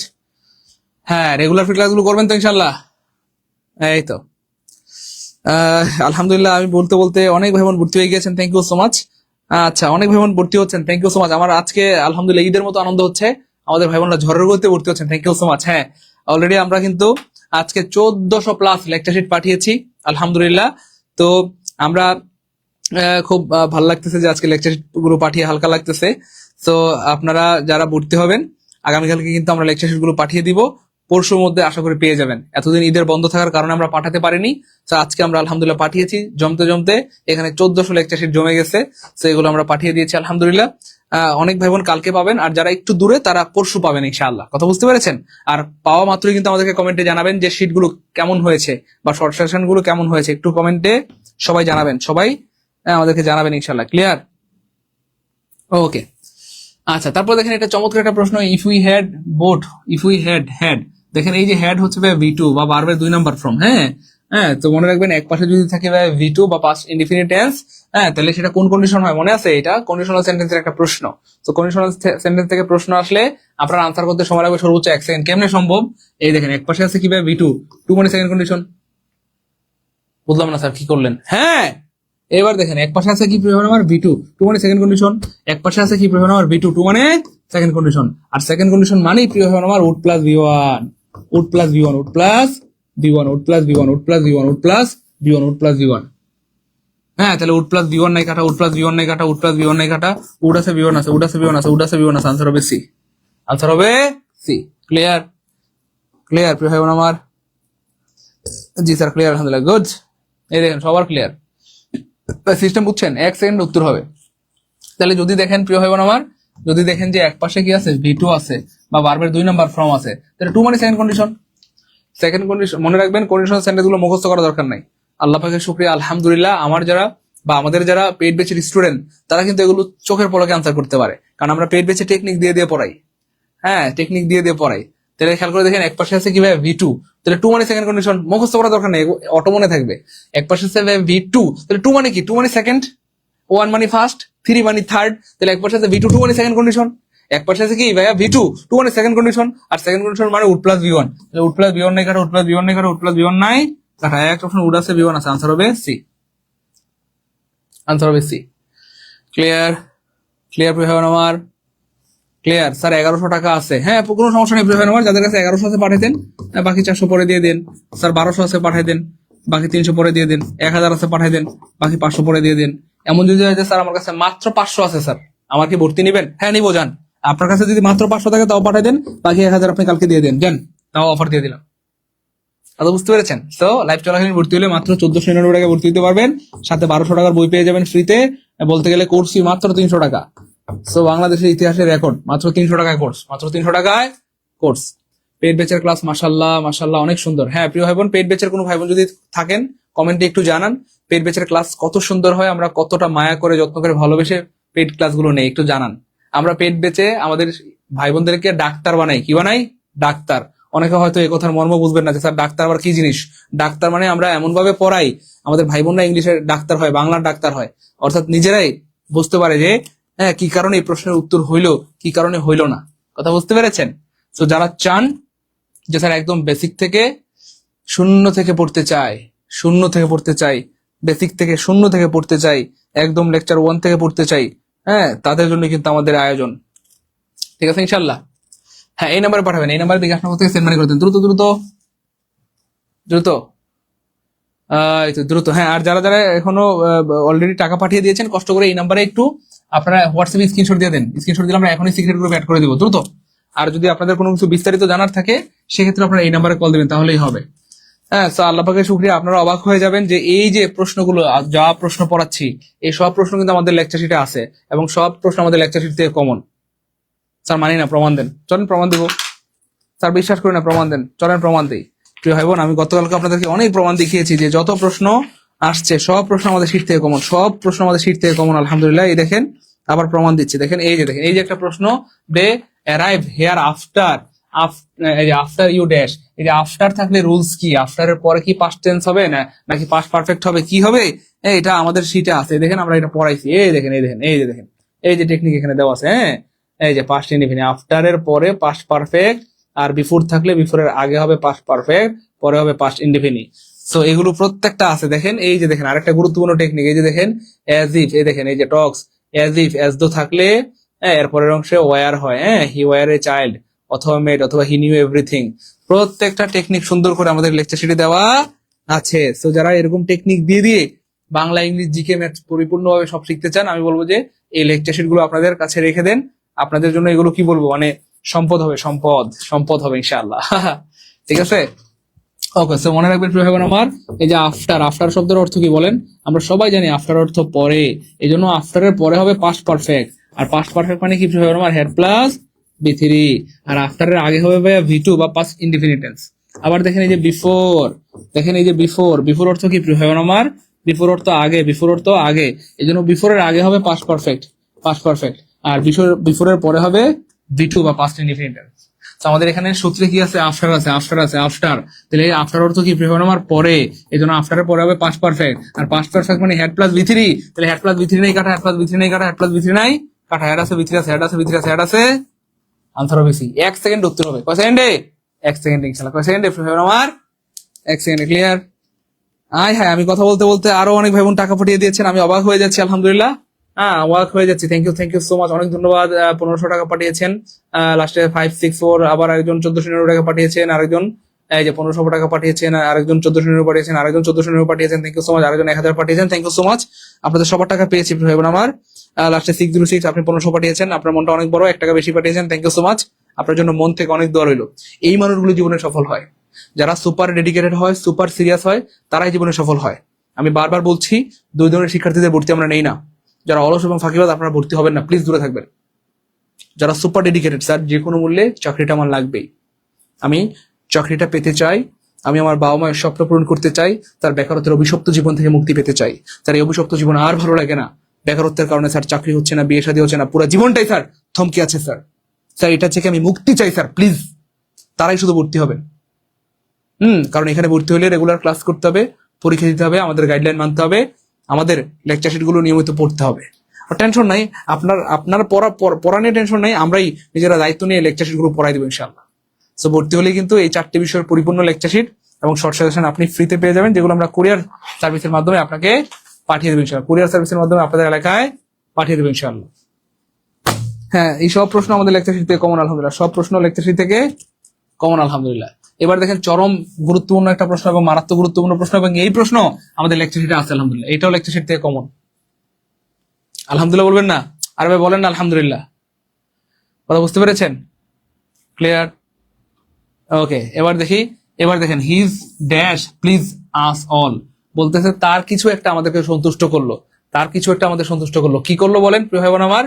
Speaker 1: হ্যাঁ, রেগুলার ফ্রি ক্লাস গুলো করবেন তো ইনশাল্লাহ। এই তো আলহামদুলিল্লাহ, আমি বলতে বলতে অনেক ভাই বোন ভর্তি হয়ে গেছেন, থ্যাংক ইউ সো মাচ। আচ্ছা, অনেক ভাই বোন ভর্তি হচ্ছেন, থ্যাংক ইউ সো মাচ। আমার আজকে আলহামদুলিল্লাহ ঈদের মতো আনন্দ হচ্ছে, আমাদের ভাই বোনরা ঝড়ের গতিতে ভর্তি হচ্ছেন, থ্যাংক ইউ সো মাচ। হ্যাঁ, অলরেডি আমরা কিন্তু আজকে 1400 প্লাস লেকচার শিট পাঠিয়েছি আলহামদুলিল্লাহ। তো আমরা খুব ভালো লাগতেছে যে আজকে লেকচার শিট গুলো পাঠিয়ে হালকা লাগতেছে। তো আপনারা যারা ভর্তি হবেন আগামীকালকে কিন্তু আমরা লেকচার শিট গুলো পাঠিয়ে দিব, পরশুর মধ্যে আশা করি পেয়ে যাবেন। এতদিন ঈদের বন্ধ থাকার কারণে আমরা পাঠাতে পারিনি, তো আজকে আমরা আলহামদুলিল্লাহ পাঠিয়েছি জমতে জমতে। এখানে 1400 লেকচার শিট জমে গেছে, তো এগুলো আমরা পাঠিয়ে দিয়েছি আলহামদুলিল্লাহ। অনেক ভাই বোন কালকে পাবেন, আর যারা একটু দূরে তারা পরশু পাবেন ইনশাআল্লাহ। কথা বুঝতে পেরেছেন? আর পাওয়া মাত্রই কিন্তু আমাদেরকে কমেন্টে জানাবেন যে শিট গুলো কেমন হয়েছে বা শর্ট সেশন গুলো কেমন হয়েছে, একটু কমেন্টে সবাই জানাবেন, সবাই আমাদেরকে জানাবেন ইনশাআল্লাহ। ক্লিয়ার? ওকে, আচ্ছা তারপর দেখেন এটা চমৎকার একটা প্রশ্ন, if we had boat, if we had দেখেন এই যে হ্যাড হচ্ছে V2 বা ভার্বের 2 নাম্বার ফর্ম। হ্যাঁ হ্যাঁ, তো মনে রাখবেন এক পাশে যদি থাকে V2 বা পাস্ট ইনডিফিনিট টেন্স, হ্যাঁ তাহলে সেটা কোন কন্ডিশন হয় মনে আছে? এটা কন্ডিশনাল সেন্টেন্সের একটা প্রশ্ন। তো কন্ডিশনাল সেন্টেন্স থেকে প্রশ্ন আসলে আপনার আনসার করতে সময় লাগবে সর্বোচ্চ 1 সেকেন্ড। কেমনে সম্ভব? এই দেখেন এক পাশে আছে কি V2, 2 মানে সেকেন্ড কন্ডিশন। বুঝলাম না স্যার কি করলেন? হ্যাঁ এবার দেখেন এক পাশে আছে কি প্রিয় নাম্বার V2, 2 মানে সেকেন্ড কন্ডিশন। এক পাশে আছে কি প্রিয় নাম্বার V2, 2 মানে সেকেন্ড কন্ডিশন। আর সেকেন্ড কন্ডিশন মানেই প্রিয় number would plus V1, would plus V1, would plus V1, would plus V1, would plus V1, would plus V1, would plus V1। হ্যাঁ তাহলে উড প্লাস V1 নাই কাটা, would plus V1 নাই কাটা, would plus V1 নাই কাটা, would আছে V1 আছে, উড আছে V1 আছে, উড আছে V1 আছে, আনসার হবে সি, আনসার হবে সি। ক্লিয়ার? ক্লিয়ার প্রিয় ভাই বোন আমার? জি স্যার ক্লিয়ার, আলহামদুলিল্লাহ, গুড। এই দেখেন সবার ক্লিয়ার সিস্টেম বুঝছেন? 1 সেকেন্ড উত্তর হবে। তাহলে যদি দেখেন প্রিয় ভাই বোন আমার, যদি দেখেন যে এক পাশে কি আছে V2 আছে বা ভার্বের 2 নাম্বার ফর্ম আছে, তাহলে 2 মানে সেকেন্ড কন্ডিশন। সেকেন্ড কন্ডিশন মনে রাখবেন, কন্ডিশনাল সেন্টেন্স গুলো মুখস্থ করা দরকার নাই। আল্লাহ পাকের শুকরিয়া আলহামদুলিল্লাহ, আমার যারা বা আমাদের যারা পেইড ব্যাচের স্টুডেন্ট তারা কিন্তু এগুলো চোখের পলকে আনসার করতে পারে, কারণ আমরা পেইড ব্যাচে টেকনিক দিয়ে দিয়ে পড়াই। হ্যাঁ টেকনিক দিয়ে দিয়ে পড়াই। তাহলে খেয়াল করে দেখেন এক পাশে আছে কি V2, তাহলে 2 মানে সেকেন্ড কন্ডিশন, মুখস্থ করা দরকার নেই, অটো মনে থাকবে। এক পাশে আছে V2, তাহলে 2 মানে কি? 2 মানে সেকেন্ড, 1 মানে ফার্স্ট, 3 মানে থার্ড, তাহলে এক পাশে আছে V2, 2 মানে সেকেন্ড কন্ডিশন। এক পাশে আছে কি ভাইয়া V2, 2 মানে সেকেন্ড কন্ডিশন, আর সেকেন্ড কন্ডিশন মানে উড প্লাস V1, তাহলে উড প্লাস V1 নাই কাটা, উড প্লাস V1 নাই কাটা, উড প্লাস V1 নাই কাটা, এক অপশন উড আছে V1 আছে, আনসার হবে সি, আনসার হবে সি। ক্লিয়ার? ক্লিয়ার প্রিয় ভাই আমার? ক্লিয়ার? স্যার 1100 টাকা আছে, হ্যাঁ কোনো সমস্যা নেই প্রিয় ভাই আমার, যাদের কাছে 1100 আছে পাঠিয়ে দেন, বাকি 400 পরে দিয়ে দেন। স্যার 1200 আছে পাঠিয়ে দেন, বাকি 300 পরে দিয়ে দেন। 1000 আছে পাঠিয়ে দেন, বাকি 500 পরে দিয়ে দেন। এমন যদি হয় যে স্যার আমার কাছে মাত্র 500 আছে স্যার, আমার কি ভর্তি নেবেন? হ্যাঁ নিবো, যান। আপনার কাছে যদি মাত্র 500 থাকে তাও পাঠিয়ে দেন, বাকি 1000 আপনি কালকে দিয়ে দেন, যান, তাও অফার দিয়ে দিলাম। আদৌ বুঝতে পেরেছেন? তো লাইভ চলাকালীন ভর্তি হলে মাত্র 1499 টাকা ভর্তি হতে পারবেন, সাথে 1200 টাকার বই পেয়ে যাবেন ফ্রিতে। বলতে গেলে কোর্স ফি মাত্র 300 টাকা। সো বাংলাদেশের ইতিহাসের রেকর্ড, মাত্র 300 টাকায় কোর্স, মাত্র 300 টাকায় কোর্স। পেড ব্যাচের ক্লাস মাশাআল্লাহ মাশাআল্লাহ অনেক সুন্দর। হ্যাঁ প্রিয় ভাই বোন, পেড ব্যাচের কোনো ভাই বোন যদি থাকেন কমেন্টে একটু জানান পেড ব্যাচের ক্লাস কত সুন্দর হয়, আমরা কতটা মায়া করে যত্ন করে ভালোবেসে পেড ক্লাসগুলো নেই, একটু জানান। আমরা পেড ব্যাচে আমাদের ভাই বোনদেরকে ডাক্তার বানাই, কি বানাই? ডাক্তার। অনেকে হয়তো এই কথার মর্ম বুঝবেন না যে স্যার ডাক্তার আবার কি জিনিস। ডাক্তার মানে আমরা এমন ভাবে পড়াই আমাদের ভাই বোনরা ইংলিশের ডাক্তার হয়, বাংলার ডাক্তার হয়, অর্থাৎ নিজেরাই বুঝতে পারে যে হ্যাঁ কি কারণে এই প্রশ্নের উত্তর হইলো, কি কারণে হইলো না। কথা বুঝতে পেরেছেন? তো যারা চান যে স্যার একদম বেসিক থেকে শূন্য থেকে পড়তে চাই, শূন্য থেকে পড়তে চাই, বেসিক থেকে শূন্য থেকে পড়তে চাই, একদম লেকচার 1 থেকে পড়তে চাই, হ্যাঁ তাদের জন্য কিন্তু আমাদের আয়োজন। ঠিক আছে ইনশাল্লাহ? হ্যাঁ এই নাম্বারে পাঠাবেন, এই নাম্বারে দেখে আপনার থেকে সেন্ড মানি করতেন, দ্রুত দ্রুত দ্রুত, এই তো দ্রুত। হ্যাঁ আর যারা যারা এখনো অলরেডি টাকা পাঠিয়ে দিয়েছেন, কষ্ট করে এই নাম্বারে একটু আপনারা হোয়াটসঅ্যাপে স্ক্রিনশট দিয়ে দেন, স্ক্রিনশট দিলে আমরা এখনই সিক্রেট গ্রুপে অ্যাড করে দিব, দ্রুত। আর যদি আপনাদের কোনো কিছু বিস্তারিত জানার থাকে সেক্ষেত্রে আপনারা এই নাম্বারে কল দিবেন, তাহলেই হবে। হ্যাঁ আল্লাহ পাকের শুকরিয়া, আপনারা অবাক হয়ে যাবেন যে এই যে প্রশ্নগুলো যা প্রশ্ন পড়াচ্ছি এই সব প্রশ্ন কিন্তু আমাদের লেকচার শিটে আছে, এবং সব প্রশ্ন আমাদের লেকচার শিট থেকে কমন। স্যার মানি না, প্রমাণ দেন, চলেন প্রমাণ দিব। স্যার বিশ্বাস করি না, প্রমাণ দেন, চলেন প্রমাণ দিই। প্রিয় ভাই বোন, আমি গতকালকে আপনাদেরকে অনেক প্রমাণ দেখিয়েছি যে যত প্রশ্ন আসছে সব প্রশ্ন আমাদের শিট থেকে কমন, সব প্রশ্ন আমাদের শিট থেকে কমন, আলহামদুলিল্লাহ। এই দেখেন আবার প্রমাণ দিচ্ছি, দেখেন এই যে দেখেন এই যে একটা প্রশ্ন, they arrive here after, after you dash, এই যে আফটার থাকলে রুলস কি, আফটারের পরে কি পাস্ট টেন্স হবে না নাকি পাস্ট পারফেক্ট হবে, কি হবে, এটা আমাদের শিটে আছে। দেখেন আমরা এটা পড়াইছি, এই দেখেন এই দেখেন এই যে দেখেন এই যে টেকনিক এখানে দেওয়া আছে। হ্যাঁ এই যে পাস্ট ইনডিফিনিট, আফটারের পরে পাস্ট পারফেক্ট, আর বিফোর থাকলে বিফোরের আগে হবে পাস্ট পারফেক্ট, পরে হবে পাস্ট ইনডিফিনিট। সো এগুলো প্রত্যেকটা আছে। দেখেন এই যে দেখেন আরেকটা গুরুত্বপূর্ণ টেকনিক, এই যে দেখেন অ্যাজ ইফ, এই দেখেন এই যে টক্স, অ্যাজ ইফ অ্যাজ দো থাকলে এরপরের অংশে ওয়ার হয়, হ্যাঁ হি ওয়ার এ চাইল্ড অথবা মেড অথবা হি নিউ এভরিথিং। প্রত্যেকটা টেকনিক সুন্দর করে আমাদের লেকচার শিটে দেওয়া আছে। সো যারা এরকম টেকনিক দিয়ে দিয়ে বাংলা ইংলিশ জিকে ম্যাথ পরিপূর্ণভাবে সব শিখতে চান, আমি বলবো যে এই লেকচার শিট গুলো আপনাদের কাছে রেখে দেন। আপনাদের জন্য এগুলো কি বলবো, মানে সম্পদ হবে, সম্পদ সম্পদ হবে ইনশাআল্লাহ। ঠিক আছে? ওকে, সো মনে রাখবেন প্রিয় ভাই বোন আমার, এই যে আফটার, আফটার শব্দের অর্থ কি বলেন? আমরা সবাই জানি আফটার অর্থ পরে, এই জন্য আফটারের পরে হবে পাস্ট পারফেক্ট। আর পাস্ট পারফেক্ট মানে কি প্রিয় ভাই বোন আমার? Had plus V3। আর আফটারের আগে হবে V2 বা পাস্ট ইনডিফিনিট টেন্স। আবার দেখেন এই যে বিফোর, দেখেন এই যে বিফোর, বিফোর অর্থ কি প্রিয় ভাই বোন আমার? বিফোর অর্থ আগে, বিফোর অর্থ আগে, এই জন্য বিফোরের আগে হবে পাস্ট পারফেক্ট, পাস্ট পারফেক্ট। আর বিফোরের পরে হবে V2 বা পাস্ট ইনডিফিনিট টেন্স। তো আমাদের এখানে সূত্রে কি আছে, আফটার আছে, আফটার। তাহলে আফটার অর্থ কি, প্রিয় আমার পরে, এই জন্য আফটারের পরে হবে পাস্ট পারফেক্ট। আর পাস্ট পারফেক্ট মানে হেড প্লাস V3, তাহলে হেড প্লাস V3 নাই কাটা, হেড প্লাস V3 নাই কাটা, হেড প্লাস V3 নাই কাটা, হেড আছে V3 আছে, হেড আছে V3 আছে, হেড আছে, আনসার হবে সি। 1 সেকেন্ড উত্তর হবে, কয় সেকেন্ডে? 1 সেকেন্ড ইনশাআল্লাহ। কয় সেকেন্ডে প্রিয় আমার? 1 সেকেন্ডে। ক্লিয়ার? হ্যাঁ, আমি কথা বলতে বলতে আরো অনেক ভাই বোন টাকা পাঠিয়ে দিয়েছেন, আমি অবাক হয়ে যাচ্ছি, আলহামদুলিল্লাহ। অবাক হয়ে যাচ্ছি। থ্যাংক ইউ সো মাচ, অনেক ধন্যবাদ। 1500 টাকা পাঠিয়েছেন, লাস্টে 564, আবার আরেকজন 1499 টাকা পাঠিয়েছেন, আরেকজন এই যে 1500 টাকা পাঠিয়েছেন, আরেকজন 1499 পাঠিয়েছেন, আরেকজন 1499 পাঠিয়েছেন, থ্যাংক ইউ সো মাচ, আরেকজন 1000 পাঠিয়েছেন, থ্যাংক ইউ সো মাচ। আপনাদের সবার টাকা পেয়েছি ভাই বোন আমার। লাস্টে 606, আপনি 1500 পাঠিয়েছেন, আপনার মনটা অনেক বড়, 1 টাকা বেশি পাঠিয়েছেন, থ্যাংক ইউ সো মাচ। আপনার জন্য মন থেকে অনেক দোয়া রইল। এই মানুষগুলো জীবনে সফল হয়, যারা সুপার ডেডিকেটেড হয়, সুপার সিরিয়াস হয়, তারাই জীবনে সফল হয়। আমি বারবার বলছি, 2 ধরনের শিক্ষার্থীদের ভর্তি আমরা নেই না। যারা অলস এবং ফাঁকিবাজ, আপনারা ভর্তি হবেন না, প্লিজ দূরে থাকবেন। যারা সুপার ডেডিকেটেড, স্যার যে কোনো মূল্যে চাকরিটা আমার লাগবেই, আমি চাকরিটা পেতে চাই, আমি আমার বাবা মায়ের স্বপ্ন পূরণ করতে চাই, তার বেকারত্বের অভিশপ্ত জীবন থেকে মুক্তি পেতে চাই, তার এই অভিশপ্ত জীবন আর ভালো লাগে না, বেকারত্বের কারণে স্যার চাকরি হচ্ছে না, বিয়ে শাদী হচ্ছে না, পুরো জীবনটাই স্যার থমকে আছে স্যার, এটা থেকে আমি মুক্তি চাই স্যার, প্লিজ তারাই শুধু ভর্তি হবেন। কারণ এখানে ভর্তি হলে রেগুলার ক্লাস করতে হবে, পরীক্ষা দিতে হবে, আমাদের গাইডলাইন মানতে হবে, আমাদের লেকচার শিট গুলো নিয়মিত পড়তে হবে। টেনশন নাই, আপনার পড়া নিয়ে টেনশন নাই, আমরাই নিজেরা দায়িত্ব নিয়ে লেকচার শিট গুলো পড়াই দেবো ইনশাআল্লাহ। সো ভর্তি হলে কিন্তু এই 4টি বিষয়ের পরিপূর্ণ লেকচার শিট এবং শর্ট সাজেশন আপনি ফ্রিতে পেয়ে যাবেন, যেগুলো আমরা কুরিয়ার সার্ভিসের মাধ্যমে আপনাকে পাঠিয়ে দেবো ইনশাআল্লাহ। কুরিয়ার সার্ভিসের মাধ্যমে আপনাদের এলাকায় পাঠিয়ে দেবো ইনশাআল্লাহ। হ্যাঁ, এই সব প্রশ্ন আমাদের লেকচার শিট থেকে কমন, আলহামদুলিল্লাহ। সব প্রশ্ন লেকচার শিট থেকে কমন, আলহামদুলিল্লাহ। এবার দেখেন চরম গুরুত্বপূর্ণ একটা প্রশ্ন এবং মারাত্মক গুরুত্বপূর্ণ প্রশ্ন, এবং এই প্রশ্ন আমাদের লেকচার শিটে আছে, আলহামদুলিল্লাহ। এটাও লেকচার শিট থেকে কমন, আলহামদুলিল্লাহ বলবেন না? আর ভাই বলেন না আলহামদুলিল্লাহ। কথা বুঝতে পেরেছেন? ক্লিয়ার? ওকে, এবার দেখেন his dash please us all, বলতেছে তার কিছু একটা আমাদেরকে সন্তুষ্ট করলো, তার কিছু একটা আমাদের সন্তুষ্ট করলো। কি করলো বলেন প্রিয় ভাই বোন আমার?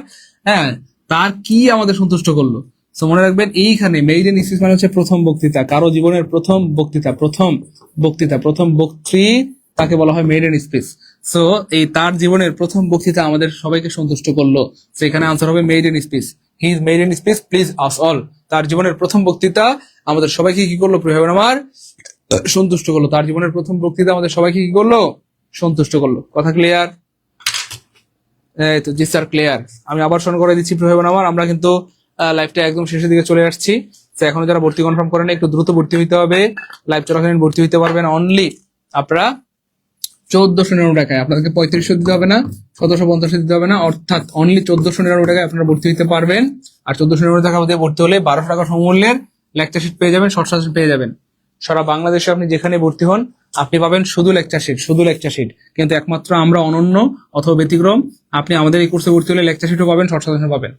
Speaker 1: হ্যাঁ, তার কি আমাদের সন্তুষ্ট করলো? সো মনে রাখবেন, এইখানে মেইড ইন স্পিচ মানে হচ্ছে প্রথম বক্তৃতা, কারো জীবনের প্রথম বক্তৃতা, প্রথম বক্তৃ তাকে বলা হয় মেইড ইন স্পিচ। সো এই তার জীবনের প্রথম বক্তৃতা আমাদের সবাইকে সন্তুষ্ট করলো, সেখানে আনসার হবে made in speech. He is made in speech please us all, তার জীবনের প্রথম বক্তৃতা আমাদের সবাইকে কি করলো প্রিয় ভাই বোন আমার? সন্তুষ্ট করলো। তার জীবনের প্রথম বক্তৃতা আমাদের সবাইকে কি করলো? সন্তুষ্ট করলো। কথা ক্লিয়ার? এই তো, জি স্যার ক্লিয়ার। আমি আবার স্মরণ করে দিচ্ছি প্রিয় ভাই বোন আমার, আমরা কিন্তু লাইভটা একদম শেষের দিকে চলে আসছি। তো এখনো যারা ভর্তি কনফার্ম করেন, একটু দ্রুত ভর্তি হইতে হবে। লাইভ চলাকালীন ভর্তি হইতে পারবেন অনলি আপনারা 1499 টাকায়। আপনাদেরকে 3500 দিতে হবে না, 1750 দিতে হবে না, অর্থাৎ অনলি 1499 টাকায় আপনারা ভর্তি হইতে পারবেন। আর 1499 টাকা দিয়ে ভর্তি হলে 1200 টাকা সমমূল্যের লেকচার শিট পেয়ে যাবেন, শর্ট সাজেশন পেয়ে যাবেন। সারা বাংলাদেশে আপনি যেখানে ভর্তি হন, আপনি পাবেন শুধু লেকচার শিট। কিন্তু একমাত্র আমরা অনন্য অথবা ব্যতিক্রম, আপনি আমাদের এই কোর্সে ভর্তি হলে লেকচার শিটও পাবেন, শর্ট সাজেশন পাবেন,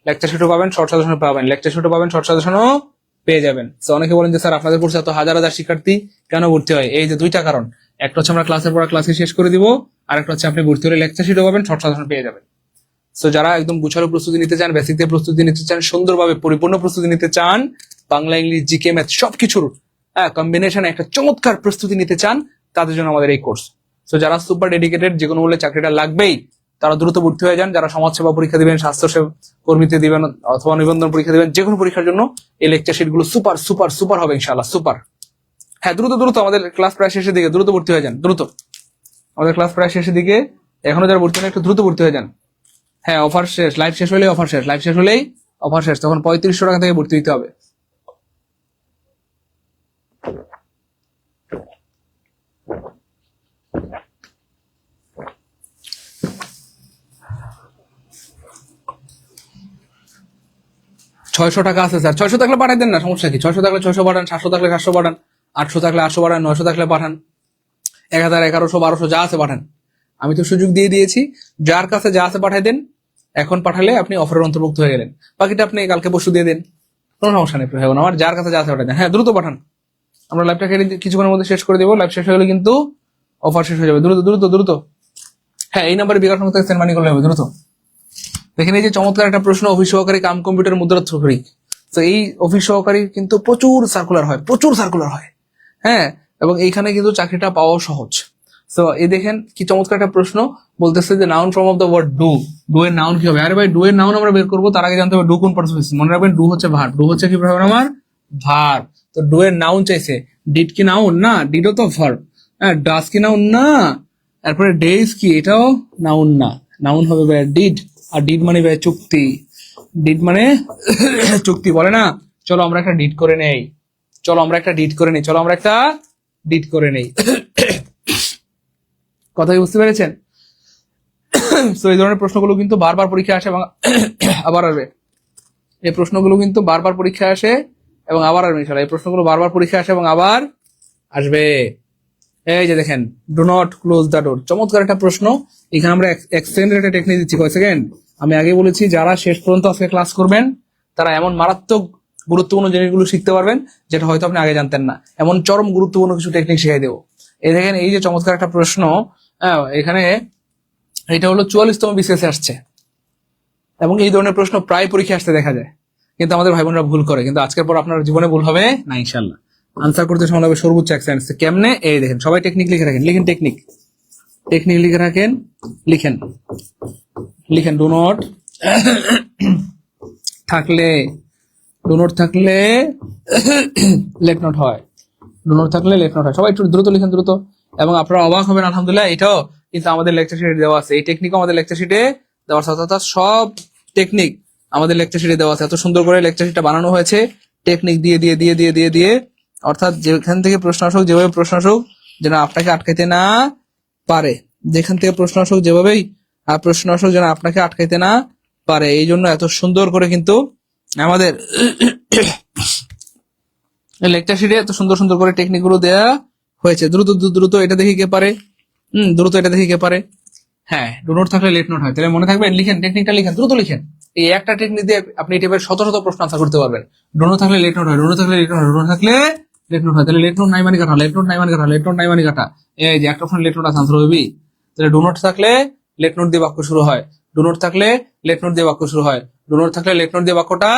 Speaker 1: লেকচার শিটও পাবেন, শর্ট সাজেশন পাবেন, লেকচার শিটও পাবেন, শর্ট সাজেশনও পেয়ে যাবেন। তো অনেকে বলেন যে স্যার আপনাদের কোর্সে এত হাজার হাজার শিক্ষার্থী কেন ভর্তি হয়? এই যে 2টা কারণ, একটা হচ্ছে আমরা ক্লাসের পর ক্লাসে শেষ করে দিব, আর একটা হচ্ছে আপনি ভর্তি হলে লেকচার শিটও পাবেন, শর্ট সাজেশন পেয়ে যাবেন। সো যারা একদম গুছালো প্রস্তুতি নিতে চান, বেসিক দিয়ে প্রস্তুতি নিতে চান, সুন্দরভাবে পরিপূর্ণ প্রস্তুতি নিতে চান, বাংলা, ইংলিশ, জিকে, ম্যাথ সবকিছুর কম্বিনেশনে একটা চমৎকার প্রস্তুতি নিতে চান, তাদের জন্য আমাদের এই কোর্স। সো যারা সুপার ডেডিকেটেড, যে কোনো মূল্যে চাকরিটা লাগবেই, তারা দ্রুত ভর্তি হয়ে যান। যারা সমাজসেবা পরীক্ষা দিবেন, স্বাস্থ্য কর্মীতে দিবেন, অথবা নিবন্ধন পরীক্ষা দিবেন, যে কোনো পরীক্ষার জন্য এই লেকচার শিট গুলো সুপার হবে ইনশাআল্লাহ, সুপার। হ্যাঁ, দ্রুত আমাদের ক্লাস প্রায় শেষের দিকে, দ্রুত ভর্তি হয়ে যান, দ্রুত। আমাদের ক্লাস প্রায় শেষের দিকে, এখনো যারা ভর্তি হন একটু দ্রুত ভর্তি হয়ে যান। হ্যাঁ, অফার শেষ, লাইভ শেষ হলেই অফার শেষ, তখন 3500 টাকা থেকে ভর্তি হইতে হবে। $600 টাকা আছে স্যার, 600 থাকলে পাঠাই দেন না, সমস্যা কি? 600 থাকলে 600 পাঠান, 700 থাকলে 700 পাঠান, 800 থাকলে 800 পাঠান, 900 থাকলে পাঠান, 1000, 1100, 1200 যা আছে পাঠান। আমি তো সুযোগ দিয়ে দিয়েছি, যার কাছে যা আছে পাঠাই দেন। এখন পাঠালে আপনি অফারের অন্তর্ভুক্ত হয়ে গেলেন, বাকিটা আপনি কালকে পরশু দিয়ে দেন, কোনো সমস্যা নেই। আমার যার কাছে যা আছে পাঠাই দেন। হ্যাঁ, দ্রুত পাঠান, আমরা লাইভটা কিছুক্ষণের মধ্যে শেষ করে দেবো। লাইভ শেষ হয়ে গেলে কিন্তু অফার শেষ হয়ে যাবে। দ্রুত। হ্যাঁ, এই নাম্বারে বিকাশ থেকে সেন্ড মানি করলে হবে, দ্রুত। দেখেন, এই যে চমৎকার একটা প্রশ্ন, অফিস সহকারী কাম কম্পিউটার মুদ্রাক্ষরিক। তো এই অফিস সহকারী কিন্তু প্রচুর সার্কুলার হয়। হ্যাঁ, এবং এইখানে কিন্তু চাকরিটা পাওয়া সহজ। সো এই দেখেন কি চমৎকার একটা প্রশ্ন, বলতেছে যে noun form of the word do, do এর নাউন কি হবে? আরে ভাই ডু এর নাউন আমরা বের করবো, তার আগে জানতে হবে ডু কোন পার্টিসিপেন্ট। মনে রাখবেন ডু হচ্ছে ভার্ব, ডু হচ্ছে কি ভার্ব আমার ভার্ব। তো ডু এর নাউন চাইছে, ডিড কি নাউন না, ডিডও তো ভার্ব। হ্যাঁ, ডাস কি নাউন না, তারপরে ডেজ কি এটাও নাউন না, নাউন হবে ভাই ডিড। আর ডিড মানে ভাই চুক্তি, ডিড মানে চুক্তি বলে না। চলো আমরা একটা ডিড করে নেই, চলো আমরা একটা ডিড করে নেই, চলো আমরা একটা ডিড করে নেই। কথা কি বুঝতে পেরেছেন? তো এই ধরনের প্রশ্নগুলো কিন্তু বারবার পরীক্ষা আসে এবং আবার আসবে। এই প্রশ্নগুলো কিন্তু বারবার পরীক্ষা আসে এবং আবার আসবে ইনশাআল্লাহ। এই প্রশ্নগুলো বারবার পরীক্ষা আসে এবং আবার আসবে। এই যে দেখেন, do not close the door, চমৎকার একটা প্রশ্ন। এখানে আমরা এক্সটেন্ডেড একটা টেকনিক দিচ্ছি। কয় সেকেন্ড? আমি আগে বলেছি যারা শেষ পর্যন্ত আজকে ক্লাস করবেন তারা এমন মারাত্মক গুরুত্বপূর্ণ জিনিসগুলো শিখতে পারবেন যেটা হয়তো আপনি আগে জানতেন না। এমন চরম গুরুত্বপূর্ণ কিছু টেকনিক শিখাই দেবো। এই দেখেন, এই যে চমৎকার একটা প্রশ্ন, এখানে এটা হলো 44তম বিসিএস আসছে এবং এই ধরনের প্রশ্ন প্রায় পরীক্ষা আসতে দেখা যায়, কিন্তু আমাদের ভাই বোনরা ভুল করে। কিন্তু আজকের পর আপনার জীবনে ভুল হবে না ইনশাল্লাহ। আনসার করতে সময় লাগবে সর্বোচ্চ 1 সেকেন্ড। কেমনে? এই দেখেন, সবাই টেকনিক লিখে রাখেন, লিখেন টেকনিক, টেকনিক লিখে রাখেন, লিখেন লিখেন। ডু নট থাকলে, ডু নট থাকলে লেট নট হয়, ডু নট থাকলে লেট নট হয়। সবাই একটু দ্রুত লিখেন, দ্রুত। এবং আপনারা অবাক হবেন, আলহামদুলিল্লাহ এটাও কিন্তু আমাদের লেকচার শিটে দেওয়া আছে, এই টেকনিকও আমাদের লেকচার শিটে দেওয়া আছে। অর্থাৎ সব টেকনিক আমাদের লেকচার শিটে দেওয়া আছে। এত সুন্দর করে লেকচার শিটটা বানানো হয়েছে টেকনিক দিয়ে দিয়ে দিয়ে দিয়ে দিয়ে দিয়ে। অর্থাৎ যেখান থেকে প্রশ্ন আসুক, যেভাবে প্রশ্ন আসুক, যেন আপনাকে আটকাইতে না পারে। যেখান থেকে প্রশ্ন আসুক, যেভাবেই প্রশ্ন আসুক, যেন আপনাকে আটকাইতে না পারে। এই জন্য এত সুন্দর করে কিন্তু আমাদের লেকচার শিটে এত সুন্দর সুন্দর করে টেকনিক গুলো দেওয়া হয়েছে। দ্রুত দ্রুত এটা দেখি কে পারে, দ্রুত এটা দেখি কে পারে। হ্যাঁ, ডু নট থাকলে লেট নট হয়, তাহলে মনে থাকবে, লিখেন টেকনিকটা, লিখেন, দ্রুত লিখেন। এই একটা টেকনিক দিয়ে আপনি এই টাইপের শত শত প্রশ্ন আনসার করতে পারবেন। ডু নট থাকলে লেট নট হয়, ডু নট থাকলে লেট নট হয়, ডু নট থাকলে লেট নট হয়। তাহলে লেট নোট নাই মানে কাটা, লেট নোট নাই মানে কাটা, লেট নোট নাই মানে কাটা। এই যে একটা অপশন লেট নোট আছে, আনসার হইবি। তাহলে ডু নট থাকলে লেট নোট দিয়ে বাক্য শুরু হয়, ডু নট থাকলে লেট নোট দিয়ে বাক্য শুরু হয়, ডু নট থাকলে লেট নোট দিয়ে বাক্যটা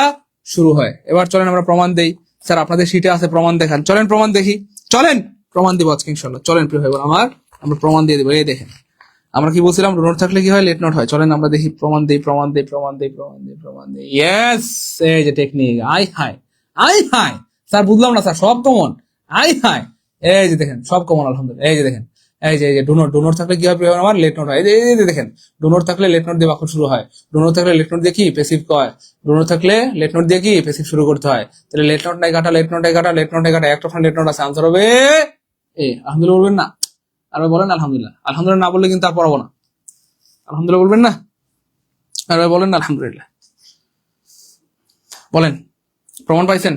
Speaker 1: শুরু হয়। এবার চলেন আমরা প্রমাণ দেই। স্যার আপনাদের শীটে আছে প্রমাণ দেখান, চলেন প্রমাণ দেখি, চলেন প্রমাণ দিব আজকে ইনশাল্লাহ। চলেন প্রিয় ভাই বোন আমার, আমরা প্রমাণ দিয়ে দিব। এই দেখেন, আমরা কি বলছিলাম, ডু নট থাকলে কি হয়, লেট নট হয়। চলেন আমরা দেখি, প্রমাণ দেই, প্রমাণ দেই, প্রমাণ দেই, প্রমাণ দেই, প্রমাণ দেই। ইয়েস, এই যে টেকনিক। আই হাই, আই হাই স্যার, বুঝলাম না স্যার, সব কমন। আই হাই, এই যে দেখেন সব কমন আলহামদুলিল্লাহ। এই যে দেখেন, এই যে ডু নট, ডু নট থাকলে কি হয় প্রিয় আমার, লেট নট হয়। এই যে দেখেন, ডু নট থাকলে লেট নট দিয়ে বাক্য শুরু হয়, ডু নট থাকলে লেট নট দিয়ে কি প্যাসিভ কয়, ডু নট থাকলে লেট নট দিয়ে কি প্যাসিভ শুরু করতে হয়। তাহলে লেট নট নাই কাটা, লেট নট নাই কাটা, লেট নট নাই কাটা, একটা অপশন লেট নট আছে, আনসার হবে এ। আলহামদুলিল্লাহ বলবেন না? আর বলেন আলহামদুলিল্লাহ। আলহামদুলিল্লাহ না বললে কিন্তু আর পড়াবো না। আলহামদুলিল্লাহ বলবেন না? আর বলেন না আলহামদুলিল্লাহ, বলেন। প্রমাণ পাইছেন?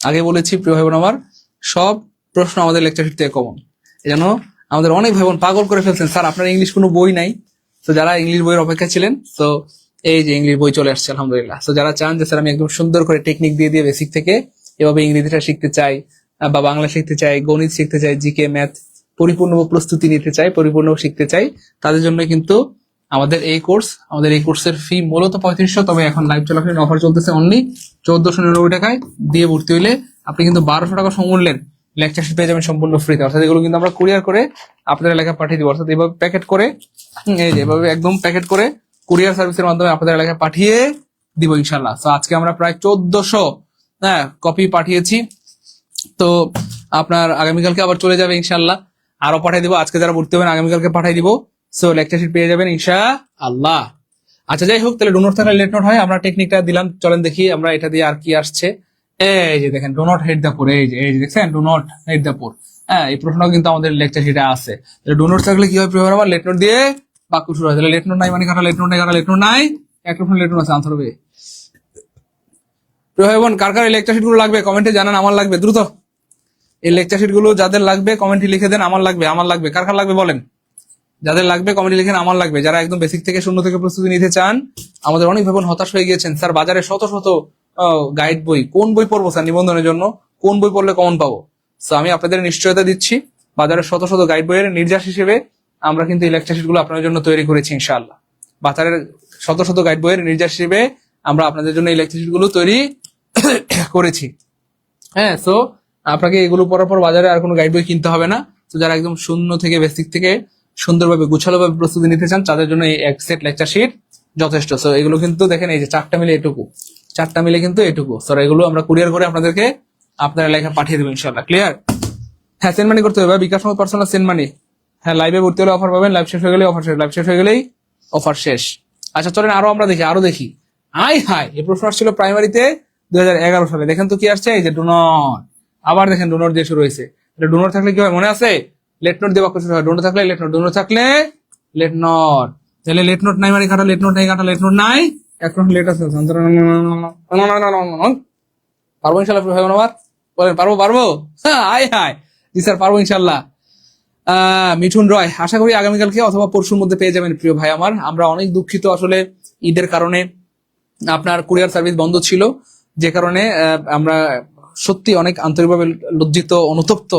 Speaker 1: আগে বলেছি প্রিয় ভাই বোন আমার, সব প্রশ্ন আমাদের লেকচার শিট থেকে কমন। এই জন্য আমাদের অনেক ভাই বোন পাগল করে ফেলছেন, স্যার আপনার ইংলিশ কোনো বই নাই। তো যারা ইংলিশ বইয়ের অপেক্ষা ছিলেন, তো এই যে ইংলিশ বই চলে আসছে আলহামদুলিল্লাহ। তো যারা চান যে স্যার আমি একদম সুন্দর করে টেকনিক দিয়ে দিয়ে বেসিক থেকে এভাবে ইংরেজিটা শিখতে চাই, বা বাংলা শিখতে চাই, গণিত শিখতে চাই, জিকে ম্যাথ পরিপূর্ণ প্রস্তুতি নিতে চাই, পরিপূর্ণ শিখতে চাই, তাদের জন্য কিন্তু আমাদের এই কোর্স, আমাদের এই কোর্সের ফি মূলত 3500, তবে এখন লাইভ চলাকালীন অফার চলতেছে অনলি 1499 টাকায়। দিয়ে ভর্তি হইলে আপনি কিন্তু 1200 টাকা সমমূল্যের লেকচার শিট পেয়ে যাবেন সম্পূর্ণ ফ্রিতে। অর্থাৎ এগুলো কিন্তু আমরা কুরিয়ার করে আপনাদের এলাকায় পাঠিয়ে দিব। অর্থাৎ এভাবে প্যাকেট করে, এই যে এভাবে একদম প্যাকেট করে কুরিয়ার সার্ভিসের মাধ্যমে আপনাদের এলাকায় পাঠিয়ে দিব ইনশাল্লাহ। তো আজকে আমরা প্রায় 1400 কপি পাঠিয়েছি। তো আপনার আগামীকালকে আবার চলে যাবে ইনশাল্লাহ, আরো পাঠিয়ে দিব। আজকে যারা ভর্তি হবেন আগামীকালকে পাঠিয়ে দিব। সো লেকচার শিট পেয়ে যাবেন ইনশাআল্লাহ। আচ্ছা যাই হোক, তাহলে ডু নট থাকলে লেট নট হয়, আমরা টেকনিকটা দিলাম। চলেন দেখি আমরা এটা দিয়ে আর কি আসছে। এই যে দেখেন, do not head the poor, এই যে দেখছেন, do not head the poor. এই প্রশ্নটা কিন্তু আমাদের লেকচার শিটে আছে। তাহলে ডু নট থাকলে কি হয় প্রিয় আমার, লেট নট দিয়ে বাক্য শুরু হয়। তাহলে লেট নট নাই মানে কাটা, লেট নট নাই কাটা, লেট নট নাই, একটা লেট নট আছে, আনসার হবে। প্রিয় ভাই বোন, কার কার এই লেকচার শিট গুলো লাগবে কমেন্টে জানান, আমার লাগবে দ্রুত। এই লেকচার শিট গুলো যাদের লাগবে কমেন্টে লিখে দেন, আমার লাগবে, আমার লাগবে। কার কার লাগবে বলেন, যাদের লাগবে কমেন্টে লিখেন আমার লাগবে। যারা একদম বেসিক থেকে শূন্য থেকে প্রস্তুতি নিতে চান, আমাদের অনেক ভাবন হতাশ হয়ে গিয়েছেন, স্যার বাজারে শত শত গাইড বই, কোন বই পড়বো স্যার নিবন্ধনের জন্য, কোন বই পড়লে কমন পাবো। তো আমি আপনাদের নিশ্চয়তা দিচ্ছি, বাজারে শত শত গাইড বইয়ের নির্যাস হিসেবে আমরা কিন্তু এই লেকচার শিট গুলো আপনাদের জন্য তৈরি করেছি ইনশাআল্লাহ। বাজারের শত শত গাইড বইয়ের নির্যাস হিসেবে আমরা আপনাদের জন্য এই লেকচার শিট গুলো তৈরি করেছি। হ্যাঁ, সো আপনাকে এগুলো পড়ার পর বাজারে আর কোনো গাইড বই কিনতে হবে না। তো যারা একদম শূন্য থেকে বেসিক থেকে সুন্দরভাবে গুছালোভাবে প্রস্তুতি নিতে চান তাদের জন্য এই এক সেট লেকচার শিট যথেষ্ট। সো এগুলো কিন্তু দেখেন এই যে চারটা মিলে কিন্তু এটুকু। সো এগুলো আমরা কুরিয়ার করে আপনাদেরকে আপনারা লেখা পাঠিয়ে দেবেন ইনশাআল্লাহ। ক্লিয়ার? হ্যাঁ, সেন্ড মানি করতে হবে, বিকাশ নগদ পার্সোনাল সেন্ড মানি। হ্যাঁ, লাইভে ভর্তি হলে অফার পাবেন, লাইভ শেষ হয়ে গেলে অফার শেষ, লাইভ শেষ হয়ে গেলেই অফার শেষ। আচ্ছা চলেন আমরা দেখি। হাই এই প্রশ্ন আসছিল প্রাইমারিতে 2011 সালে। দেখেন তো কি আসছে, এই যে ডু নট। আবার দেখেন ডু নট দিয়ে শুরু হয়েছে। এটা ডু নট থাকলে কি হয় মনে আছে? লেট নোট দিয়ে বাক্য শুরু হয়। ডু নট থাকলে লেট নোট, ডু নট থাকলে লেট নট। তাহলে লেট নোট নাই মানে কাটা, লেট নোট নাই এখন লেট আছে। পারবো ইনশাল্লাহ ভাই আমার? বলেন পারবো? হাই জি স্যার পারবো ইনশাল্লাহ। মিঠুন রয়, আশা করি আগামীকালকে অথবা পরশুর মধ্যে পেয়ে যাবেন প্রিয় ভাই আমার। আমরা অনেক দুঃখিত, আসলে ঈদের কারণে আপনার কুরিয়ার সার্ভিস বন্ধ ছিল, যে কারণে আমরা সত্যি অনেক আন্তরিকভাবে লজ্জিত, অনুতপ্ত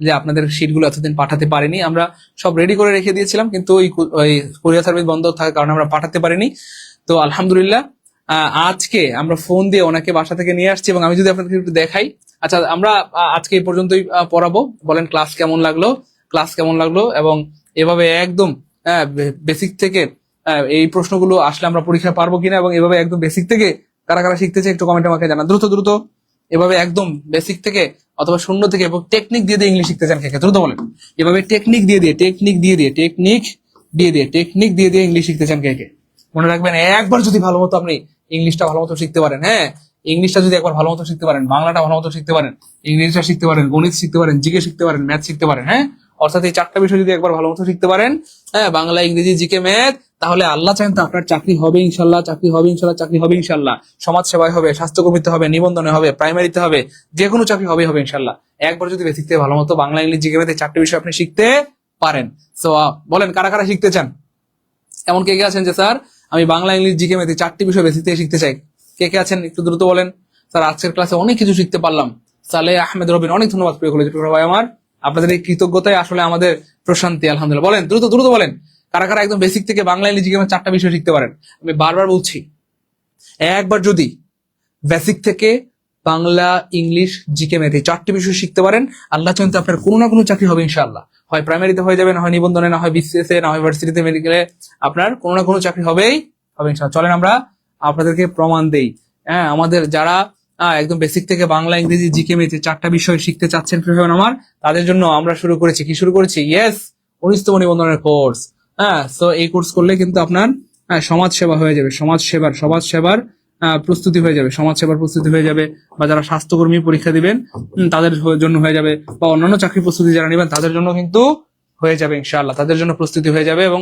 Speaker 1: যে আপনাদের শীটগুলো এতদিন পাঠাতে পারিনি। আমরা সব রেডি করে রেখে দিয়েছিলাম, কিন্তু ওই কুরিয়ার সার্ভিস বন্ধ থাকার কারণে আমরা পাঠাতে পারিনি। তো আলহামদুলিল্লাহ আজকে আমরা ফোন দিয়ে ওনাকে বাসা থেকে নিয়ে আসছি, এবং আমি যদি আপনাদের একটু দেখাই। আচ্ছা, আমরা আজকে এই পর্যন্তই পড়াবো। বলেন ক্লাস কেমন লাগলো, এবং এভাবে একদম বেসিক থেকে এই প্রশ্নগুলো আসলে আমরা পরীক্ষা পারবো কিনা, এবং এভাবে একদম বেসিক থেকে কারা কারা শিখতেছে একটু কমেন্টে আমাকে জানান দ্রুত। এভাবে একদম বেসিক থেকে অথবা শূন্য থেকে এবং টেকনিক দিয়ে ইংলিশ শিখতে চান কে দ্রুত বলেন। এভাবে টেকনিক দিয়ে ইংলিশ শিখতে চান কে? মনে রাখবেন, একবার যদি ভালো মতো আপনি ইংলিশটা ভালো মতো শিখতে পারেন, হ্যাঁ, ইংলিশটা যদি একবার ভালো মতো শিখতে পারেন, বাংলাটা ভালো মতো শিখতে পারেন, ইংলিশটা শিখতে পারেন, গণিত শিখতে পারেন, জিকে শিখতে পারেন, ম্যাথ শিখতে পারেন, হ্যাঁ, অর্থাৎ এই চারটা বিষয় যদি একবার ভালো মতো শিখতে পারেন, হ্যাঁ, বাংলা, ইংরেজি, জিকে, ম্যাথ, তাহলে আল্লাহ চান তো আপনার চাকরি হবে ইনশাল্লাহ। সমাজ সেবায় হবে, স্বাস্থ্যকর্মীতে হবে, নিবন্ধনে হবে, প্রাইমারিতে হবে, যে কোনো চাকরি হবে ইনশাল্লাহ। একবার যদি বেসিক থেকে ভালো মতো বাংলা, ইংরেজি, জিকে, ম্যাথ, চারটি বিষয় আপনি শিখতে পারেন। সো বলেন কারা কারা শিখতে চান? এমন কে আছেন যে স্যার আমি বাংলা, ইংলিশ, জিকে, ম্যাথ চারটি বিষয় বেসিক থেকে শিখতে চাই? কে আছেন একটু দ্রুত বলেন। স্যার আজকের ক্লাসে অনেক কিছু শিখতে পারলাম। সালেহ আহমেদ রবিন, অনেক ধন্যবাদ প্রিয় কলেজ ভাই আমার। আপনাদের এই কৃতজ্ঞতাই আসলে আমাদের প্রশান্তি, আলহামদুলিল্লাহ। বলেন দ্রুত বলেন কারা কারা একদম বেসিক থেকে বাংলা, ইংলিশ, জিকে, ম্যাথ চারটা বিষয় শিখতে পারেন? আমি বারবার বলছি, একবার যদি বেসিক থেকে বাংলা, ইংলিশ, জিকে, ম্যাথ এই চারটি বিষয় শিখতে পারেন, আল্লাহ চাইতে আপনার কোনো না কোনো চাকরি হবে ইনশাআল্লাহ। হয় প্রাইমারিতে হয়ে যাবে, না হয় নিবন্ধনে, না হয় বিসিএস এ, না হয় ভার্সিটিতে, মেডিকেলে, আপনার কোনো না কোনো চাকরি হবে ইনশাআল্লাহ। চলেন আমরা আপনাদেরকে প্রমাণ দেই। হ্যাঁ, আমাদের যারা একদম বেসিক থেকে বাংলা, ইংরেজি, জিকে, ম্যাথ চারটা বিষয় শিখতে চাচ্ছেন প্রিয় আমার, তাদের জন্য আমরা শুরু করেছি ইয়েস 19তম নিবন্ধনের কোর্স। হ্যাঁ, তো এই কোর্স করলে কিন্তু আপনার সমাজ সেবা হয়ে যাবে, সমাজ সেবার প্রস্তুতি হয়ে যাবে, বা যারা স্বাস্থ্যকর্মী পরীক্ষা দিবেন তাদের জন্য হয়ে যাবে, বা অন্যান্য চাকরি প্রস্তুতি যারা নেবেন তাদের জন্য কিন্তু হয়ে যাবে ইনশাআল্লাহ, তাদের জন্য প্রস্তুতি হয়ে যাবে। এবং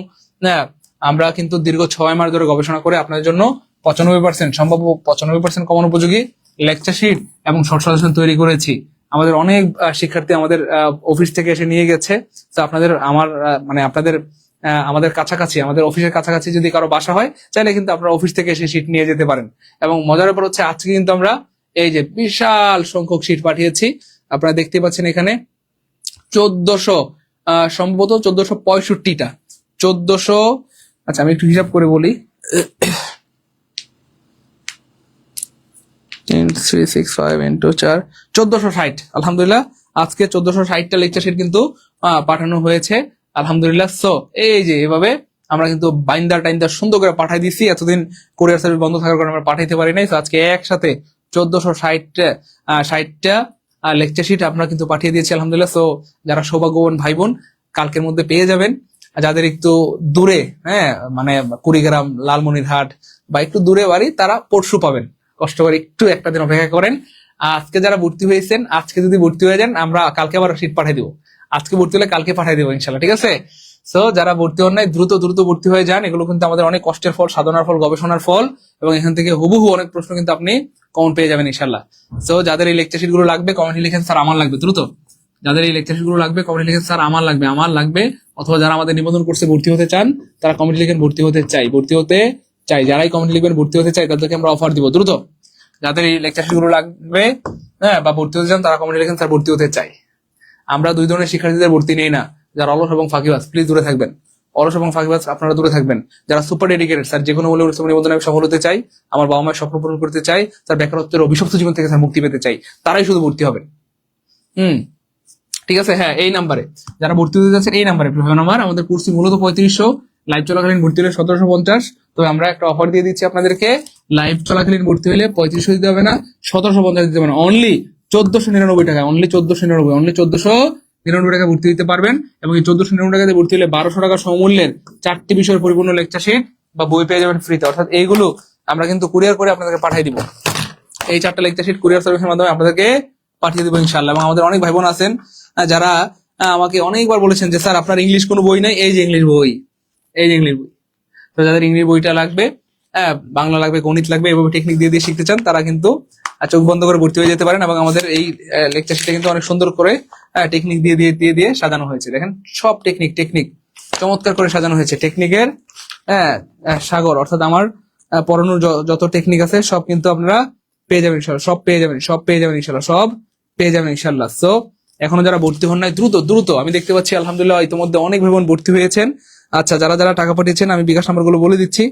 Speaker 1: আমরা কিন্তু দীর্ঘ 6 মাস ধরে গবেষণা করে আপনাদের জন্য 95% সম্ভাব্য 95% কমন উপযোগী লেকচার শিট এবং শর্ট সাজেশন তৈরি করেছি। আমাদের অনেক শিক্ষার্থী আমাদের অফিস থেকে এসে নিয়ে গেছে। তো আপনাদের আমাদের কাছাকাছি, আমাদের অফিসের কাছাকাছি যদি কারো বাসা হয়, চাইলে কিন্তু আপনারা অফিস থেকে এসে শিট নিয়ে যেতে পারেন। এবং মজার ব্যাপার হচ্ছে আজকে কিন্তু আমরা এই যে বিশাল সংখ্যক শিট পাঠিয়েছি, আপনারা দেখতে পাচ্ছেন এখানে 1400 সম্ভবত 1465টা 1400। আচ্ছা আমি একটু হিসাব করে বলি, 365 into 4 1460। আলহামদুলিল্লাহ আজকে 1460টা লেকচার শিট কিন্তু পাঠানো হয়েছে আলহামদুলিল্লাহ। সো এই যে এভাবে আমরা কিন্তু টাইন্দার সুন্দর করে পাঠাই দিচ্ছি। এতদিন কোরিয়ার সার্ভিস বন্ধ থাকার কারণে আমরা পাঠাইতে পারি নাই। আজকে একসাথে 1460টা লেকচার শিট আমরা কিন্তু পাঠিয়ে দিয়েছি আলহামদুলিল্লাহ। সো যারা সৌভাগ্যবান ভাই বোন কালকের মধ্যে পেয়ে যাবেন, যাদের একটু দূরে, হ্যাঁ মানে কুড়িগ্রাম, লালমনিরহাট বা একটু দূরে বাড়ি, তারা পরশু পাবেন। কষ্ট করে একটু একটা দিন অপেক্ষা করেন। আজকে যারা ভর্তি হয়েছেন, আজকে যদি ভর্তি হয়ে যান, আমরা কালকে আবার সিট পাঠিয়ে দিব। আজকে ভর্তি হলে কালকে পাঠিয়ে দেবো ইনশাল্লাহ, ঠিক আছে? সো যারা ভর্তি হন নাই দ্রুত ভর্তি হয়ে যান। এগুলো কিন্তু আমাদের অনেক কষ্টের ফল, সাধনার ফল, গবেষণার ফল, এবং এখান থেকে হুবহু অনেক প্রশ্ন কিন্তু আপনি কমন পেয়ে যাবেন ইনশাল্লাহ। সো যাদের এই লেকচার শিট গুলো লাগবে কমেন্ট লিখেন স্যার আমার লাগবে, দ্রুত যাদের এই লেকচার শিট গুলো লাগবে কমেন্ট লিখেন স্যার আমার লাগবে, অথবা যারা আমাদের নিবন্ধন কোর্সে ভর্তি হতে চান তারা কমেন্ট লিখেন ভর্তি হতে চাই। যারাই কমেন্ট লিখবেন ভর্তি হতে চাই তাদেরকে আমরা অফার দিব দ্রুত। যাদের এই লেকচার শিট গুলো লাগবে, হ্যাঁ, বা ভর্তি হতে চান তারা কমেন্ট লিখেন স্যার ভর্তি হতে চাই। আমরা দুই ধরনের শিক্ষার্থীদের ভর্তি নেই না, যারা অলস এবং ফাঁকিবাজ, প্লিজ দূরে থাকবেন। অলস এবং ফাঁকিবাজ আপনারা দূরে থাকবেন। যারা সুপার ডেডিকেটেড, স্যার যে কোনো মূল্যে নিবন্ধনে আমি সফল হতে চাই, আমার বাবা মায়ের স্বপ্ন পূরণ করতে চাই, স্যার বেকারত্বের অভিশপ্ত জীবন থেকে স্যার মুক্তি পেতে চাই, তারাই শুধু ভর্তি হবেন। ঠিক আছে, হ্যাঁ এই নাম্বারে যারা ভর্তি হতে যাচ্ছেন এই নাম্বারে নাম্বার আমাদের কোর্সটি মূলত 3500, লাইভ চলাকালীন ভর্তি হলে 1750। তো আমরা একটা অফার দিয়ে দিচ্ছি আপনাদেরকে, লাইভ চলাকালীন ভর্তি হলে 3500 দিতে হবে না, 1750 দিতে হবে না, অনলি 1499 টাকা, অনলি 1499, অনলি 1499 টাকা ভর্তি দিতে পারবেন। এবং এই 1499 টাকাতে ভর্তি হলে 1200 টাকা সমমূল্যের 4টি বিষয়ের পরিপূর্ণ লেকচার শিট বা বই পেয়ে যাবেন ফ্রিতে। অর্থাৎ এইগুলো আমরা কিন্তু কুরিয়ার করে আপনাদেরকে পাঠিয়ে দিব, এই 4টা লেকচার শিট কুরিয়ার সার্ভিসের মাধ্যমে আপনাদেরকে পাঠিয়ে দেবো ইনশাআল্লাহ। এবং আমাদের অনেক ভাই বোন আছেন যারা আমাকে অনেকবার বলেছেন যে স্যার আপনার ইংলিশ কোনো বই নাই, এই যে ইংলিশ বই, এই যে ইংলিশ বই। তো যাদের ইংলিশ বইটা লাগবে, বাংলা লাগবে, গণিত লাগবে, এভাবে টেকনিক দিয়ে দিয়ে শিখতে চান, তারা কিন্তু চোখ বন্ধ করে ভর্তি হয়ে যেতে পারেন। এবং আমাদের এই লেকচার শিটে কিন্তু অনেক সুন্দর করে টেকনিক দিয়ে দিয়ে দিয়ে দিয়ে সাজানো হয়েছে। দেখেন সব টেকনিক চমৎকার করে সাজানো হয়েছে, টেকনিকের সাগর। অর্থাৎ আমার পড়ানোর যত টেকনিক আছে সব কিন্তু আপনারা পেয়ে যাবেন ইনশাল্লাহ, সব পেয়ে যাবেন ইনশাল্লাহ, সব পেয়ে যাবেন ইনশাল্লাহ। সো এখনো যারা ভর্তি হন নাই দ্রুত আমি দেখতে পাচ্ছি আলহামদুলিল্লাহ ইতিমধ্যে অনেক ভাই বোন ভর্তি হয়েছেন। আচ্ছা, যারা যারা টাকা পাঠিয়েছেন আমি বিকাশ নাম্বার গুলো বলে দিচ্ছি।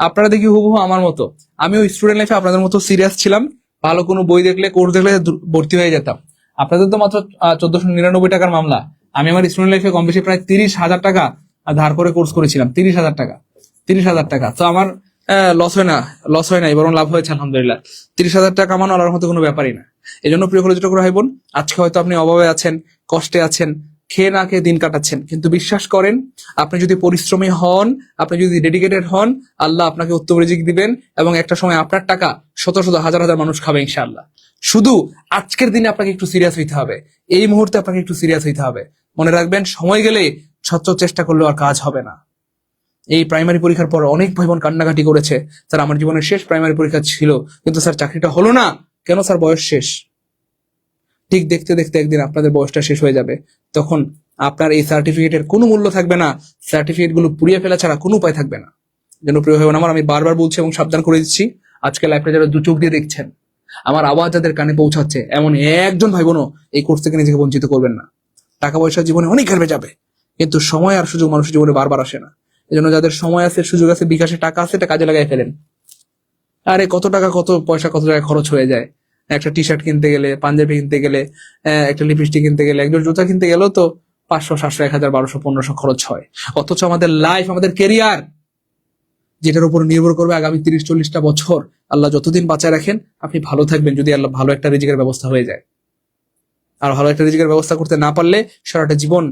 Speaker 1: আপনারা দেখি হুবহু আমার মতো, আমিও স্টুডেন্ট লাইফে আপনাদের মতো সিরিয়াস ছিলাম, ভালো কোনো বই দেখলে কোর্স দেখলে ভর্তি হয়ে যেতাম। আপনাদের তো মাত্র 1499 টাকার মামলা, আমি আমার স্টুডেন্ট লাইফে কম বেশি প্রায় 30,000 টাকা ধার করে কোর্স করেছিলাম, 30,000 টাকা। তো আমার লস হয় নাই, বরং লাভ হয়েছে আলহামদুলিল্লাহ। 30,000 টাকা কামানো আল্লাহর মতো কোনো ব্যাপারই না। এই জন্য প্রিয় কলেজ ভাই বোন, আজকে হয়তো আপনি অভাবে আছেন, কষ্টে আছেন, খেয়ে না খেয়ে দিন কাটাচ্ছেন, কিন্তু বিশ্বাস করেন আপনি যদি পরিশ্রমী হন, আপনি যদি ডেডিকেটেড হন, আল্লাহ আপনাকে উত্তম রিজিক দিবেন। এবং একটা সময় আপনার টাকা শত হাজার মানুষ খাবে ইনশাআল্লাহ। শুধু আজকের দিনে আপনাকে একটু সিরিয়াস হইতে হবে, এই মুহূর্তে আপনাকে একটু সিরিয়াস হইতে হবে। মনে রাখবেন, সময় গেলে স্বচ্ছ চেষ্টা করলেও আর কাজ হবে না। এই প্রাইমারি পরীক্ষার পর অনেক ভাই বোন কান্নাকাটি করেছে, স্যার আমার জীবনের শেষ প্রাইমারি পরীক্ষা ছিল, কিন্তু স্যার চাকরিটা হলো না কেন, স্যার বয়স শেষ। ঠিক দেখতে দেখতে একদিন আপনাদের বয়সটা শেষ হয়ে যাবে, তখন আপনার এই সার্টিফিকেটের কোনো মূল্য থাকবে না, সার্টিফিকেট গুলো পুড়িয়ে ফেলা ছাড়া কোনো উপায় থাকবে না। যেন প্রিয় ভাই বোন আমার, আমি বারবার বলছি এবং সাবধান করে দিচ্ছি, আজকে লাইভটা যারা 2 চোখ দিয়ে দেখছেন, আমার আওয়াজ যাদের কানে পৌঁছাচ্ছে, এমন একজন ভাই বোনও এই কোর্স থেকে নিজেকে বঞ্চিত করবেন না। টাকা পয়সা জীবনে অনেক ঘেরবে যাবে, কিন্তু সময় আর সুযোগ মানুষের জীবনে বারবার আসে না। এই জন্য যাদের সময় আছে, সুযোগ আছে, বিকাশে টাকা আছে, এটা কাজে লাগাই ফেলেন। আরে কত টাকা, কত পয়সা, কত টাকা খরচ হয়ে যায় একটা টি শার্ট কিনতে গেলে, পাঞ্জাবি কিনতে গেলে, একটা লিপস্টিক কিনতে গেলে, একজন জুতা কিনতে গেলেও তো 500, 700, 1000, 1200, 1500 খরচ হয়। অথচ আমাদের লাইফ, আমাদের কেরিয়ার, যেটার উপর নির্ভর করবে আগামী 30-40টা বছর, আল্লাহ যতদিন বাঁচায় রাখেন আপনি ভালো থাকবেন যদি আল্লাহ ভালো একটা রিজিকের ব্যবস্থা হয়ে যায়। আর ভালো একটা রিজিকের ব্যবস্থা করতে না পারলে সারাটা জীবন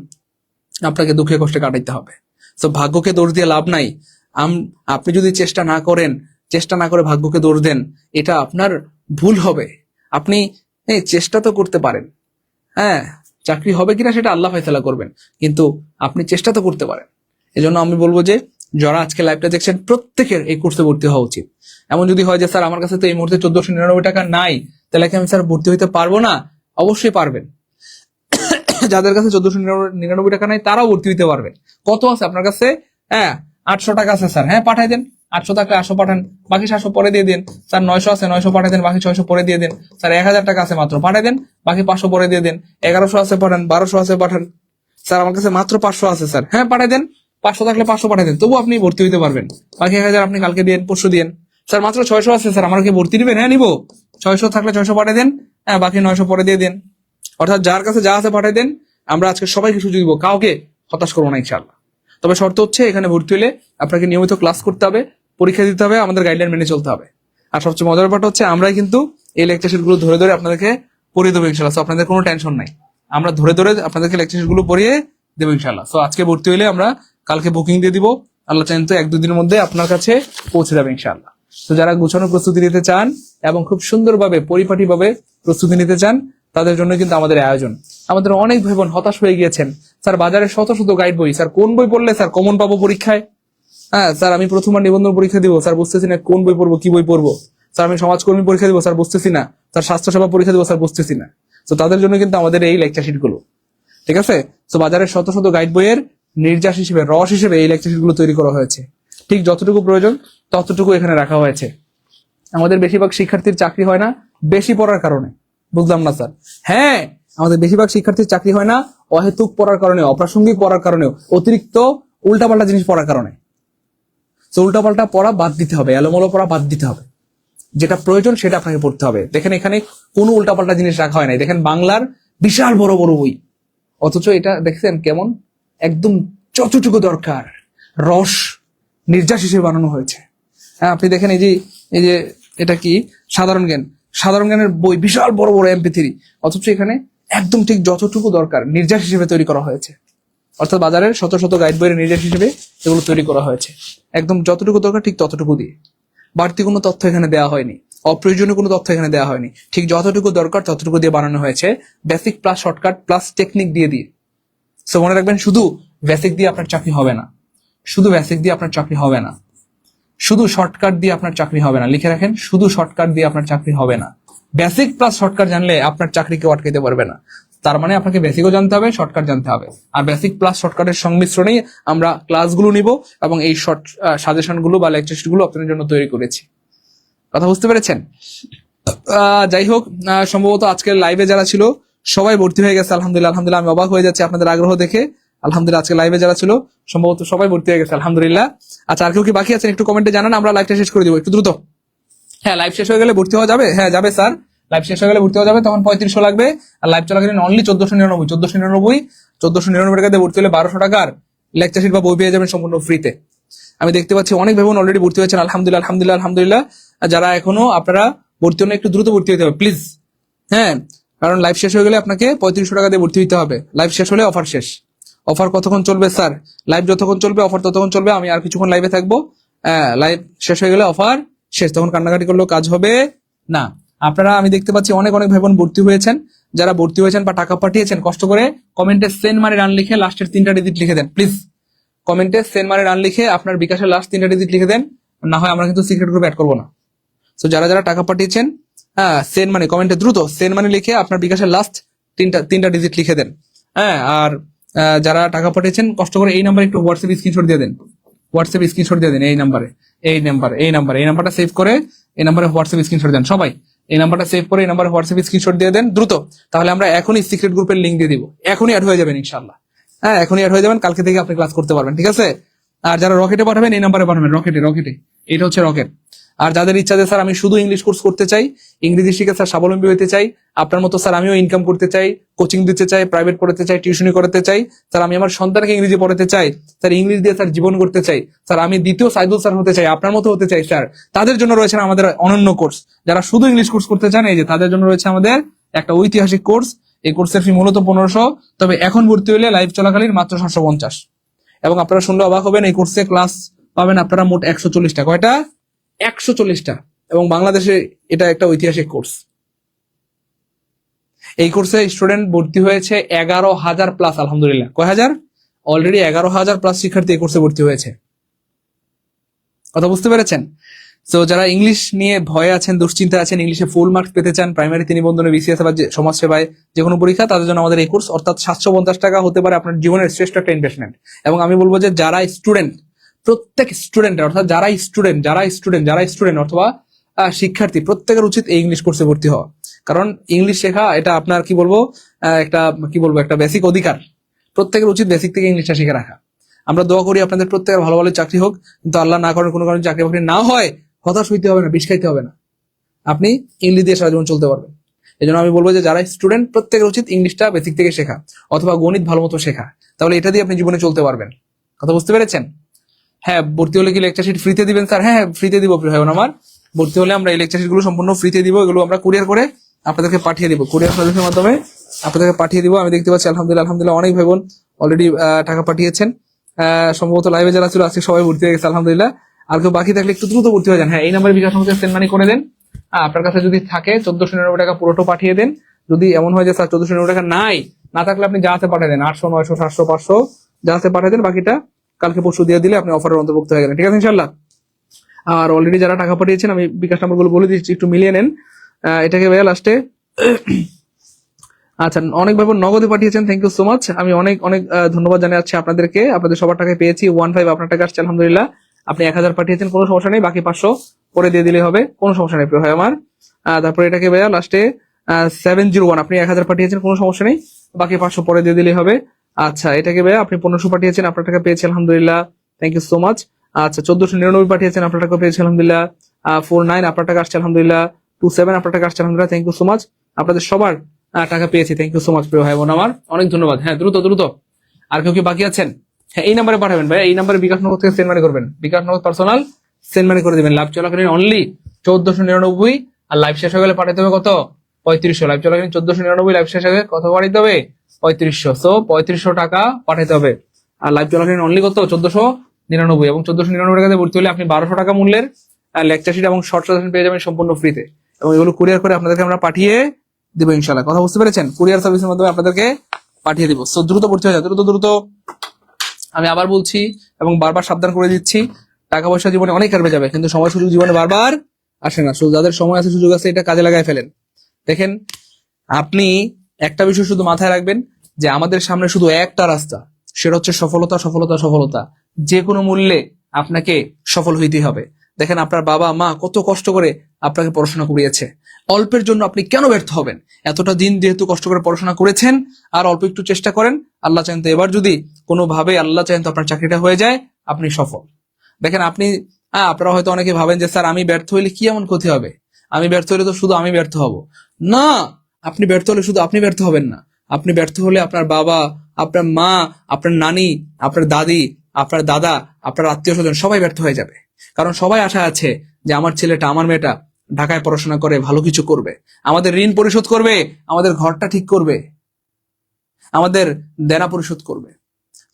Speaker 1: আপনাকে দুঃখে কষ্টে কাটাইতে হবে। তো ভাগ্যকে দোষ দিয়ে লাভ নাই। আপনি যদি চেষ্টা না করে ভাগ্যকে দোষ দেন, এটা আপনার ভুল হবে। আপনি চেষ্টা তো করতে পারেন, হ্যাঁ, চাকরি হবে কিনা সেটা আল্লাহ ফয়সালা করবেন, কিন্তু আপনি চেষ্টা তো করতে পারেন। এজন্য আমি বলবো যে যারা আজকে লাইভটা দেখছেন প্রত্যেকের এই কোর্সে ভর্তি হওয়া উচিত। এমন যদি হয় যে স্যার আমার কাছে তো এই মুহূর্তে 1499 টাকা নাই, তাহলে কি আমি স্যার ভর্তি হইতে পারবো না? অবশ্যই পারবেন। যাদের কাছে 1499 টাকা নাই তারাও ভর্তি হইতে পারবেন। কত আছে আপনার কাছে? হ্যাঁ 800 টাকা আছে স্যার, হ্যাঁ পাঠাই দেন। 800 টাকা 800 পাঠান, বাকি 700 পরে দিয়ে দেন। স্যার 900 আছে, 900 পাঠাই দেন, বাকি 600 পরে দিয়ে দেন। স্যার 1000 টাকা আছে মাত্র, পাঠাই দেন, বাকি 500 পরে দিয়ে দেন। 1100 আছে পাঠান, 1200 আছে পাঠান। স্যার আমার কাছে মাত্র 500 আছে স্যার, হ্যাঁ পাঠাই দেন। 500 থাকলে 500 পাঠাই দেন, তবু আপনি ভর্তি হইতে পারবেন। বাকি 1000 আপনি কালকে দিন, পরশু দিন। স্যার মাত্র 600 আছে স্যার, আমার কি ভর্তি দিবেন? হ্যাঁ নিবো। 600 থাকলে 600 পাঠাই দেন, হ্যাঁ বাকি 900 পরে দিয়ে দেন। অর্থাৎ যার কাছে যা আছে পাঠাই দেন। আমরা আজকে সবাইকে সুযোগ দিব, কাউকে হতাশ করবো না ইনশাআল্লাহ। তবে শর্ত হচ্ছে এখানে ভর্তি হলে আপনাকে নিয়মিত ক্লাস করতে হবে, পরীক্ষা দিতে হবে, আমাদের গাইডলাইন মেনে চলতে হবে। আর সবচেয়ে মজার ব্যাপার হচ্ছে আমরাই কিন্তু এই লেকচার শিট গুলো ধরে ধরে আপনাদেরকে পড়িয়ে দেবো ইনশাআল্লাহ। সো আপনাদের কোনো টেনশন নাই, আমরা ধরে ধরে আপনাদেরকে লেকচার শিট গুলো পড়িয়ে দেবো ইনশাআল্লাহ। সো আজকে ভর্তি হলে আমরা কালকে বুকিং দিয়ে দিব, আল্লাহ চাইলে তো 1-2 দিনের মধ্যে আপনার কাছে পৌঁছে যাবে ইনশাআল্লাহ। তো যারা গুছানো প্রস্তুতি নিতে চান এবং খুব সুন্দরভাবে পরিপাটিভাবে প্রস্তুতি নিতে চান, তাদের জন্য কিন্তু আমাদের আয়োজন। আমাদের অনেক ভাই বোন হতাশ হয়ে গিয়েছেন, স্যার বাজারে শত গাইড বই, স্যার কোন বই পড়লে স্যার কমন পাবো পরীক্ষায়? হ্যাঁ স্যার আমি প্রথমবার নিবন্ধন পরীক্ষা দিব, স্যার বুঝতেছি না কোন বই পড়বো, কি বই পড়বো। স্যার আমি সমাজকর্মী পরীক্ষা দিব, স্যার বুঝতেছি না। স্যার স্বাস্থ্যসেবা পরীক্ষা দিব, স্যার বুঝতেছি না। তো তাদের জন্য কিন্তু আমাদের এই লেকচার শিট গুলো, ঠিক আছে? তো বাজারের শত গাইড বইয়ের নির্যাস হিসেবে, রস হিসেবে এই লেকচার শিট গুলো তৈরি করা হয়েছে। ঠিক যতটুকু প্রয়োজন ততটুকু এখানে রাখা হয়েছে। আমাদের বেশিরভাগ শিক্ষার্থীর চাকরি হয় না বেশি পড়ার কারণে। বুঝলাম না স্যার। হ্যাঁ, আমাদের বেশিরভাগ শিক্ষার্থীর চাকরি হয় না অহেতুক পড়ার কারণে, অপ্রাসঙ্গিক পড়ার কারণে, অতিরিক্ত উল্টাপাল্টা জিনিস পড়ার কারণে। তো উল্টাপাল্টা পড়া বাদ দিতে হবে, এলোমেলো পড়া বাদ দিতে হবে। যেটা প্রয়োজন সেটা আপনাকে পড়তে হবে। দেখেন এখানে কোনো উল্টাপাল্টা জিনিস রাখা হয় নাই। দেখেন বাংলার বিশাল বড় বড় বই, অথচ এটা দেখছেন কেমন একদম যতটুকু দরকার রস নির্যাস হিসেবে বানানো হয়েছে। হ্যাঁ, আপনি দেখেন এই যে এটা কি সাধারণ জ্ঞানের বই, বিশাল বড় বড় MP3, অথচ এখানে একদম ঠিক যতটুকু দরকার নির্যাস হিসেবে তৈরি করা হয়েছে। অর্থাৎ বাজারের শত শত গাইড বইয়ের নির্যাস হিসেবে এগুলো তৈরি করা হয়েছে, একদম যতটুকু দরকার ঠিক ততটুকু দিয়ে। বাড়তি কোনো তথ্য এখানে দেওয়া হয়নি, অপ্রয়োজনীয় কোনো তথ্য এখানে দেওয়া হয়নি, ঠিক যতটুকু দরকার ততটুকু দিয়ে বানানো হয়েছে, basic plus shortcut plus technique দিয়ে। সো মনে রাখবেন, শুধু বেসিক দিয়ে আপনার চাকরি হবে না, শুধু বেসিক দিয়ে আপনার চাকরি হবে না, শুধু শর্টকাট দিয়ে আপনার চাকরি হবে না। লিখে রাখেন, শুধু শর্টকাট দিয়ে আপনার চাকরি হবে না। বেসিক প্লাস শর্টকাট জানলে আপনার চাকরি কেউ আটকাইতে পারবে না। তার মানে আপনাকে বেসিকও জানতে হবে, শর্টকাট জানতে হবে, আর বেসিক প্লাস শর্টকাটের সংমিশ্রণেই আমরা ক্লাসগুলো নিব এবং এই শর্ট সাজেশনগুলো বা লেকচার গুলো আপনাদের জন্য তৈরি করেছি। কথা বুঝতে পেরেছেন? যাই হোক, সম্ভবত আজকের লাইভে যারা ছিল সবাই ভর্তি হয়ে গেছে, আলহামদুলিল্লাহ। আলহামদুলিল্লাহ, আমি অবাক হয়ে যাচ্ছি আপনাদের আগ্রহ দেখে। আলহামদুলিল্লাহ, আজকে লাইভে যারা ছিল সম্ভবত সবাই ভর্তি হয়ে গেছে, আলহামদুলিল্লাহ। আচ্ছা, আর কেউ কি বাকি আছেন একটু কমেন্টে জানান, আমরা লাইভটা শেষ করে দিব একটু দ্রুত। হ্যাঁ, লাইভ শেষ হয়ে গেলে ভর্তি হওয়া যাবে? হ্যাঁ, যাবে স্যার, লাইভ শেষ হয়ে গেলে ভর্তি হওয়া যাবে, তখন 3500 লাগবে। আর লাইভ চলাকালীন অনলি 1499 টাকা দিয়ে ভর্তি হলে 1200 টাকার লেকচার শিট বা বই পেয়ে যাবেন সম্পূর্ণ ফ্রিতে। আমি দেখতে পাচ্ছি অনেক ভাই বোন অলরেডি ভর্তি হয়েছেন, আলহামদুলিল্লাহ আলহামদুলিল্লাহ আলহামদুলিল্লাহ। যারা এখনো আপনারা ভর্তি হন একটু দ্রুত ভর্তি হতে হবে প্লিজ। হ্যাঁ, কারণ লাইভ শেষ হয়ে গেলে আপনাকে 3500 টাকা দিয়ে ভর্তি হতে হবে। লাইভ শেষ হলে অফার শেষ। অফার কতক্ষণ চলবে স্যার? লাইভ যতক্ষণ চলবে অফার ততক্ষণ চলবে। আমি আর কিছুক্ষণ লাইভে থাকবো। লাইভ শেষ হয়ে গেলে অফার শেষ, তখন কান্নাকাটি করলেও কাজ হবে না। আপনারা, আমি দেখতে পাচ্ছি অনেক ভাই বোন ভর্তি হয়েছেন। যারা ভর্তি হয়েছেন বা টাকা পাঠিয়েছেন, কষ্ট করে কমেন্টে সেন্ড মানি রান লিখে লাস্টের 3টা ডিজিট লিখে দেন প্লিজ। কমেন্টে সেন্ড মানি রান লিখে আপনার বিকাশের লাস্ট 3টা ডিজিট লিখে দেন, না হয় আমরা কিন্তু সিক্রেট গ্রুপে অ্যাড করবো না। তো যারা যারা টাকা পাঠিয়েছেন, সেন্ড মানি কমেন্টে দ্রুত সেন্ড মানি লিখে আপনার বিকাশের লাস্ট তিনটা ডিজিট লিখে দেন। হ্যাঁ, আর যারা টাকা পাঠিয়েছেন কষ্ট করে এই নাম্বারে একটু হোয়াটসঅ্যাপ স্ক্রিনশট দিয়ে দেন। হোয়াটসঅ্যাপ স্ক্রিনশট দিয়ে দেন এই নাম্বারটা সেভ করে এই নাম্বারে হোয়াটসঅ্যাপ স্ক্রিনশট দেন সবাই। এই নাম্বারটা সেভ করে এই নাম্বারে হোয়াটসঅ্যাপ স্ক্রিনশট দিয়ে দেন দ্রুত। তাহলে আমরা এখনই সিক্রেট গ্রুপের লিংক দিয়ে দিব, এখনই অ্যাড হয়ে যাবেন ইনশাআল্লাহ। হ্যাঁ, এখনই অ্যাড হয়ে যাবেন, কালকে থেকে আপনি ক্লাস করতে পারবেন, ঠিক আছে? আর যারা রকেটে পাঠাবেন এই নাম্বারে পাঠাবেন, রকেটে, এটা হচ্ছে রকেট। আর যাদের ইচ্ছা যে স্যার আমি শুধু ইংলিশ কোর্স করতে চাই, ইংরেজি শিখে স্যার স্বাবলম্বী হতে চাই, আপনার মতো স্যার আমিও ইনকাম করতে চাই, কোচিং দিতে চাই, প্রাইভেট পড়াতে চাই, টিউশনি করাতে চাই, স্যার আমি আমার সন্তানকে ইংরেজি পড়াতে চাই, স্যার ইংলিশ দিয়ে স্যার জীবন করতে চাই, স্যার আমি দ্বিতীয় সাইদুল স্যার হতে চাই, আপনার মতো হতে চাই স্যার, তাদের জন্য রয়েছে আমাদের অনন্য কোর্স। যারা শুধু ইংলিশ কোর্স করতে চান, এই যে তাদের জন্য রয়েছে আমাদের একটা ঐতিহাসিক কোর্স। এই কোর্সের ফি মূলত 1500, তবে এখন ভর্তি হলে লাইভ চলাকালীন মাত্র 750। এবং আপনারা শুনলে অবাক হবেন, এই কোর্সে ক্লাস পাবেন আপনারা মোট 140টা। কয়টা? 140টা। এবং বাংলাদেশে এটা একটা ঐতিহাসিক কোর্স। এই কোর্সে স্টুডেন্ট ভর্তি হয়েছে 11,000 প্লাস, আলহামদুলিল্লাহ। কয় হাজার? অলরেডি 11,000 প্লাস শিক্ষার্থী এই কোর্সে ভর্তি হয়েছে। কথা বুঝতে পেরেছেন? তো যারা ইংলিশ নিয়ে ভয়ে আছেন, দুশ্চিন্তা আছেন, ইংলিশে ফুল মার্কস পেতে চান, প্রাইমারি 3 বন্ধনে BCS বা সমাজ সেবায় যে কোনো পরীক্ষা, তাদের জন্য আমাদের এই কোর্স। অর্থাৎ 750 টাকা হতে পারে আপনার জীবনের শ্রেষ্ঠ একটা ইনভেস্টমেন্ট। এবং আমি বলবো যে যারা স্টুডেন্ট, প্রত্যেক স্টুডেন্ট, অর্থাৎ যারা স্টুডেন্ট অথবা শিক্ষার্থী, প্রত্যেকের উচিত এই ইংলিশ কোর্সে ভর্তি হওয়া। কারণ ইংলিশ শেখা এটা আপনার একটা বেসিক অধিকার। প্রত্যেকের উচিত বেসিক থেকে ইংলিশটা শিখে রাখা। আমরা দোয়া করি আপনাদের প্রত্যেকের ভালো ভালো চাকরি হোক, কিন্তু আল্লাহ না করেন কোনো কারণে চাকরি বাকরি না হয়, হতাশ হইতে হবে না, বিষ খাইতে হবে না। আপনি ইংলিশ দিয়ে সারা জীবন চলতে পারবেন। এই জন্য আমি বলবো যে যারা স্টুডেন্ট, প্রত্যেকের উচিত ইংলিশটা বেসিক থেকে শেখা, অথবা গণিত ভালো মতো শেখা। তাহলে এটা দিয়ে আপনি জীবনে চলতে পারবেন। কথা বুঝতে পেরেছেন? হ্যাঁ, ভর্তি হলে কি লেকচার শিট ফ্রিতে দিবেন স্যার? হ্যাঁ, ফ্রিতে দিব প্রিয় ভাইবোন আমার। ভর্তি হলে আমরা এই লেকচার শিট গুলো সম্পূর্ণ ফ্রিতে দিব। এগুলো আমরা কুরিয়ার করে আপনাদেরকে পাঠিয়ে দিব, কুরিয়ার সার্ভিসের মাধ্যমে আপনাদেরকে পাঠিয়ে দিব। আমি দেখতে পাচ্ছি আলহামদুলিল্লাহ অনেক ভাইবোন অলরেডি টাকা পাঠিয়েছেন। সম্ভবত লাইভে যারা ছিল আজকে সবাই ভর্তি হয়ে গেছে, আলহামদুলিল্লাহ। আর কেউ বাকি থাকলে একটু দ্রুত ভর্তি হয়ে যান। হ্যাঁ, এই নাম্বারে বিকাশ আমাকে সেন্ড মানি করে দেন। আপনার কাছে যদি থাকে 1499 টাকা পুরোটা পাঠিয়ে দেন। যদি এমন হয় যে স্যার 1499 টাকা না থাকলে আপনি যা আছে পাঠিয়ে দেন, 800, 900, 700, 500 যা আছে পাঠিয়ে দেন। বাকিটা কালকে পরশু দিয়ে দিলে আপনি অফারের অন্তর্ভুক্ত হয়ে গেলেন, ঠিক আছে ইনশাল্লাহ। আর অলরেডি যারা টাকা পাঠিয়েছেন, আমি বিকাশ নাম্বারগুলো বলে দিচ্ছি, একটু মিলিয়ে নেন। এটাকে ভাইয়া লাস্টে আচ্ছা, অনেক ভাবে নগদে পাঠিয়েছেন, থ্যাংক ইউ সো মাচ। আমি অনেক ধন্যবাদ জানাচ্ছি আপনাদেরকে। আপনাদের সবার টাকায় পেয়েছি 15 আপনার টাকা আসছে, আলহামদুলিল্লাহ। আপনি 1000 পাঠিয়েছেন, কোনো সমস্যা নেই, বাকি 500 পরে দিয়ে দিলে হবে, কোনো সমস্যা নেই প্রিয় ভাই আমার। তারপরে এটাকে ভাইয়া লাস্টে 701, আপনি 1000 পাঠিয়েছেন, কোনো সমস্যা নেই, বাকি 500 পরে দিয়ে দিলে হবে। আচ্ছা, এটাকে ভাইয়া আপনি 1500 পাঠিয়েছেন, আপনার টাকা পেয়েছি, আলহামদুলিল্লাহ, থ্যাংক ইউ সো মাচ। আচ্ছা, 1499 পাঠিয়েছেন, আপনার টাকা পেয়েছি, আলহামদুলিল্লাহ। 49 আপনার টাকা আসছে, আলহামদুলিল্লাহ। 27 আপনার টাকা আসছে, আলহামদুলিল্লাহ, থ্যাংক ইউ সো মাচ। আপনাদের সবার টাকা পেয়েছি, থ্যাংক ইউ সো মাচ প্রিয় ভাই বোন আমার, অনেক ধন্যবাদ। হ্যাঁ দ্রুত দ্রুত, আর কেউ কি বাকি আছেন? হ্যাঁ এই নাম্বারে পাঠাবেন ভাই, এই নাম্বারে বিকাশ নগর থেকে সেন্ড মানি করবেন, বিকাশ নগর পার্সোনাল সেন্ড মানি করে দিবেন। লাইভ চলাকালীন অনলি 1499, আর লাইভ শেষ হয়ে গেলে পাঠাতে হবে কত? 3500। লাইভ চলাকালীন 1499, লাইভ শেষ হয়ে কত পাঠাতে হবে? 3500। সো 3500 টাকা পাঠাতে হবে। আর লাইভ চলাকালীন অনলি কত? 1499, এবং 1499 টাকাতে ভর্তি হলে আপনি 1200 টাকা মূল্যের লেকচার শিট এবং শর্ট সাজেশন পেয়ে যাবেন সম্পূর্ণ ফ্রিতে, এবং এগুলো কুরিয়ার করে আপনাদেরকে আমরা পাঠিয়ে দিব ইনশাআল্লাহ। কথা বুঝতে পেরেছেন? কুরিয়ার সার্ভিসের মাধ্যমে আপনাদেরকে পাঠিয়ে দিব। সো দ্রুত ভর্তি হয়ে যায়, দ্রুত দ্রুত। আমি আবার বলছি এবং বারবার সাবধান করে দিচ্ছি, টাকা পয়সা জীবনে অনেক কাটবে যাবে, কিন্তু সময় সুযোগ জীবনে বারবার আসে না। যাদের সময় আছে, সুযোগ আছে, এটা কাজে লাগায় ফেলেন। দেখেন, আপনি একটা বিষয় শুধু মাথায় রাখবেন, যে আমাদের সামনে শুধু একটা রাস্তা, সেটা হচ্ছে সফলতা, সফলতা, সফলতা। যে কোনো মূল্যে আপনাকে সফল হইতেই হবে। দেখেন, আপনার বাবা মা কত কষ্ট করে আপনাকে পড়াশোনা করিয়েছে, অল্পের জন্য আপনি কেন ব্যর্থ হবেন? এতটা দিন যেহেতু কষ্ট করে পড়াশোনা করেছেন, আর অল্প একটু চেষ্টা করেন, আল্লাহ চান তো এবার যদি কোনোভাবে আল্লাহ চান তো আপনার চাকরিটা হয়ে যায়, আপনি সফল। দেখেন, আপনারা হয়তো অনেকে ভাবেন যে স্যার আমি ব্যর্থ হইলে কি এমন ক্ষতি হবে, আমি ব্যর্থ হলে তো শুধু আমি ব্যর্থ হব। না, আপনি ব্যর্থ হলে শুধু আপনি ব্যর্থ হবেন না, আপনি ব্যর্থ হলে আপনার বাবা, আপনার মা, আপনার নানি, আপনার দাদি, আপনার দাদা, আপনার আত্মীয় স্বজন সবাই ব্যর্থ হয়ে যাবে। কারণ সবাই আশা আছে যে আমার ছেলেটা, আমার মেয়েটা ঢাকায় পড়াশোনা করে ভালো কিছু করবে, আমাদের ঋণ পরিশোধ করবে, আমাদের ঘরটা ঠিক করবে, আমাদের দেনা পরিশোধ করবে।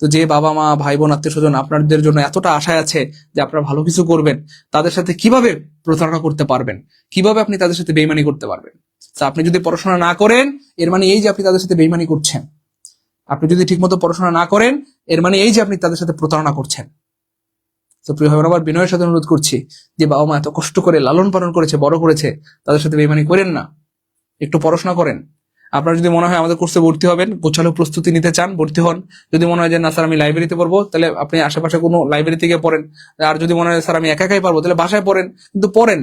Speaker 1: তো যে বাবা মা, ভাই বোন, আত্মীয় স্বজন আপনাদের জন্য এতটা আশায় আছে যে আপনারা ভালো কিছু করবেন, তাদের সাথে কিভাবে প্রতারণা করতে পারবেন, কিভাবে আপনি তাদের সাথে বেইমানি করতে পারবেন? তো আপনি যদি পড়াশোনা না করেন, এর মানে এই যে আপনি তাদের সাথে বেইমানি করছেন। আপনি যদি ঠিকমতো পড়াশোনা না করেন, এর মানে এই যে আপনি তাদের সাথে প্রতারণা করছেন। তো প্রিয় ভাই, আবার বিনয়ের সাথে অনুরোধ করছি, যে বাবা মা এত কষ্ট করে লালন পালন করেছে, বড় করেছে, তাদের সাথে বেইমানি করেন না, একটু পড়াশোনা করেন। আপনার যদি মনে হয় আমাদের কোর্সে ভর্তি হবেন, গোছালো প্রস্তুতি নিতে চান, ভর্তি হন। যদি মনে হয় যে না স্যার আমি লাইব্রেরিতে পড়বো, তাহলে আপনি আশেপাশে কোনো লাইব্রেরি থেকে পড়েন। আর যদি মনে হয় স্যার আমি একা একাই পারবো, তাহলে বাসায় পড়েন, কিন্তু পড়েন।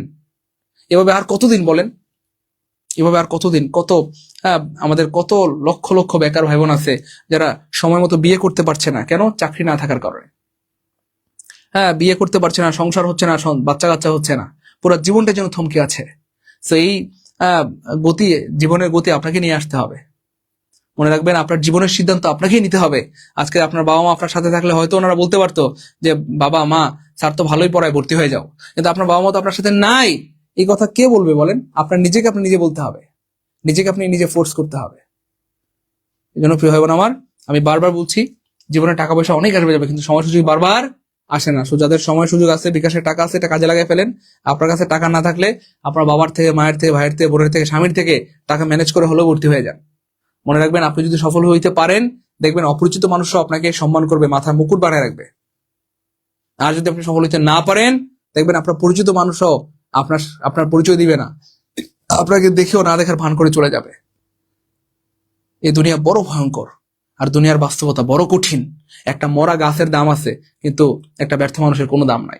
Speaker 1: এভাবে আর কতদিন বলেন? এভাবে আর কতদিন? আমাদের কত লক্ষ লক্ষ বেকার ভাই বোন আছে যারা সময় মতো বিয়ে করতে পারছে না, কেন? চাকরি না থাকার কারণে। বিয়ে করতে পারছে না, সংসার হচ্ছে না, বাচ্চা কাচ্চা হচ্ছে না, পুরো জীবনটা যেন থমকে আছে। তো এই গতি, জীবনের গতি আপনাকে নিয়ে আসতে হবে। মনে রাখবেন, আপনার জীবনের সিদ্ধান্ত আপনাকেই নিতে হবে। আজকে আপনার বাবা মা আপনার সাথে থাকলে হয়তো ওনারা বলতে পারতো যে বাবা মা, স্যার তো ভালোই পড়ায়, ভর্তি হয়ে যাও। কিন্তু আপনার বাবা মা তো আপনার সাথে নাই, এই কথা কে বলবে বলেন? আপনার নিজেকে আপনি নিজে বলতে হবে, নিজেকে আপনি নিজে ফোর্স করতে হবে। এই জন্য প্রিয় ভাই বোন আমার, আমি বারবার বলছি, জীবনে টাকা পয়সা অনেক আসবে যাবে, কিন্তু সময় সুযোগ বারবার আসে না। যাদের সময় সুযোগ আছে, বিকাশের টাকা আছে, এটা কাজে লাগাই ফেলেন। আপনার কাছে টাকা না থাকলে আপনার বাবার থেকে, মায়ের থেকে, ভাইয়ের থেকে, বোনের থেকে, স্বামীর থেকে টাকা ম্যানেজ করে হলেও ভর্তি হয়ে যান। মনে রাখবেন, আপনি যদি সফল হইতে পারেন, দেখবেন অপরিচিত মানুষও আপনাকে সম্মান করবে, মাথার মুকুট বানায় রাখবে। আর যদি আপনি সফল হইতে না পারেন, দেখবেন আপনার পরিচিত মানুষও আপনার পরিচয় দিবে না, আপনাকে দেখেও না দেখার ভান করে চলে যাবে। এই দুনিয়া বড় ভয়ঙ্কর, আর দুনিয়ার বাস্তবতা বড় কঠিন। একটা মরা গাছের দাম আছে, কিন্তু একটা ব্যর্থ মানুষের কোনো দাম নাই।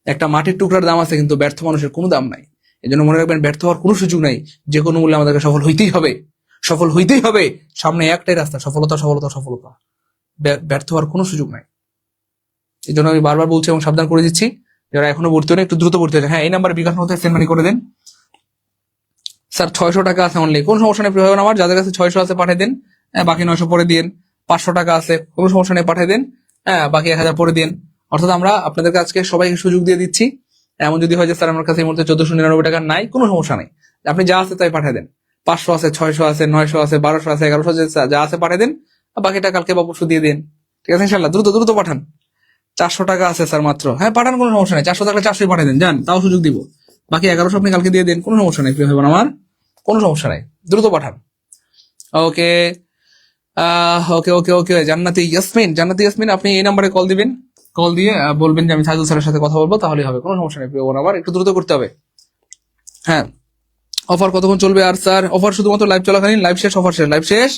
Speaker 1: একটা মাটির টুকরার দাম আছে, কিন্তু ব্যর্থ মানুষের কোনো দাম নাই। এই জন্য মনে রাখবেন, ব্যর্থ হওয়ার কোনো সুযোগ নাই। যে কোনো মূল্যে আমাদেরকে সফল হইতেই হবে, সফল হইতেই হবে। সামনে একটাই রাস্তা, সফলতা, সফলতা, সফলতা। ব্যর্থ হওয়ার কোনো সুযোগ নাই। এই জন্য আমি বারবার বলছি এবং সাবধান করে দিচ্ছি, যারা এখনো ভর্তি হন, একটু দ্রুত ভর্তি হয়েছে। হ্যাঁ, এই নাম্বারে বিকাশ মধ্যে সেন্ড মানি করে দেন। স্যার 600 টাকা আছে অনলি, কোন সমস্যা নেই প্রিয় ভাই আমার। যাদের কাছে 600 আছে পাঠিয়ে দেন, বাকি 900 পরে দিন। 500 টাকা আছে, কোনো সমস্যা নেই, পাঠিয়ে দেন। বাকি 1000 পরে দিন। অর্থাৎ আমরা আপনাদেরকে আজকে সবাইকে সুযোগ দিয়ে দিচ্ছি। এমন যদি হয় যে স্যার আমার কাছে এই মুহূর্তে 1499 টাকা নাই, কোনো সমস্যা নেই, আপনি যা আছে তাই পাঠিয়ে দেন। 500 আছে, 600 আছে, 900 আছে, 1200 আছে, 1100 যা আছে পাঠিয়ে দেন। বাকিটা কালকে বা পরশু দিয়ে দিন, ঠিক আছে ইনশাল্লাহ। দ্রুত দ্রুত পাঠান। 400 টাকা আছে স্যার মাত্র, হ্যাঁ পাঠান, কোনো সমস্যা নেই। 400 থাকলে 400 পাঠিয়ে দেন, যান, তাও সুযোগ দিব। বাকি 1100 আপনি কালকে দিয়ে দেন, কোনো সমস্যা নেই প্রিয় ভাই বোন আমার, কোনো সমস্যা নাই, দ্রুত পাঠান। ওকে, ওকে ওকে ওকে। জান্নাতি ইয়াসমিন, আপনি এই নাম্বারে কল দিবেন। কল দিয়ে বলবেন যে আমি সাইদুল স্যারের সাথে কথা বলবো, তাহলেই হবে, কোনো সমস্যা নেই প্রিয় বোন আমার, একটু দ্রুত করতে হবে। হ্যাঁ, অফার কতক্ষণ চলবে? আর স্যার অফার শুধুমাত্র লাইভ চলাকালীন, লাইভ শেষ, অফার শেষ, লাইভ শেষ,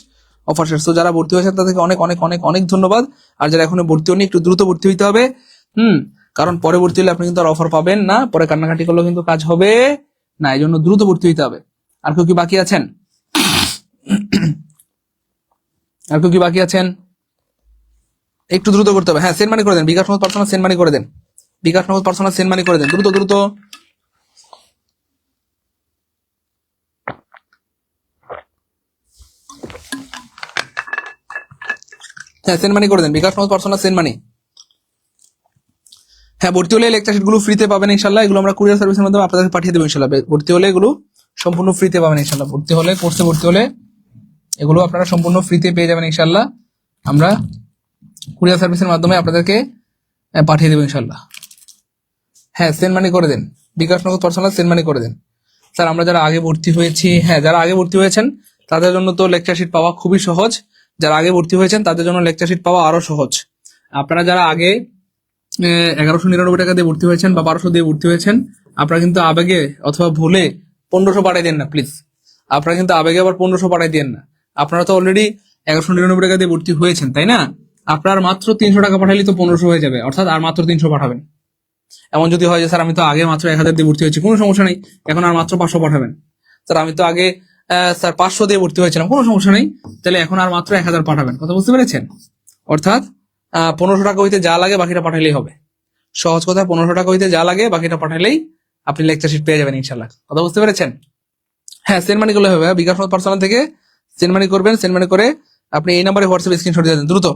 Speaker 1: অফার শেষ। তো যারা ভর্তি হয়েছেন তাদেরকে অনেক অনেক অনেক অনেক ধন্যবাদ। আর যারা এখনো ভর্তি হননি, একটু দ্রুত ভর্তি হইতে হবে। কারণ পরে ভর্তি হলে আপনি কিন্তু আর অফার পাবেন না, পরে কান্নাকাটি করলেও কিন্তু কাজ হবে না। এই জন্য দ্রুত ভর্তি হইতে হবে। আর কেউ কি বাকি আছেন? আর কেউ কি বাকি আছেন? একটু দ্রুত করতে হবে। হ্যাঁ, সেন্ড মানি করে দেন, বিকাশ নগদ পার্সোনাল সেন্ড মানি করে দেন, বিকাশ নগদ পার্সোনাল সেন্ড মানি করে দেন, দ্রুত দ্রুত। হ্যাঁ সেন্ড মানি করে দেন, বিকাশ নগদ পার্সোনাল সেন্ড মানি। হ্যাঁ ভর্তি হলে লেকচার শিট গুলো ফ্রিতে পাবেন ইনশাল্লাহ, এগুলো আমরা কুরিয়ার সার্ভিসের মাধ্যমে আপনাদের পাঠিয়ে দেবো ইনশাল্লাহ। ভর্তি হলে এগুলো সম্পূর্ণ ফ্রিতে পাবেন ইনশাল্লাহ, ভর্তি হলে কোর্সে ভর্তি হলে এগুলো আপনারা সম্পূর্ণ ফ্রিতে পেয়ে যাবেন ইনশাল্লাহ। আমরা কুরিয়ার সার্ভিসের মাধ্যমে আপনাদেরকে পাঠিয়ে দেবো ইনশাল্লাহ। হ্যাঁ সেন্ড মানি করে দেন, বিকাশ নগদ পার্সোনাল সেন্ড মানি করে দেন। স্যার আমরা যারা আগে ভর্তি হয়েছি, হ্যাঁ যারা আগে ভর্তি হয়েছেন তাদের জন্য তো লেকচার শিট পাওয়া খুবই সহজ, যারা আগে ভর্তি হয়েছেন তাদের জন্য লেকচার শিট পাওয়া আরো সহজ। আপনারা যারা আগে 1199 টাকা দিয়ে ভর্তি হয়েছেন বা 1200 দিয়ে ভর্তি হয়েছেন, আপনারা কিন্তু আবেগে অথবা ভুলে 1500 পাঠাই দেন না প্লিজ, আপনারা কিন্তু আবেগে আবার 1500 পাঠাই দেন না। আপনারা তো অলরেডি 1199 টাকা দিয়ে ভর্তি হয়েছেন তাই না, আপনার মাত্র 300 টাকা পাঠালেই তো 1500 হয়ে যাবে, অর্থাৎ আর মাত্র 300 পাঠাবেন। এমন যদি হয় যে স্যার আমি তো আগে মাত্র 1000 দিয়ে ভর্তি হয়েছি, কোনো সমস্যা নেই, এখন আর মাত্র 500 পাঠাবেন। স্যার আমি তো আগে স্যার 500 দিয়ে ভর্তি হয়েছিলাম, কোনো সমস্যা নেই, তাহলে এখন আর মাত্র 1000 পাঠাবেন। কথা বুঝতে পেরেছেন? অর্থাৎ 1500 টাকা হইতে যা লাগে বাকিটা পাঠালেই হবে। সহজ কথা, 1500 টাকা হইতে যা লাগে বাকিটা পাঠালেই আপনি লেকচার শিট পেয়ে যাবেন ইনশাল্লাহ। কথা বুঝতে পেরেছেন? হ্যাঁ সেন্ড মানি করলে হবে, বিকাশ পার্সোনাল থেকে সেন্ড মানি করবেন, সেন্ড মানি করে আপনি এই নাম্বারে হোয়াটসঅ্যাপ স্ক্রিনশট দিয়ে দেন দ্রুত।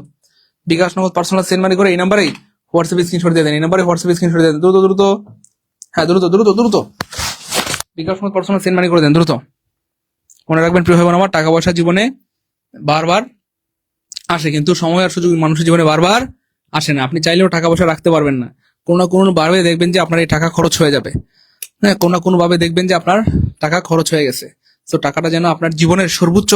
Speaker 1: বিকাশ নগদ পার্সোনাল সেন্ড মানি করে এই নাম্বারেই হোয়াটসঅ্যাপ স্ক্রিনশট দিয়ে দেন, এই নাম্বারে হোয়াটসঅ্যাপ স্ক্রিনশট দিয়ে দেন দ্রুত দ্রুত। হ্যাঁ দ্রুত দ্রুত দ্রুত বিকাশ নগদ পার্সোনাল সেন্ড মানি করে দেন দ্রুত। মনে রাখবেন প্রিয় ভাই বোন আমার, টাকা পয়সা জীবনে বারবার আসে, কিন্তু সময় আর সুযোগ মানুষের জীবনে বারবার আসে না। আপনি চাইলেও টাকা পয়সা রাখতে পারবেন না, কোনো না কোনো ভাবে দেখবেন যে আপনার এই টাকা খরচ হয়ে যাবে। হ্যাঁ কোনো না কোনো ভাবে দেখবেন যে আপনার টাকা খরচ হয়ে গেছে। তো টাকাটা যেন আপনার জীবনের সর্বোচ্চ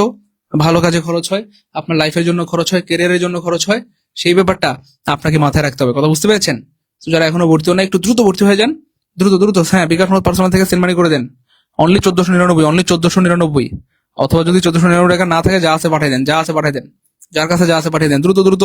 Speaker 1: ভালো কাজে খরচ হয়, আপনার লাইফের জন্য খরচ হয়, ক্যারিয়ারের জন্য খরচ হয়, সেই ব্যাপারটা আপনাকে মাথায় রাখতে হবে। কথা বুঝতে পেরেছেন? তো যারা এখনো ভর্তি হন না একটু দ্রুত ভর্তি হয়ে যান, দ্রুত দ্রুত। হ্যাঁ বিকাশ পার্সোনাল থেকে সেন্ড মানি করে দেন, অনলি 1499, অনলি 1499। অথবা যদি 1499 টাকা না থাকে যা আছে পাঠিয়ে দেন, যা আছে পাঠিয়ে দেন, যার কাছে যা আছে পাঠিয়ে দেন দ্রুত দ্রুত।